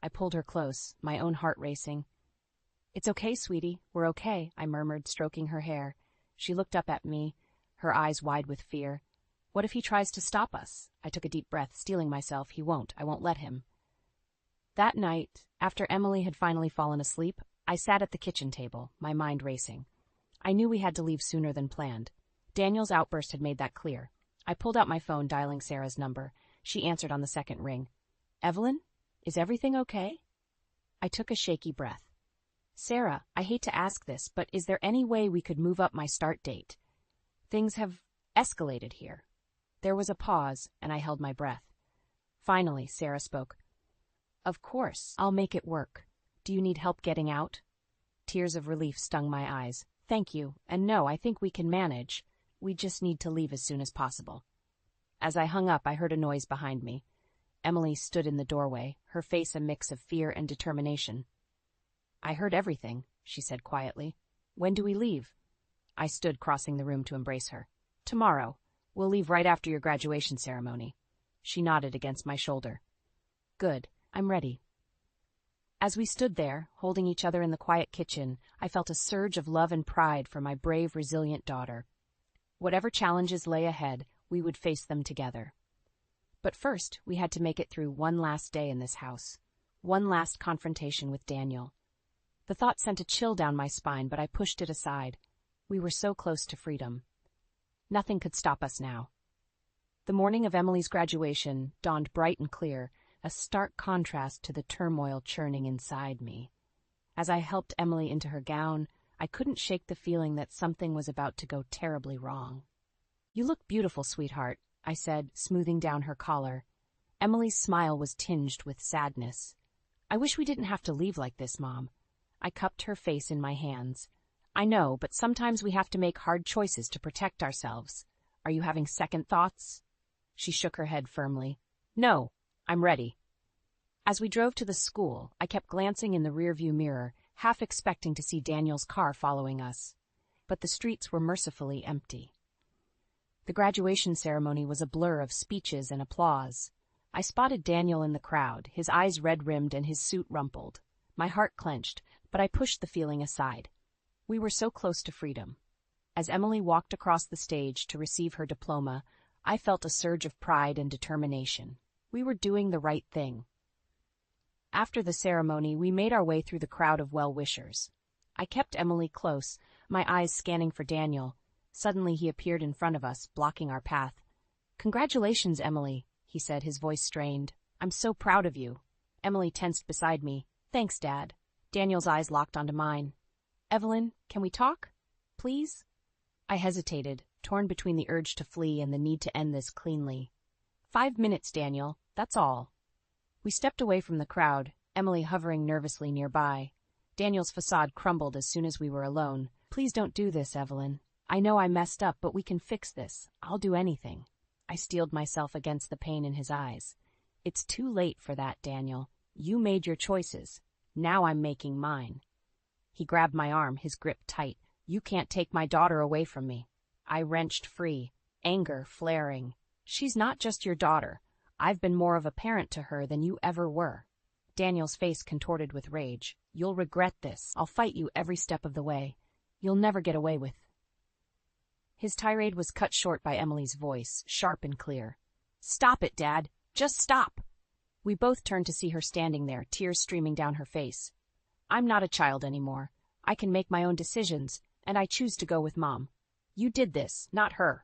Speaker 1: I pulled her close, my own heart racing. It's okay, sweetie. We're okay, I murmured, stroking her hair. She looked up at me, her eyes wide with fear. What if he tries to stop us? I took a deep breath, steeling myself. He won't. I won't let him. That night, after Emily had finally fallen asleep, I sat at the kitchen table, my mind racing. I knew we had to leave sooner than planned. Daniel's outburst had made that clear. I pulled out my phone, dialing Sarah's number. She answered on the second ring. Evelyn, is everything okay? I took a shaky breath. Sarah, I hate to ask this, but is there any way we could move up my start date? Things have escalated here. There was a pause, and I held my breath. Finally, Sarah spoke. Of course, I'll make it work. Do you need help getting out? Tears of relief stung my eyes. Thank you, and no, I think we can manage. We just need to leave as soon as possible. As I hung up, I heard a noise behind me. Emily stood in the doorway, her face a mix of fear and determination. I heard everything, she said quietly. When do we leave? I stood, crossing the room to embrace her. Tomorrow. We'll leave right after your graduation ceremony. She nodded against my shoulder. Good. I'm ready. As we stood there, holding each other in the quiet kitchen, I felt a surge of love and pride for my brave, resilient daughter. Whatever challenges lay ahead, we would face them together. But first, we had to make it through one last day in this house. One last confrontation with Daniel. The thought sent a chill down my spine, but I pushed it aside. We were so close to freedom. Nothing could stop us now. The morning of Emily's graduation dawned bright and clear, a stark contrast to the turmoil churning inside me. As I helped Emily into her gown, I couldn't shake the feeling that something was about to go terribly wrong. You look beautiful, sweetheart, I said, smoothing down her collar. Emily's smile was tinged with sadness. I wish we didn't have to leave like this, Mom. I cupped her face in my hands. I know, but sometimes we have to make hard choices to protect ourselves. Are you having second thoughts? She shook her head firmly. No, I'm ready. As we drove to the school, I kept glancing in the rearview mirror, half expecting to see Daniel's car following us. But the streets were mercifully empty. The graduation ceremony was a blur of speeches and applause. I spotted Daniel in the crowd, his eyes red-rimmed and his suit rumpled. My heart clenched, but I pushed the feeling aside. We were so close to freedom. As Emily walked across the stage to receive her diploma, I felt a surge of pride and determination. We were doing the right thing. After the ceremony, we made our way through the crowd of well-wishers. I kept Emily close, my eyes scanning for Daniel. Suddenly he appeared in front of us, blocking our path. "Congratulations, Emily," he said, his voice strained. "I'm so proud of you." Emily tensed beside me. "Thanks, Dad." Daniel's eyes locked onto mine. "Evelyn, can we talk? Please?" I hesitated, torn between the urge to flee and the need to end this cleanly. 5 minutes, Daniel. That's all." We stepped away from the crowd, Emily hovering nervously nearby. Daniel's facade crumbled as soon as we were alone. "Please don't do this, Evelyn. I know I messed up, but we can fix this. I'll do anything." I steeled myself against the pain in his eyes. "It's too late for that, Daniel. You made your choices. Now I'm making mine." He grabbed my arm, his grip tight. "You can't take my daughter away from me." I wrenched free, anger flaring. "She's not just your daughter. I've been more of a parent to her than you ever were." Daniel's face contorted with rage. "You'll regret this. I'll fight you every step of the way. You'll never get away with." His tirade was cut short by Emily's voice, sharp and clear. "Stop it, Dad. Just stop." We both turned to see her standing there, tears streaming down her face. "I'm not a child anymore. I can make my own decisions, and I choose to go with Mom. You did this, not her."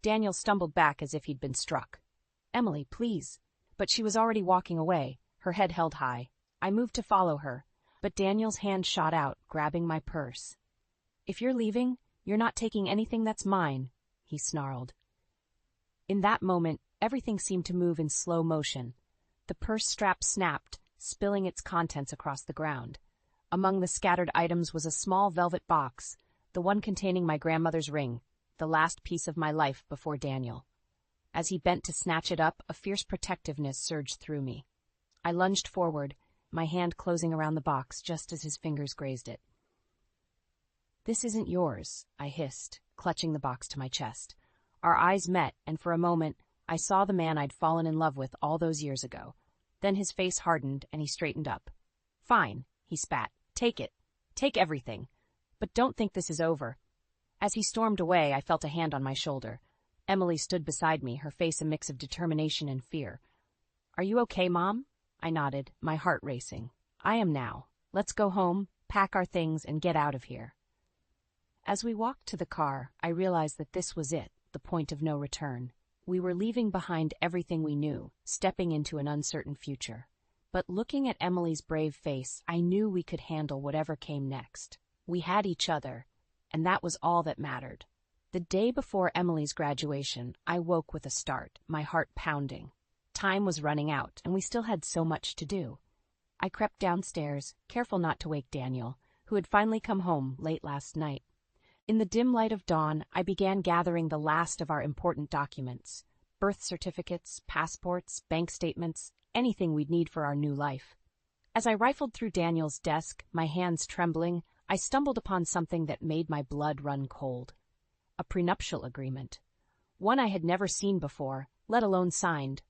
Speaker 1: Daniel stumbled back as if he'd been struck. "Emily, please." But she was already walking away, her head held high. I moved to follow her, but Daniel's hand shot out, grabbing my purse. "If you're leaving, you're not taking anything that's mine," he snarled. In that moment, everything seemed to move in slow motion. The purse strap snapped, spilling its contents across the ground. Among the scattered items was a small velvet box, the one containing my grandmother's ring, the last piece of my life before Daniel. As he bent to snatch it up, a fierce protectiveness surged through me. I lunged forward, my hand closing around the box just as his fingers grazed it. "This isn't yours," I hissed, clutching the box to my chest. Our eyes met, and for a moment, I saw the man I'd fallen in love with all those years ago. Then his face hardened, and he straightened up. "Fine," he spat. "Take it. Take everything. But don't think this is over." As he stormed away, I felt a hand on my shoulder. Emily stood beside me, her face a mix of determination and fear. "Are you okay, Mom?" I nodded, my heart racing. "I am now. Let's go home, pack our things, and get out of here." As we walked to the car, I realized that this was it, the point of no return. We were leaving behind everything we knew, stepping into an uncertain future. But looking at Emily's brave face, I knew we could handle whatever came next. We had each other, and that was all that mattered. The day before Emily's graduation, I woke with a start, my heart pounding. Time was running out, and we still had so much to do. I crept downstairs, careful not to wake Daniel, who had finally come home late last night. In the dim light of dawn, I began gathering the last of our important documents: birth certificates, passports, bank statements, anything we'd need for our new life. As I rifled through Daniel's desk, my hands trembling, I stumbled upon something that made my blood run cold. A prenuptial agreement. One I had never seen before, let alone signed.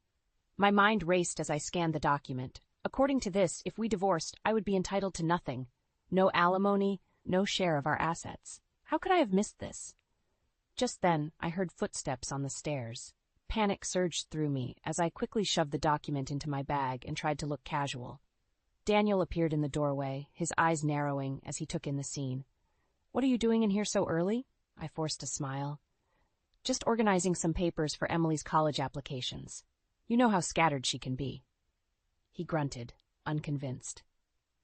Speaker 1: My mind raced as I scanned the document. According to this, if we divorced, I would be entitled to nothing. No alimony, no share of our assets. How could I have missed this? Just then, I heard footsteps on the stairs. Panic surged through me as I quickly shoved the document into my bag and tried to look casual. Daniel appeared in the doorway, his eyes narrowing as he took in the scene. "What are you doing in here so early?" I forced a smile. "Just organizing some papers for Emily's college applications. You know how scattered she can be." He grunted, unconvinced.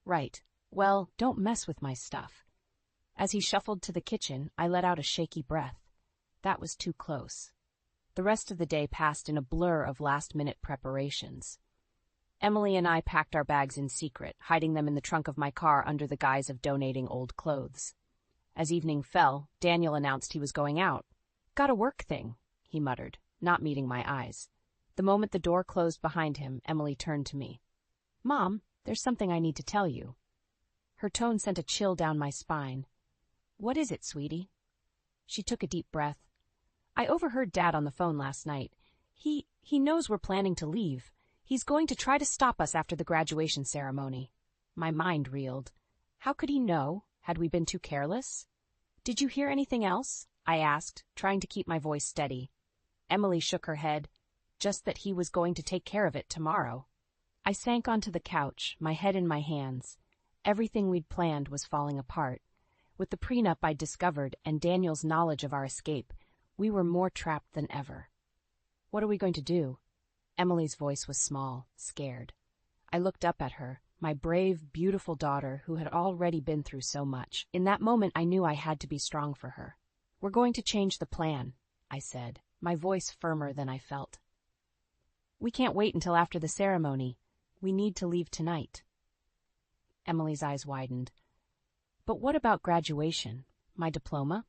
Speaker 1: "Right. Well, don't mess with my stuff." As he shuffled to the kitchen, I let out a shaky breath. That was too close. The rest of the day passed in a blur of last-minute preparations. Emily and I packed our bags in secret, hiding them in the trunk of my car under the guise of donating old clothes. As evening fell, Daniel announced he was going out. "Got a work thing," he muttered, not meeting my eyes. The moment the door closed behind him, Emily turned to me. Mom, there's something I need to tell you. Her tone sent a chill down my spine. What is it, sweetie? She took a deep breath. I overheard Dad on the phone last night. He knows we're planning to leave. He's going to try to stop us after the graduation ceremony. My mind reeled. How could he know? Had we been too careless? Did you hear anything else? I asked, trying to keep my voice steady. Emily shook her head. Just that he was going to take care of it tomorrow. I sank onto the couch, my head in my hands. Everything we'd planned was falling apart. With the prenup I'd discovered and Daniel's knowledge of our escape, we were more trapped than ever. What are we going to do? Emily's voice was small, scared. I looked up at her, my brave, beautiful daughter who had already been through so much. In that moment, I knew I had to be strong for her. We're going to change the plan, I said, my voice firmer than I felt. We can't wait until after the ceremony. We need to leave tonight. Emily's eyes widened. But what about graduation? My diploma?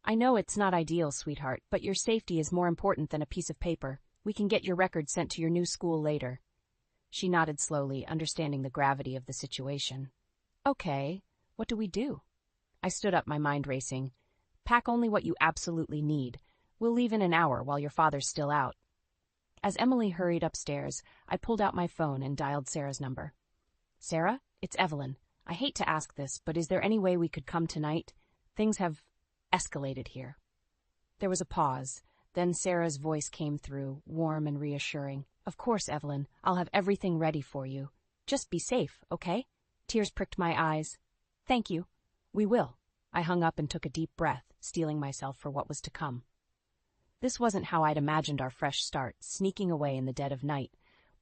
Speaker 1: I know it's not ideal, sweetheart, but your safety is more important than a piece of paper. We can get your record sent to your new school later. She nodded slowly, understanding the gravity of the situation. Okay, what do we do? I stood up, my mind racing. Pack only what you absolutely need. We'll leave in an hour while your father's still out. As Emily hurried upstairs, I pulled out my phone and dialed Sarah's number. Sarah, it's Evelyn. I hate to ask this, but is there any way we could come tonight? Things have escalated here. There was a pause. Then Sarah's voice came through, warm and reassuring. Of course, Evelyn. I'll have everything ready for you. Just be safe, okay? Tears pricked my eyes. Thank you. We will. I hung up and took a deep breath, steeling myself for what was to come. This wasn't how I'd imagined our fresh start, sneaking away in the dead of night,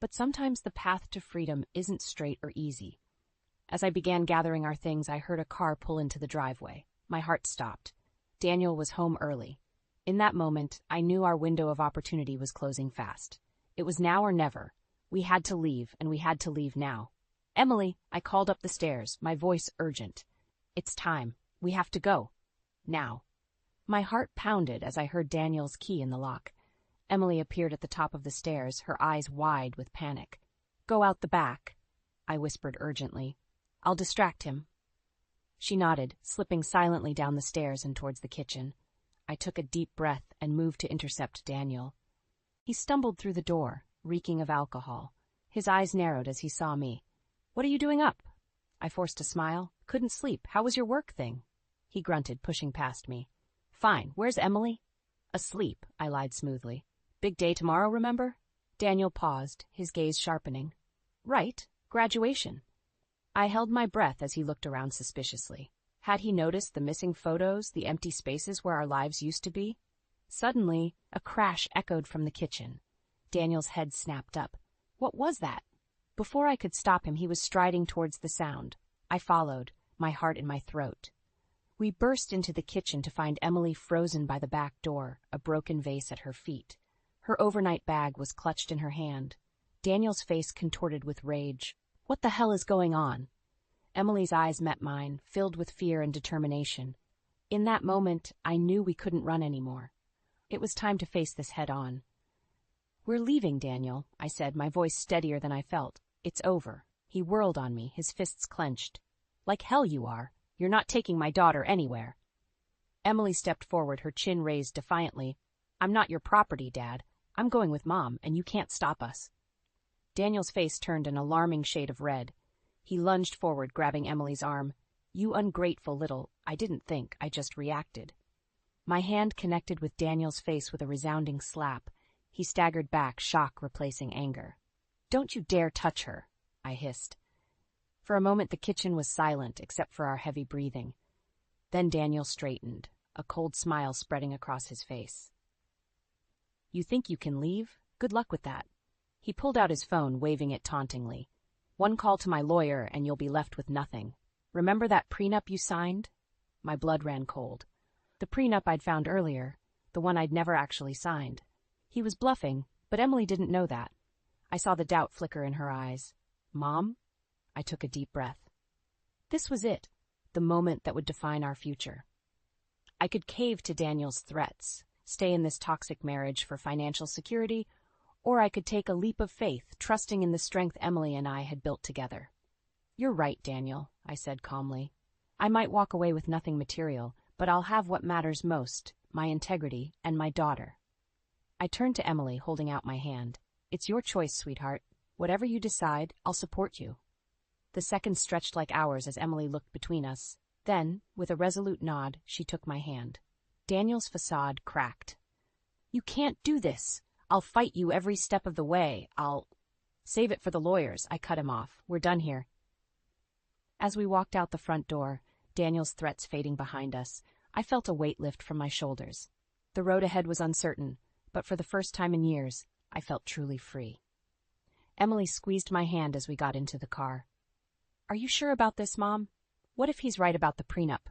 Speaker 1: but sometimes the path to freedom isn't straight or easy. As I began gathering our things, I heard a car pull into the driveway. My heart stopped. Daniel was home early. In that moment, I knew our window of opportunity was closing fast. It was now or never. We had to leave, and we had to leave now. Emily, I called up the stairs, my voice urgent. It's time. We have to go. Now. My heart pounded as I heard Daniel's key in the lock. Emily appeared at the top of the stairs, her eyes wide with panic. Go out the back, I whispered urgently. I'll distract him. She nodded, slipping silently down the stairs and towards the kitchen. I took a deep breath and moved to intercept Daniel. He stumbled through the door, reeking of alcohol. His eyes narrowed as he saw me. What are you doing up? I forced a smile. Couldn't sleep. How was your work thing? He grunted, pushing past me. Fine. Where's Emily? Asleep, I lied smoothly. Big day tomorrow, remember? Daniel paused, his gaze sharpening. Right. Graduation. I held my breath as he looked around suspiciously. Had he noticed the missing photos, the empty spaces where our lives used to be? Suddenly, a crash echoed from the kitchen. Daniel's head snapped up. What was that? Before I could stop him, he was striding towards the sound. I followed, my heart in my throat. We burst into the kitchen to find Emily frozen by the back door, a broken vase at her feet. Her overnight bag was clutched in her hand. Daniel's face contorted with rage. What the hell is going on? Emily's eyes met mine, filled with fear and determination. In that moment, I knew we couldn't run anymore. It was time to face this head on. We're leaving, Daniel, I said, my voice steadier than I felt. It's over. He whirled on me, his fists clenched. Like hell you are. You're not taking my daughter anywhere. Emily stepped forward, her chin raised defiantly. I'm not your property, Dad. I'm going with Mom, and you can't stop us. Daniel's face turned an alarming shade of red. He lunged forward, grabbing Emily's arm. You ungrateful little... I didn't think, I just reacted. My hand connected with Daniel's face with a resounding slap. He staggered back, shock replacing anger. Don't you dare touch her, I hissed. For a moment the kitchen was silent, except for our heavy breathing. Then Daniel straightened, a cold smile spreading across his face. You think you can leave? Good luck with that. He pulled out his phone, waving it tauntingly. One call to my lawyer and you'll be left with nothing. Remember that prenup you signed? My blood ran cold. The prenup I'd found earlier, the one I'd never actually signed. He was bluffing, but Emily didn't know that. I saw the doubt flicker in her eyes. Mom? I took a deep breath. This was it, the moment that would define our future. I could cave to Daniel's threats, stay in this toxic marriage for financial security, Or I could take a leap of faith, trusting in the strength Emily and I had built together. "You're right, Daniel," I said calmly. "I might walk away with nothing material, but I'll have what matters most, my integrity and my daughter." I turned to Emily, holding out my hand. "It's your choice, sweetheart. Whatever you decide, I'll support you." The seconds stretched like hours as Emily looked between us. Then, with a resolute nod, she took my hand. Daniel's facade cracked. "You can't do this. I'll fight you every step of the way. Save it for the lawyers," I cut him off. "We're done here." As we walked out the front door, Daniel's threats fading behind us, I felt a weight lift from my shoulders. The road ahead was uncertain, but for the first time in years, I felt truly free. Emily squeezed my hand as we got into the car. "Are you sure about this, Mom? What if he's right about the prenup?"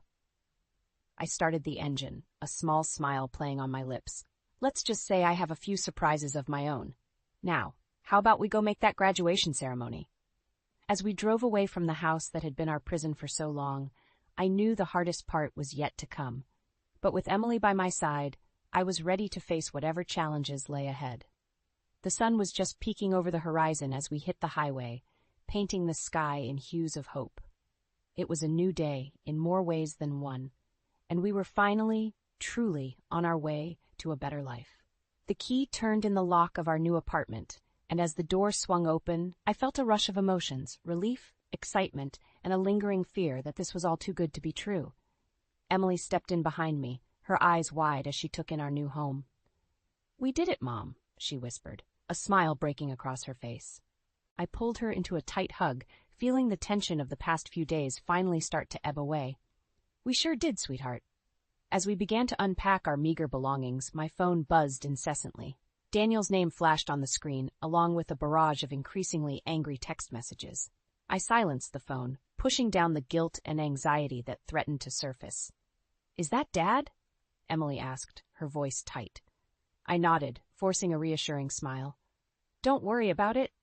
Speaker 1: I started the engine, a small smile playing on my lips. "Let's just say I have a few surprises of my own. Now, how about we go make that graduation ceremony?" As we drove away from the house that had been our prison for so long, I knew the hardest part was yet to come. But with Emily by my side, I was ready to face whatever challenges lay ahead. The sun was just peeking over the horizon as we hit the highway, painting the sky in hues of hope. It was a new day in more ways than one, and we were finally, truly, on our way to a better life. The key turned in the lock of our new apartment, and as the door swung open, I felt a rush of emotions, relief, excitement, and a lingering fear that this was all too good to be true. Emily stepped in behind me, her eyes wide as she took in our new home. "We did it, Mom," she whispered, a smile breaking across her face. I pulled her into a tight hug, feeling the tension of the past few days finally start to ebb away. "We sure did, sweetheart." As we began to unpack our meager belongings, my phone buzzed incessantly. Daniel's name flashed on the screen, along with a barrage of increasingly angry text messages. I silenced the phone, pushing down the guilt and anxiety that threatened to surface. "Is that Dad?" Emily asked, her voice tight. I nodded, forcing a reassuring smile. "Don't worry about it.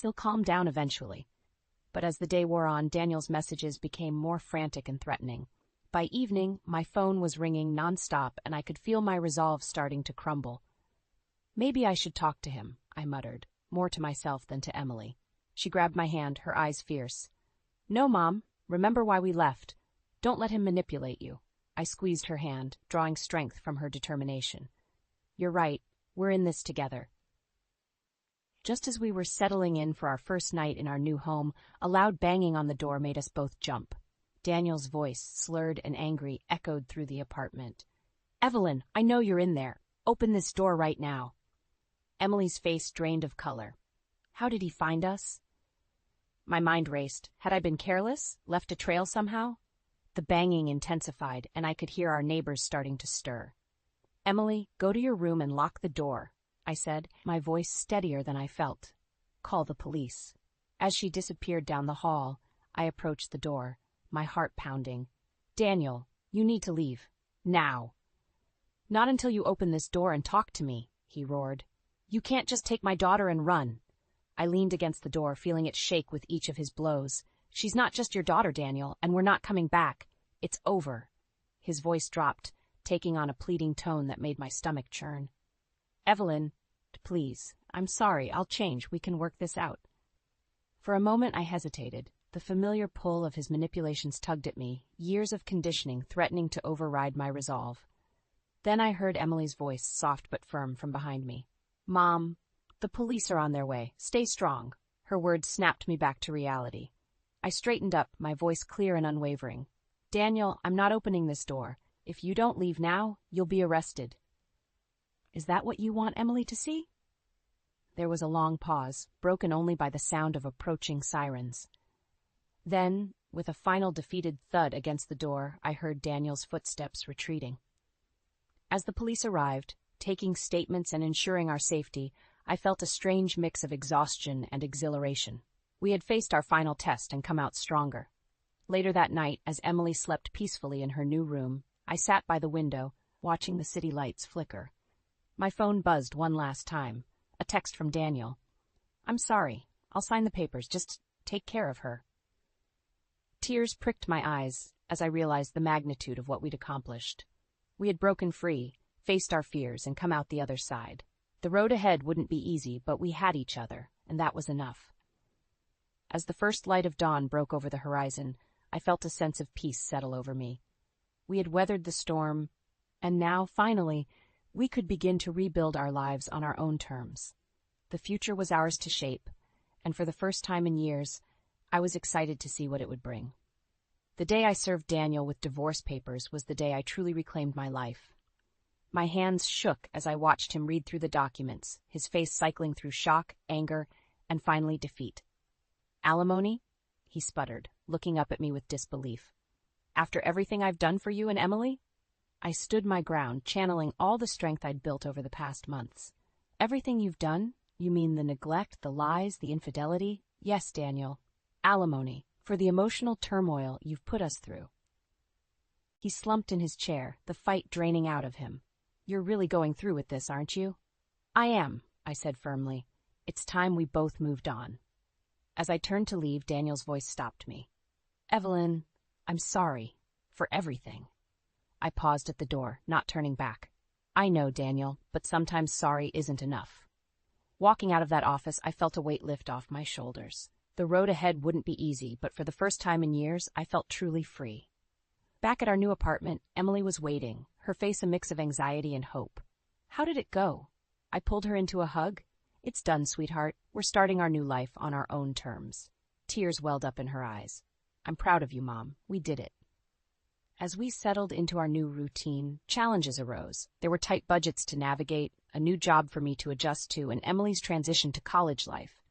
Speaker 1: He'll calm down eventually." But as the day wore on, Daniel's messages became more frantic and threatening. By evening, my phone was ringing nonstop, and I could feel my resolve starting to crumble. "Maybe I should talk to him," I muttered, more to myself than to Emily. She grabbed my hand, her eyes fierce. "No, Mom. Remember why we left. Don't let him manipulate you." I squeezed her hand, drawing strength from her determination. "You're right. We're in this together." Just as we were settling in for our first night in our new home, a loud banging on the door made us both jump. Daniel's voice, slurred and angry, echoed through the apartment. "Evelyn, I know you're in there. Open this door right now." Emily's face drained of color. How did he find us? My mind raced. Had I been careless? Left a trail somehow? The banging intensified, and I could hear our neighbors starting to stir. "Emily, go to your room and lock the door," I said, my voice steadier than I felt. "Call the police." As she disappeared down the hall, I approached the door, my heart pounding. "Daniel, you need to leave. Now." "Not until you open this door and talk to me," he roared. "You can't just take my daughter and run." I leaned against the door, feeling it shake with each of his blows. "She's not just your daughter, Daniel, and we're not coming back. It's over." His voice dropped, taking on a pleading tone that made my stomach churn. "Evelyn, please. I'm sorry. I'll change. We can work this out." For a moment I hesitated. The familiar pull of his manipulations tugged at me, years of conditioning threatening to override my resolve. Then I heard Emily's voice, soft but firm, from behind me. "Mom, the police are on their way. Stay strong." Her words snapped me back to reality. I straightened up, my voice clear and unwavering. "Daniel, I'm not opening this door. If you don't leave now, you'll be arrested." "Is that what you want Emily to see?" There was a long pause, broken only by the sound of approaching sirens. Then, with a final defeated thud against the door, I heard Daniel's footsteps retreating. As the police arrived, taking statements and ensuring our safety, I felt a strange mix of exhaustion and exhilaration. We had faced our final test and come out stronger. Later that night, as Emily slept peacefully in her new room, I sat by the window, watching the city lights flicker. My phone buzzed one last time, a text from Daniel. "I'm sorry. I'll sign the papers. Just take care of her." Tears pricked my eyes as I realized the magnitude of what we'd accomplished. We had broken free, faced our fears, and come out the other side. The road ahead wouldn't be easy, but we had each other, and that was enough. As the first light of dawn broke over the horizon, I felt a sense of peace settle over me. We had weathered the storm, and now, finally, we could begin to rebuild our lives on our own terms. The future was ours to shape, and for the first time in years, I was excited to see what it would bring. The day I served Daniel with divorce papers was the day I truly reclaimed my life. My hands shook as I watched him read through the documents, his face cycling through shock, anger, and finally defeat. "Alimony?" he sputtered, looking up at me with disbelief. "After everything I've done for you and Emily?" I stood my ground, channeling all the strength I'd built over the past months. "Everything you've done? You mean the neglect, the lies, the infidelity?" "Yes, Daniel. Alimony, for the emotional turmoil you've put us through." He slumped in his chair, the fight draining out of him. "You're really going through with this, aren't you?" "I am," I said firmly. "It's time we both moved on." As I turned to leave, Daniel's voice stopped me. "Evelyn, I'm sorry. For everything." I paused at the door, not turning back. "I know, Daniel, but sometimes sorry isn't enough." Walking out of that office, I felt a weight lift off my shoulders. The road ahead wouldn't be easy, but for the first time in years, I felt truly free. Back at our new apartment, Emily was waiting, her face a mix of anxiety and hope. "How did it go?" I pulled her into a hug. "It's done, sweetheart. We're starting our new life on our own terms." Tears welled up in her eyes. "I'm proud of you, Mom. We did it." As we settled into our new routine, challenges arose. There were tight budgets to navigate, a new job for me to adjust to, and Emily's transition to college life.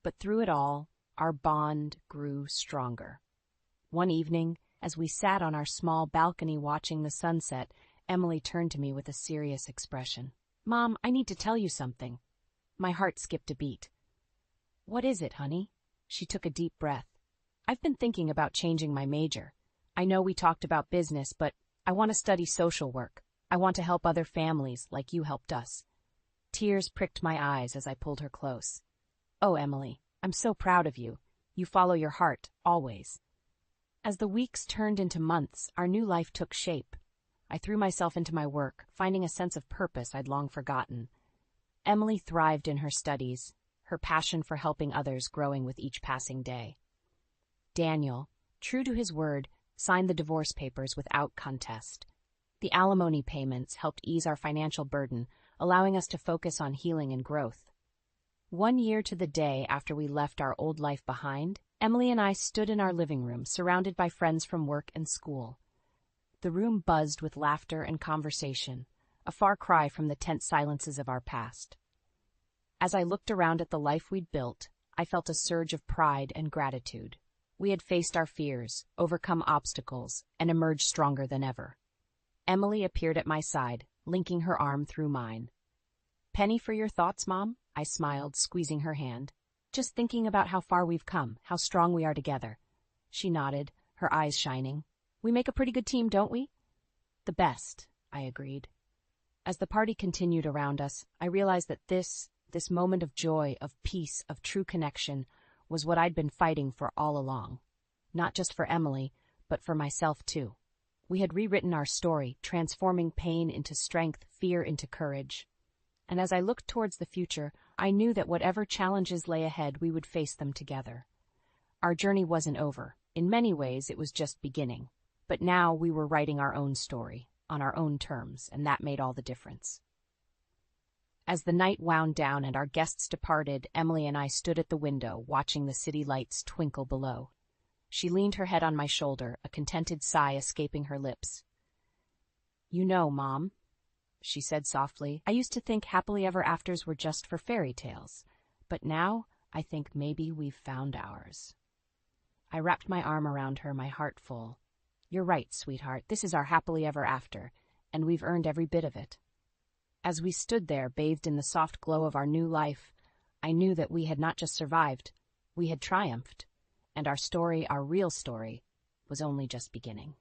Speaker 1: But through it all, our bond grew stronger. One evening, as we sat on our small balcony watching the sunset, Emily turned to me with a serious expression. "Mom, I need to tell you something." My heart skipped a beat. "What is it, honey?" She took a deep breath. "I've been thinking about changing my major. I know we talked about business, but I want to study social work. I want to help other families like you helped us." Tears pricked my eyes as I pulled her close. "Oh, Emily, I'm so proud of you. You follow your heart, always." As the weeks turned into months, our new life took shape. I threw myself into my work, finding a sense of purpose I'd long forgotten. Emily thrived in her studies, her passion for helping others growing with each passing day. Daniel, true to his word, signed the divorce papers without contest. The alimony payments helped ease our financial burden, allowing us to focus on healing and growth. 1 year to the day after we left our old life behind, Emily and I stood in our living room, surrounded by friends from work and school. The room buzzed with laughter and conversation, a far cry from the tense silences of our past. As I looked around at the life we'd built, I felt a surge of pride and gratitude. We had faced our fears, overcome obstacles, and emerged stronger than ever. Emily appeared at my side, linking her arm through mine. "Penny for your thoughts, Mom?" I smiled, squeezing her hand. "Just thinking about how far we've come, how strong we are together." She nodded, her eyes shining. "We make a pretty good team, don't we?" "The best," I agreed. As the party continued around us, I realized that this moment of joy, of peace, of true connection, was what I'd been fighting for all along. Not just for Emily, but for myself too. We had rewritten our story, transforming pain into strength, fear into courage. And as I looked towards the future, I knew that whatever challenges lay ahead, we would face them together. Our journey wasn't over. In many ways, it was just beginning. But now we were writing our own story, on our own terms, and that made all the difference. As the night wound down and our guests departed, Emily and I stood at the window, watching the city lights twinkle below. She leaned her head on my shoulder, a contented sigh escaping her lips. "You know, Mom," she said softly, "I used to think happily ever afters were just for fairy tales, but now I think maybe we've found ours." I wrapped my arm around her, my heart full. "You're right, sweetheart, this is our happily ever after, and we've earned every bit of it." As we stood there, bathed in the soft glow of our new life, I knew that we had not just survived, we had triumphed, and our story, our real story, was only just beginning.